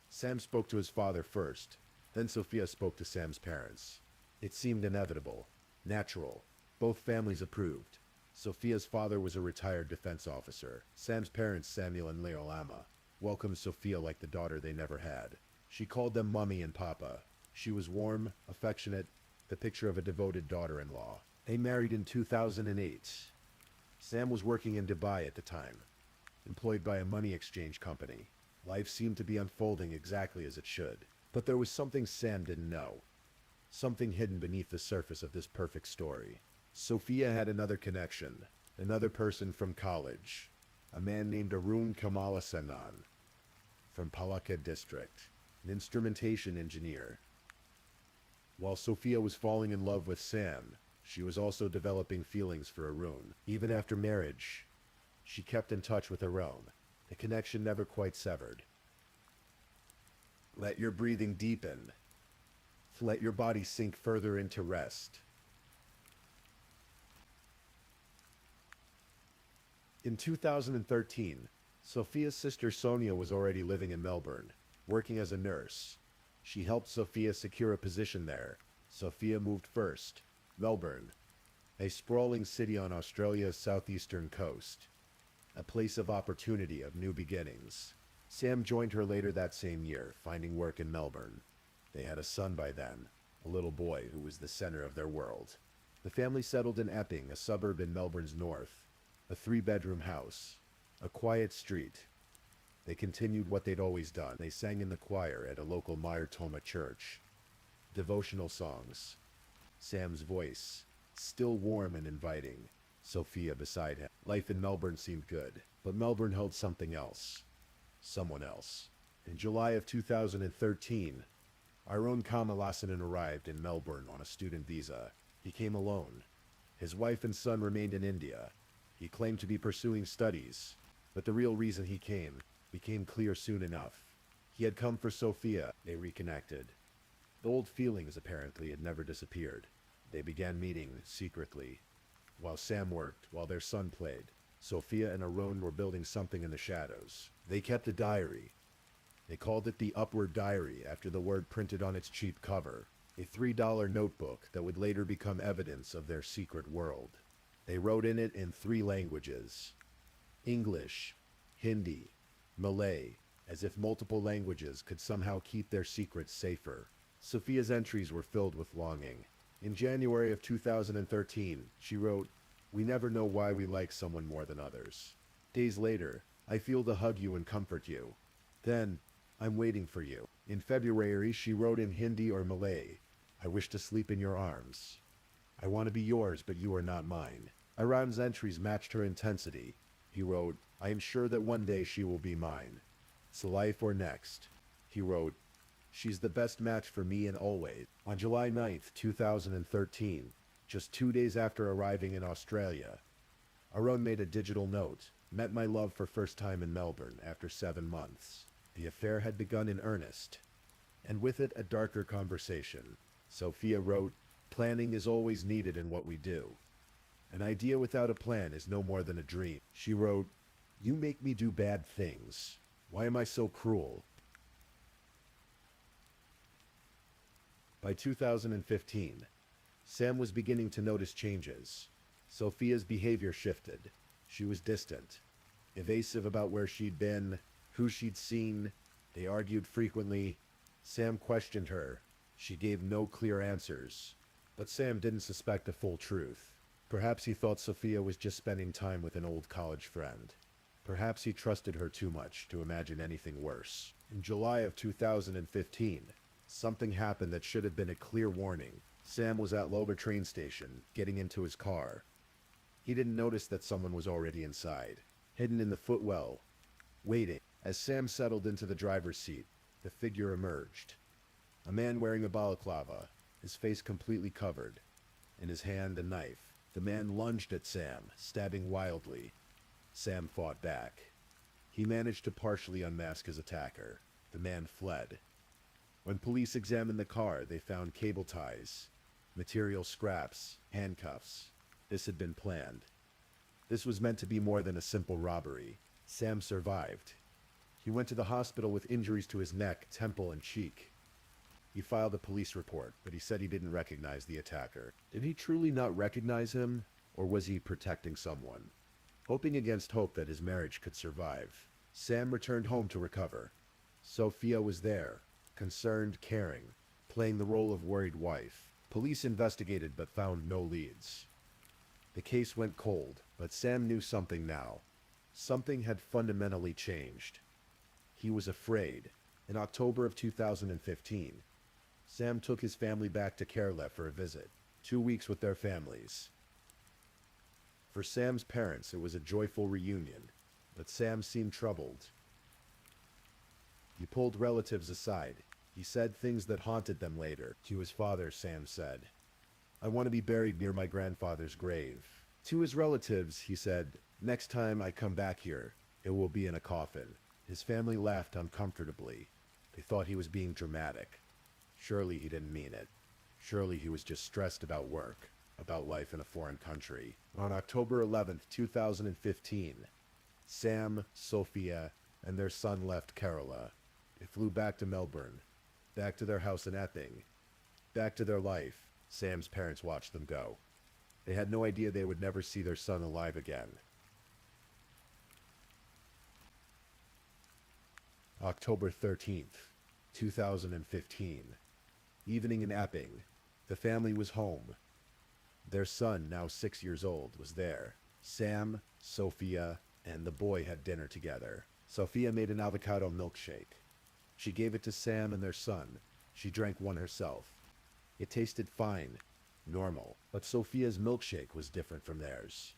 Sam spoke to his father first, then Sophia spoke to Sam's parents. It seemed inevitable, natural. Both families approved. Sophia's father was a retired defense officer. Sam's parents, Samuel and Leo Lama, welcomed Sophia like the daughter they never had. She called them Mummy and Papa. She was warm, affectionate, the picture of a devoted daughter-in-law. They married in 2008. Sam was working in Dubai at the time, employed by a money exchange company. Life seemed to be unfolding exactly as it should. But there was something Sam didn't know. Something hidden beneath the surface of this perfect story. Sophia had another connection, another person from college, a man named Arun Kamalasenan from Palaka district, an instrumentation engineer. While Sophia was falling in love with Sam, she was also developing feelings for Arun. Even after marriage, she kept in touch with Arun. The connection never quite severed. Let your breathing deepen. Let your body sink further into rest. In 2013, Sophia's sister Sonia was already living in Melbourne, working as a nurse. She helped Sophia secure a position there. Sophia moved first. Melbourne, a sprawling city on Australia's southeastern coast, a place of opportunity, of new beginnings. Sam joined her later that same year, finding work in Melbourne. They had a son by then, a little boy who was the center of their world. The family settled in Epping, a suburb in Melbourne's north, a 3-bedroom house, a quiet street. They continued what they'd always done. They sang in the choir at a local Mar Thoma church. Devotional songs. Sam's voice, still warm and inviting. Sophia beside him. Life in Melbourne seemed good, but Melbourne held something else. Someone else. In July of 2013, Arun Kamalasenan arrived in Melbourne on a student visa. He came alone. His wife and son remained in India. He claimed to be pursuing studies, but the real reason he came became clear soon enough. He had come for Sophia. They reconnected. The old feelings apparently had never disappeared. They began meeting secretly. While Sam worked, while their son played, Sophia and Arun were building something in the shadows. They kept a diary. They called it the Upward Diary after the word printed on its cheap cover, a $3 notebook that would later become evidence of their secret world. They wrote in it in 3 languages: English, Hindi, Malay, as if multiple languages could somehow keep their secrets safer. Sophia's entries were filled with longing. In January of 2013, she wrote, "We never know why we like someone more than others. Days later, I feel to hug you and comfort you. Then, I'm waiting for you." In February, she wrote in Hindi or Malay, "I wish to sleep in your arms. I want to be yours, but you are not mine." Arun's entries matched her intensity. He wrote, "I am sure that one day she will be mine. It's life or next." He wrote, "She's the best match for me and always." On July 9th, 2013, just 2 days after arriving in Australia, Arun made a digital note, "Met my love for first time in Melbourne after 7 months." The affair had begun in earnest, and with it a darker conversation. Sophia wrote, "Planning is always needed in what we do. An idea without a plan is no more than a dream." She wrote, "You make me do bad things. Why am I so cruel?" By 2015, Sam was beginning to notice changes. Sophia's behavior shifted. She was distant, evasive about where she'd been, who she'd seen. They argued frequently. Sam questioned her. She gave no clear answers. But Sam didn't suspect the full truth. Perhaps he thought Sophia was just spending time with an old college friend. Perhaps he trusted her too much to imagine anything worse. In July of 2015, something happened that should have been a clear warning. Sam was at Lober train station, getting into his car. He didn't notice that someone was already inside, hidden in the footwell, waiting. As Sam settled into the driver's seat, the figure emerged. A man wearing a balaclava, his face completely covered, in his hand a knife. The man lunged at Sam, stabbing wildly. Sam fought back. He managed to partially unmask his attacker. The man fled. When police examined the car, they found cable ties, material scraps, handcuffs. This had been planned. This was meant to be more than a simple robbery. Sam survived. He went to the hospital with injuries to his neck, temple, and cheek. He filed a police report, but he said he didn't recognize the attacker. Did he truly not recognize him, or was he protecting someone? Hoping against hope that his marriage could survive, Sam returned home to recover. Sophia was there, concerned, caring, playing the role of worried wife. Police investigated but found no leads. The case went cold, but Sam knew something now. Something had fundamentally changed. He was afraid. In October of 2015, Sam took his family back to Kerala for a visit, 2 weeks with their families. For Sam's parents, it was a joyful reunion, but Sam seemed troubled. He pulled relatives aside. He said things that haunted them later. To his father, Sam said, "I want to be buried near my grandfather's grave." To his relatives, he said, "Next time I come back here, it will be in a coffin." His family laughed uncomfortably. They thought he was being dramatic. Surely he didn't mean it. Surely he was just stressed about work, about life in a foreign country. On October 11th, 2015, Sam, Sophia, and their son left Kerala. They flew back to Melbourne, back to their house in Epping, back to their life. Sam's parents watched them go. They had no idea they would never see their son alive again. October 13th, 2015. Evening in Epping. The family was home. Their son, now 6 years old, was there. Sam, Sophia, and the boy had dinner together. Sophia made an avocado milkshake. She gave it to Sam and their son. She drank one herself. It tasted fine, normal, but Sophia's milkshake was different from theirs.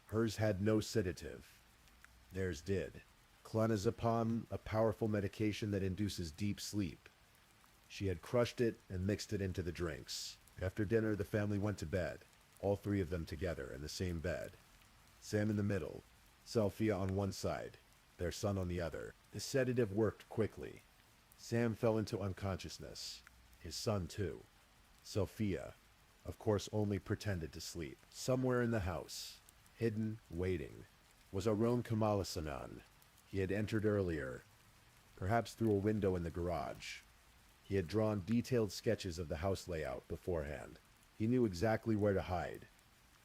Hers had no sedative. Theirs did. Clonazepam, a powerful medication that induces deep sleep. She had crushed it and mixed it into the drinks. After dinner, the family went to bed, all three of them together in the same bed. Sam in the middle, Sophia on one side, their son on the other. The sedative worked quickly. Sam fell into unconsciousness. His son, too. Sophia, of course, only pretended to sleep. Somewhere in the house, hidden, waiting, was Arun Kamalasanan. He had entered earlier, perhaps through a window in the garage. He had drawn detailed sketches of the house layout beforehand. He knew exactly where to hide,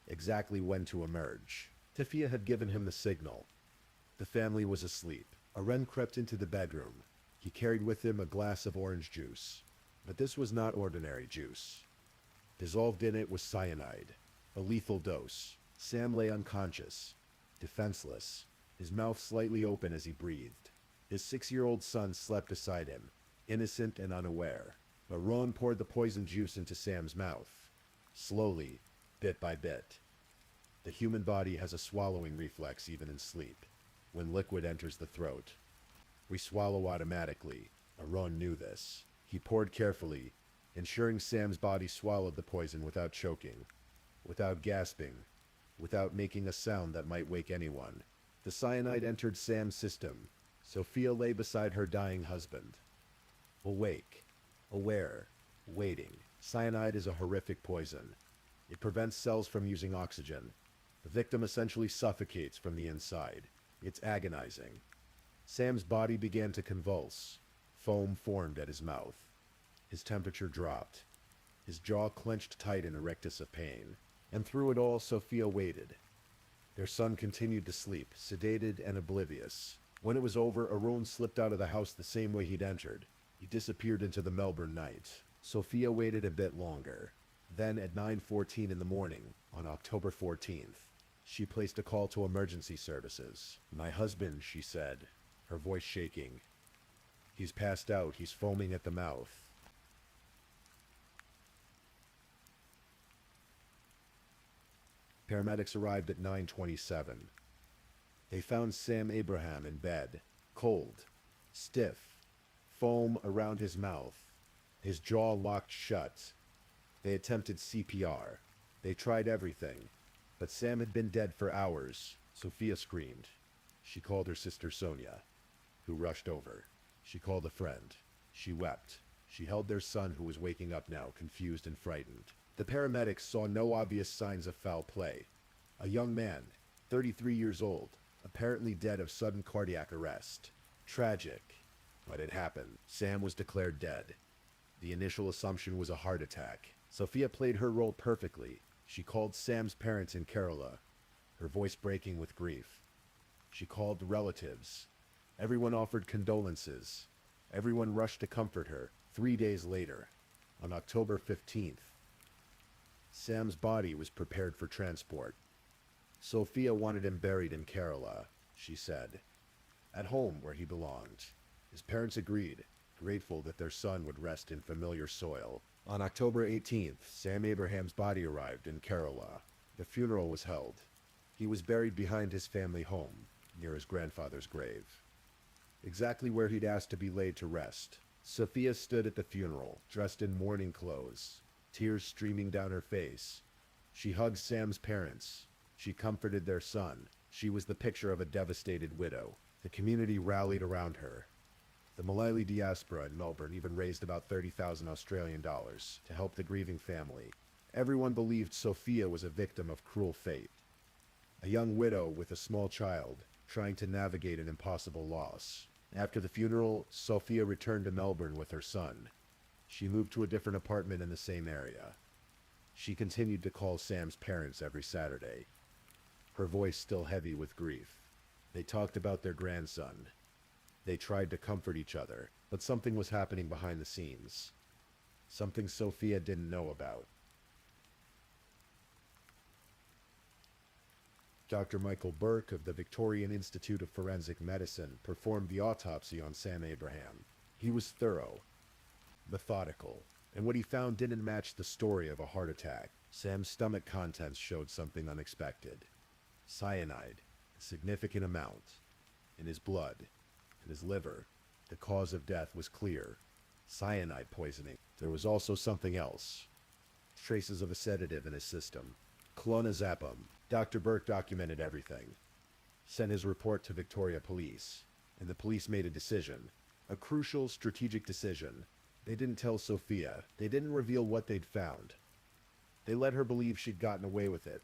exactly when to emerge. Sophia had given him the signal. The family was asleep. Arun crept into the bedroom. He carried with him a glass of orange juice. But this was not ordinary juice. Dissolved in it was cyanide, a lethal dose. Sam lay unconscious, defenseless, his mouth slightly open as he breathed. His 6-year-old son slept beside him, innocent and unaware. Arun poured the poison juice into Sam's mouth, slowly, bit by bit. The human body has a swallowing reflex even in sleep. When liquid enters the throat, we swallow automatically. Arun knew this. He poured carefully, ensuring Sam's body swallowed the poison without choking, without gasping, without making a sound that might wake anyone. The cyanide entered Sam's system. Sophia lay beside her dying husband, awake, aware, waiting. Cyanide is a horrific poison. It prevents cells from using oxygen. The victim essentially suffocates from the inside. It's agonizing. Sam's body began to convulse. Foam formed at his mouth. His temperature dropped. his jaw clenched tight in a rictus of pain. And through it all, Sophia waited. Their son continued to sleep, sedated and oblivious. When it was over, Arun slipped out of the house the same way he'd entered. He disappeared into the Melbourne night. Sophia waited a bit longer. Then at 9:14 in the morning, on October 14th, she placed a call to emergency services. "My husband," she said, her voice shaking. "He's passed out. He's foaming at the mouth." Paramedics arrived at 9:27. They found Sam Abraham in bed, cold, stiff, foam around his mouth, his jaw locked shut. They attempted CPR. They tried everything, but Sam had been dead for hours. Sophia screamed. She called her sister Sonia, who rushed over. She called a friend. She wept. She held their son, who was waking up now, confused and frightened. The paramedics saw no obvious signs of foul play. A young man, 33 years old, apparently dead of sudden cardiac arrest. Tragic, but it happened. Sam was declared dead. The initial assumption was a heart attack. Sophia played her role perfectly. She called Sam's parents in Kerala, her voice breaking with grief. She called relatives. Everyone offered condolences. Everyone rushed to comfort her. 3 days later, on October 15th, Sam's body was prepared for transport. Sophia wanted him buried in Kerala, she said, at home where he belonged. His parents agreed, grateful that their son would rest in familiar soil. On October 18th, Sam Abraham's body arrived in Kerala. The funeral was held. He was buried behind his family home, near his grandfather's grave, exactly where he'd asked to be laid to rest. Sophia stood at the funeral, dressed in mourning clothes, tears streaming down her face. She hugged Sam's parents. She comforted their son. She was the picture of a devastated widow. The community rallied around her. The Malayali diaspora in Melbourne even raised about 30,000 Australian dollars to help the grieving family. Everyone believed Sophia was a victim of cruel fate. A young widow with a small child, trying to navigate an impossible loss. After the funeral, Sophia returned to Melbourne with her son. She moved to a different apartment in the same area. She continued to call Sam's parents every Saturday, her voice still heavy with grief. They talked about their grandson. They tried to comfort each other, but something was happening behind the scenes. Something Sophia didn't know about. Dr. Michael Burke of the Victorian Institute of Forensic Medicine performed the autopsy on Sam Abraham. He was thorough, methodical, and what he found didn't match the story of a heart attack. Sam's stomach contents showed something unexpected. Cyanide, a significant amount, in his blood, in his liver. The cause of death was clear. Cyanide poisoning. There was also something else. Traces of a sedative in his system. Clonazepam. Dr. Burke documented everything. Sent his report to Victoria Police, and the police made a decision. A crucial strategic decision. They didn't tell Sophia. They didn't reveal what they'd found. They let her believe she'd gotten away with it.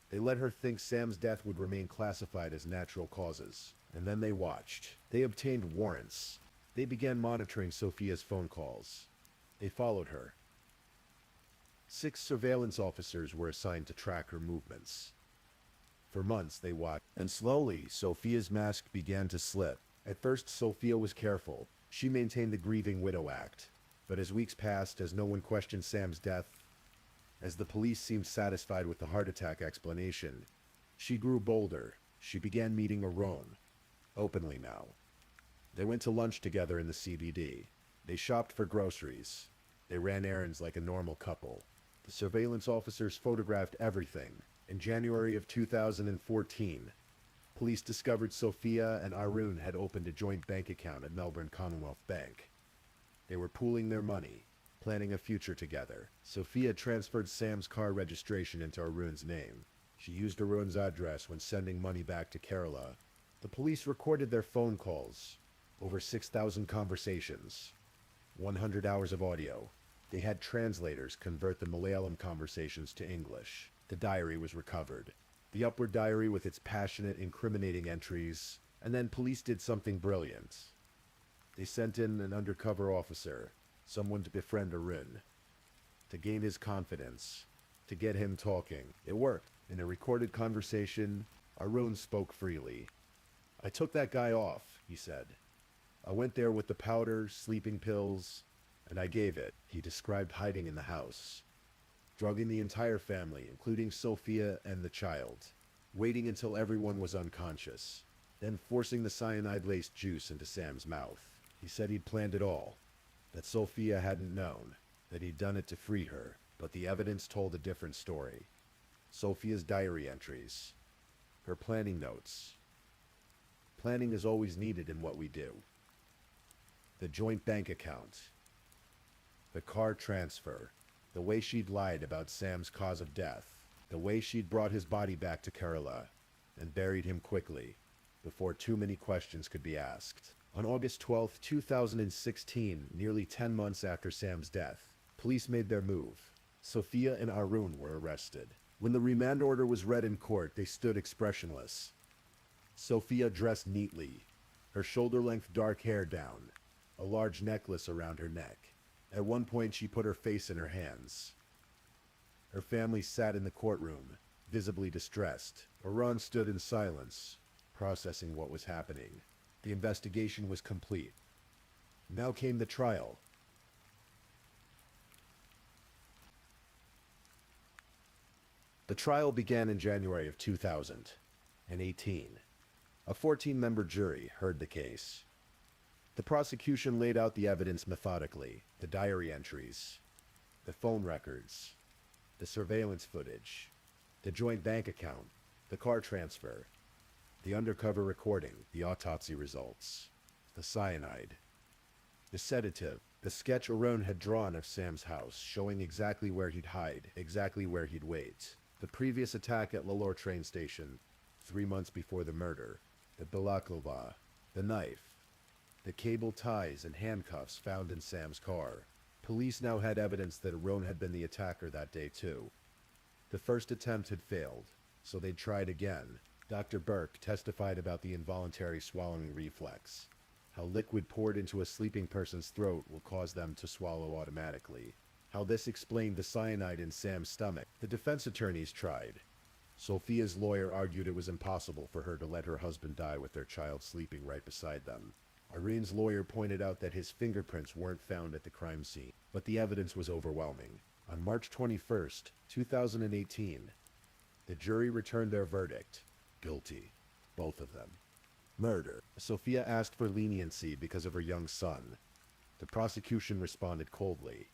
They let her think Sam's death would remain classified as natural causes. And then they watched. They obtained warrants. They began monitoring Sophia's phone calls. They followed her. 6 surveillance officers were assigned to track her movements. For months they watched, and slowly Sophia's mask began to slip. At first Sophia was careful. She maintained the grieving widow act. But as weeks passed, as no one questioned Sam's death, as the police seemed satisfied with the heart attack explanation, she grew bolder. She began meeting Arun, openly now. They went to lunch together in the CBD. They shopped for groceries. They ran errands like a normal couple. The surveillance officers photographed everything. In January of 2014, police discovered Sophia and Arun had opened a joint bank account at Melbourne Commonwealth Bank. They were pooling their money, planning a future together. Sophia transferred Sam's car registration into Arun's name. She used Arun's address when sending money back to Kerala. The police recorded their phone calls, over 6,000 conversations, 100 hours of audio. They had translators convert the Malayalam conversations to English. The diary was recovered. The upward diary with its passionate, incriminating entries. And then police did something brilliant. They sent in an undercover officer, someone to befriend Arun, to gain his confidence, to get him talking. It worked. In a recorded conversation, Arun spoke freely. "I took that guy off," he said. "I went there with the powder, sleeping pills, and I gave it." He described hiding in the house, drugging the entire family, including Sophia and the child, waiting until everyone was unconscious, then forcing the cyanide-laced juice into Sam's mouth. He said he'd planned it all, that Sophia hadn't known, that he'd done it to free her, but the evidence told a different story. Sophia's diary entries, her planning notes. Planning is always needed in what we do. The joint bank account, the car transfer, the way she'd lied about Sam's cause of death, the way she'd brought his body back to Kerala and buried him quickly before too many questions could be asked. On August 12, 2016, nearly 10 months after Sam's death, police made their move. Sophia and Arun were arrested. When the remand order was read in court, they stood expressionless. Sophia dressed neatly, her shoulder-length dark hair down, a large necklace around her neck. At one point, she put her face in her hands. Her family sat in the courtroom, visibly distressed. Arun stood in silence, processing what was happening. The investigation was complete. Now came the trial. The trial began in January of 2018. A 14-member jury heard the case. The prosecution laid out the evidence methodically, the diary entries, the phone records, the surveillance footage, the joint bank account, the car transfer, the undercover recording, the autopsy results, the cyanide, the sedative, the sketch Arun had drawn of Sam's house, showing exactly where he'd hide, exactly where he'd wait, the previous attack at Lalore train station, 3 months before the murder, the balaclava, the knife, the cable ties and handcuffs found in Sam's car. Police now had evidence that Arun had been the attacker that day too. The first attempt had failed, so they tried again. Dr. Burke testified about the involuntary swallowing reflex, how liquid poured into a sleeping person's throat will cause them to swallow automatically, how this explained the cyanide in Sam's stomach. The defense attorneys tried. Sophia's lawyer argued it was impossible for her to let her husband die with their child sleeping right beside them. Arun's lawyer pointed out that his fingerprints weren't found at the crime scene, but the evidence was overwhelming. On March 21st, 2018, the jury returned their verdict. Guilty. Both of them. Murder. Sophia asked for leniency because of her young son. The prosecution responded coldly.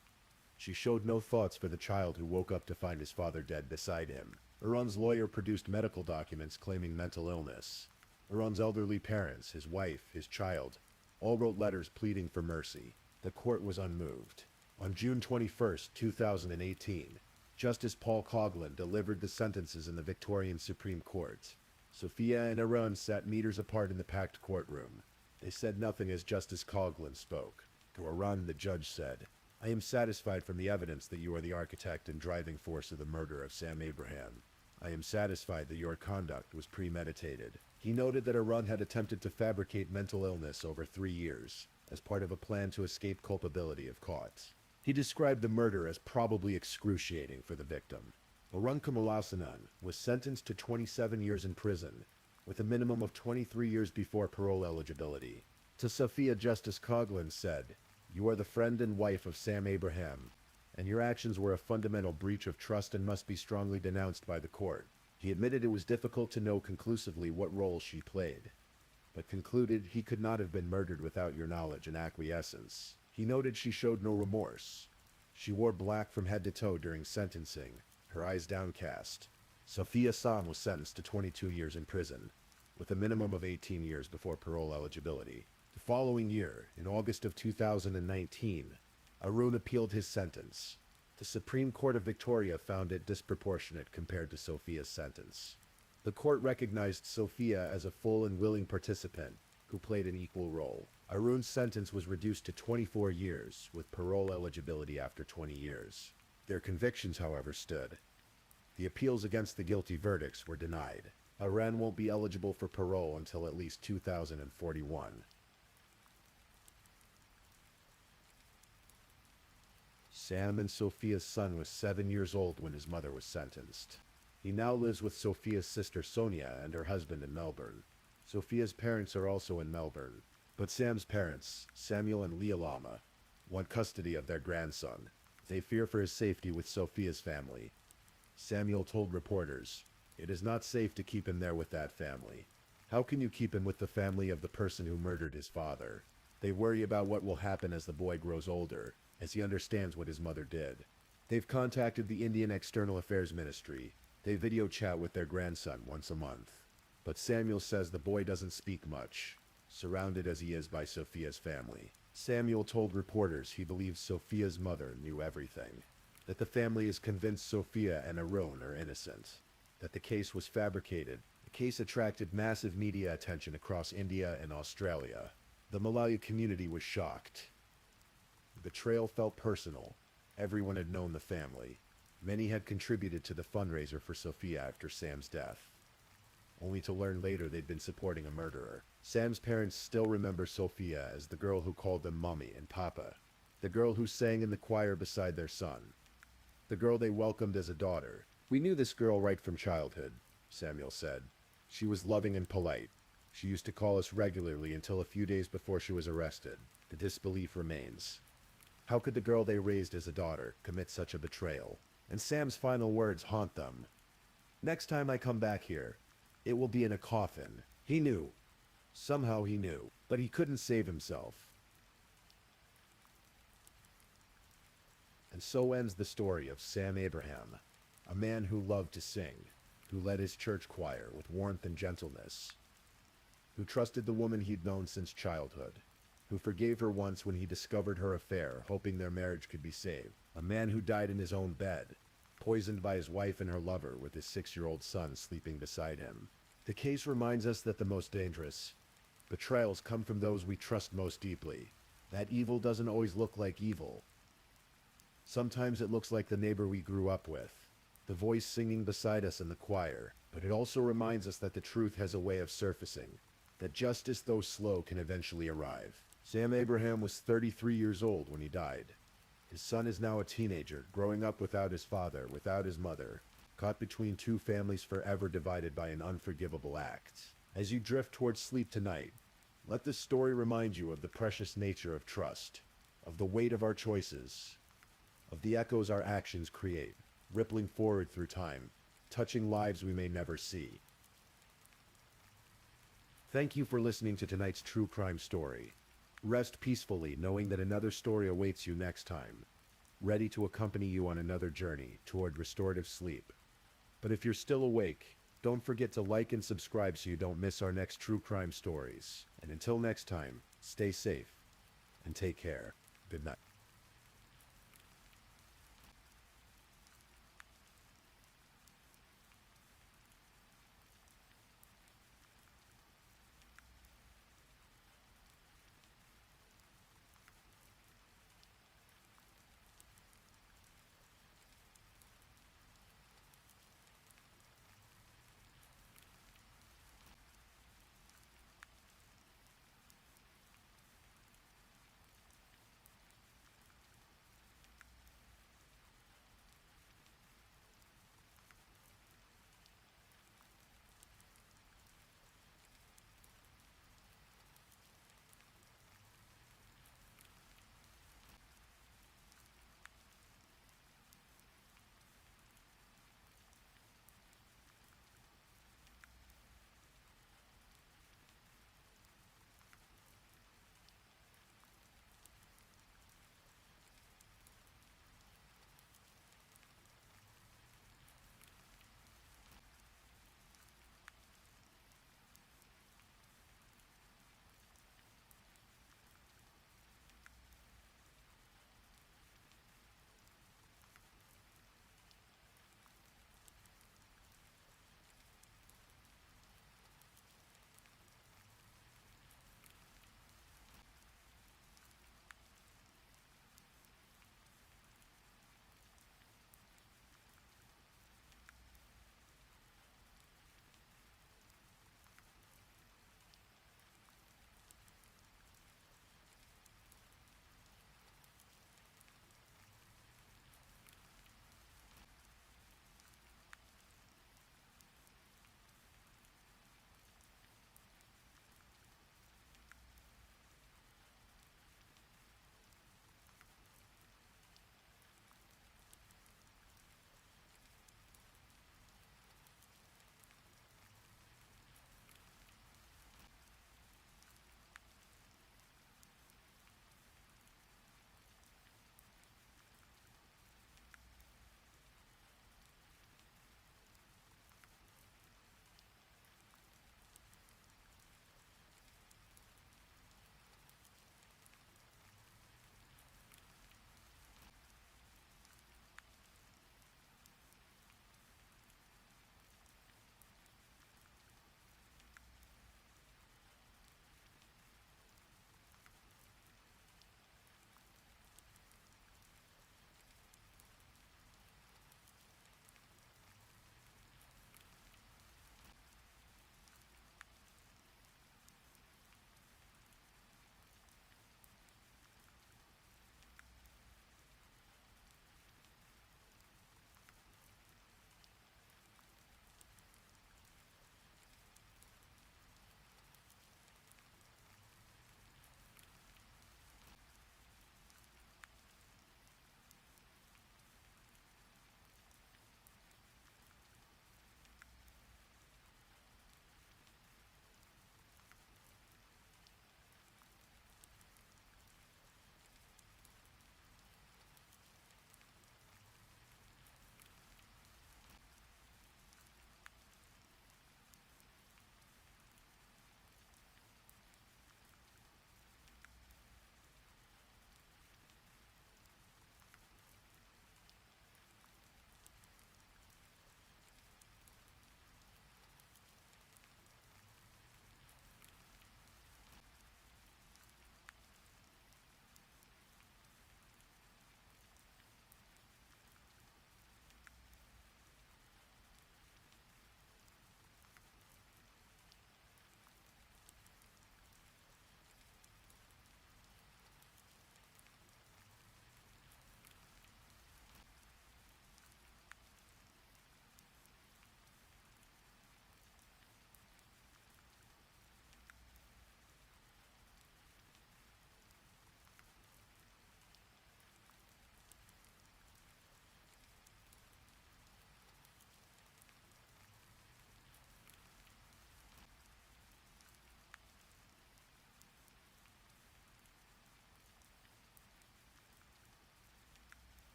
She showed no thoughts for the child who woke up to find his father dead beside him. Arun's lawyer produced medical documents claiming mental illness. Arun's elderly parents, his wife, his child, all wrote letters pleading for mercy. The court was unmoved. On June 21st, 2018, Justice Paul Coughlin delivered the sentences in the Victorian Supreme Court. Sophia and Arun sat meters apart in the packed courtroom. They said nothing as Justice Coughlin spoke. To Arun, the judge said, "I am satisfied from the evidence that you are the architect and driving force of the murder of Sam Abraham. I am satisfied that your conduct was premeditated." He noted that Arun had attempted to fabricate mental illness over 3 years, as part of a plan to escape culpability if caught. He described the murder as probably excruciating for the victim. Arun Kamalasanan was sentenced to 27 years in prison, with a minimum of 23 years before parole eligibility. To Sophia, Justice Coughlin said, "You are the friend and wife of Sam Abraham, and your actions were a fundamental breach of trust and must be strongly denounced by the court." He admitted it was difficult to know conclusively what role she played, but concluded he could not have been murdered without your knowledge and acquiescence. He noted she showed no remorse. She wore black from head to toe during sentencing, her eyes downcast. Sophia Sam was sentenced to 22 years in prison, with a minimum of 18 years before parole eligibility. The following year, in August of 2019, Arun appealed his sentence. The Supreme Court of Victoria found it disproportionate compared to Sophia's sentence. The court recognized Sophia as a full and willing participant who played an equal role. Arun's sentence was reduced to 24 years, with parole eligibility after 20 years. Their convictions, however, stood. The appeals against the guilty verdicts were denied. Arun won't be eligible for parole until at least 2041. Sam and Sophia's son was 7 years old when his mother was sentenced. He now lives with Sophia's sister Sonia and her husband in Melbourne. Sophia's parents are also in Melbourne, but Sam's parents, Samuel and Leah Lama, want custody of their grandson. They fear for his safety with Sophia's family. Samuel told reporters, "It is not safe to keep him there with that family. How can you keep him with the family of the person who murdered his father? They worry about what will happen as the boy grows older, as he understands what his mother did." They've contacted the Indian External Affairs Ministry. They video chat with their grandson once a month. But Samuel says the boy doesn't speak much, surrounded as he is by Sophia's family. Samuel told reporters he believes Sophia's mother knew everything, that the family is convinced Sophia and Aaron are innocent, that the case was fabricated. The case attracted massive media attention across India and Australia. The Malaya community was shocked. The betrayal felt personal. Everyone had known the family. Many had contributed to the fundraiser for Sophia after Sam's death, only to learn later they'd been supporting a murderer. Sam's parents still remember Sophia as the girl who called them Mommy and Papa, the girl who sang in the choir beside their son, the girl they welcomed as a daughter. "We knew this girl right from childhood," Samuel said. "She was loving and polite. She used to call us regularly until a few days before she was arrested." The disbelief remains. How could the girl they raised as a daughter commit such a betrayal? And Sam's final words haunt them. "Next time I come back here, it will be in a coffin." He knew. Somehow he knew. But he couldn't save himself. And so ends the story of Sam Abraham, a man who loved to sing, who led his church choir with warmth and gentleness, who trusted the woman he'd known since childhood, who forgave her once when he discovered her affair, hoping their marriage could be saved. A man who died in his own bed, poisoned by his wife and her lover, with his 6-year-old son sleeping beside him. The case reminds us that the most dangerous betrayals come from those we trust most deeply. That evil doesn't always look like evil. Sometimes it looks like the neighbor we grew up with, the voice singing beside us in the choir. But it also reminds us that the truth has a way of surfacing, that justice, though slow, can eventually arrive. Sam Abraham was 33 years old when he died. His son is now a teenager, growing up without his father, without his mother, caught between two families forever divided by an unforgivable act. As you drift towards sleep tonight, let this story remind you of the precious nature of trust, of the weight of our choices, of the echoes our actions create, rippling forward through time, touching lives we may never see. Thank you for listening to tonight's true crime story. Rest peacefully knowing that another story awaits you next time, ready to accompany you on another journey toward restorative sleep. But if you're still awake, don't forget to like and subscribe so you don't miss our next true crime stories. And until next time, stay safe and take care. Good night.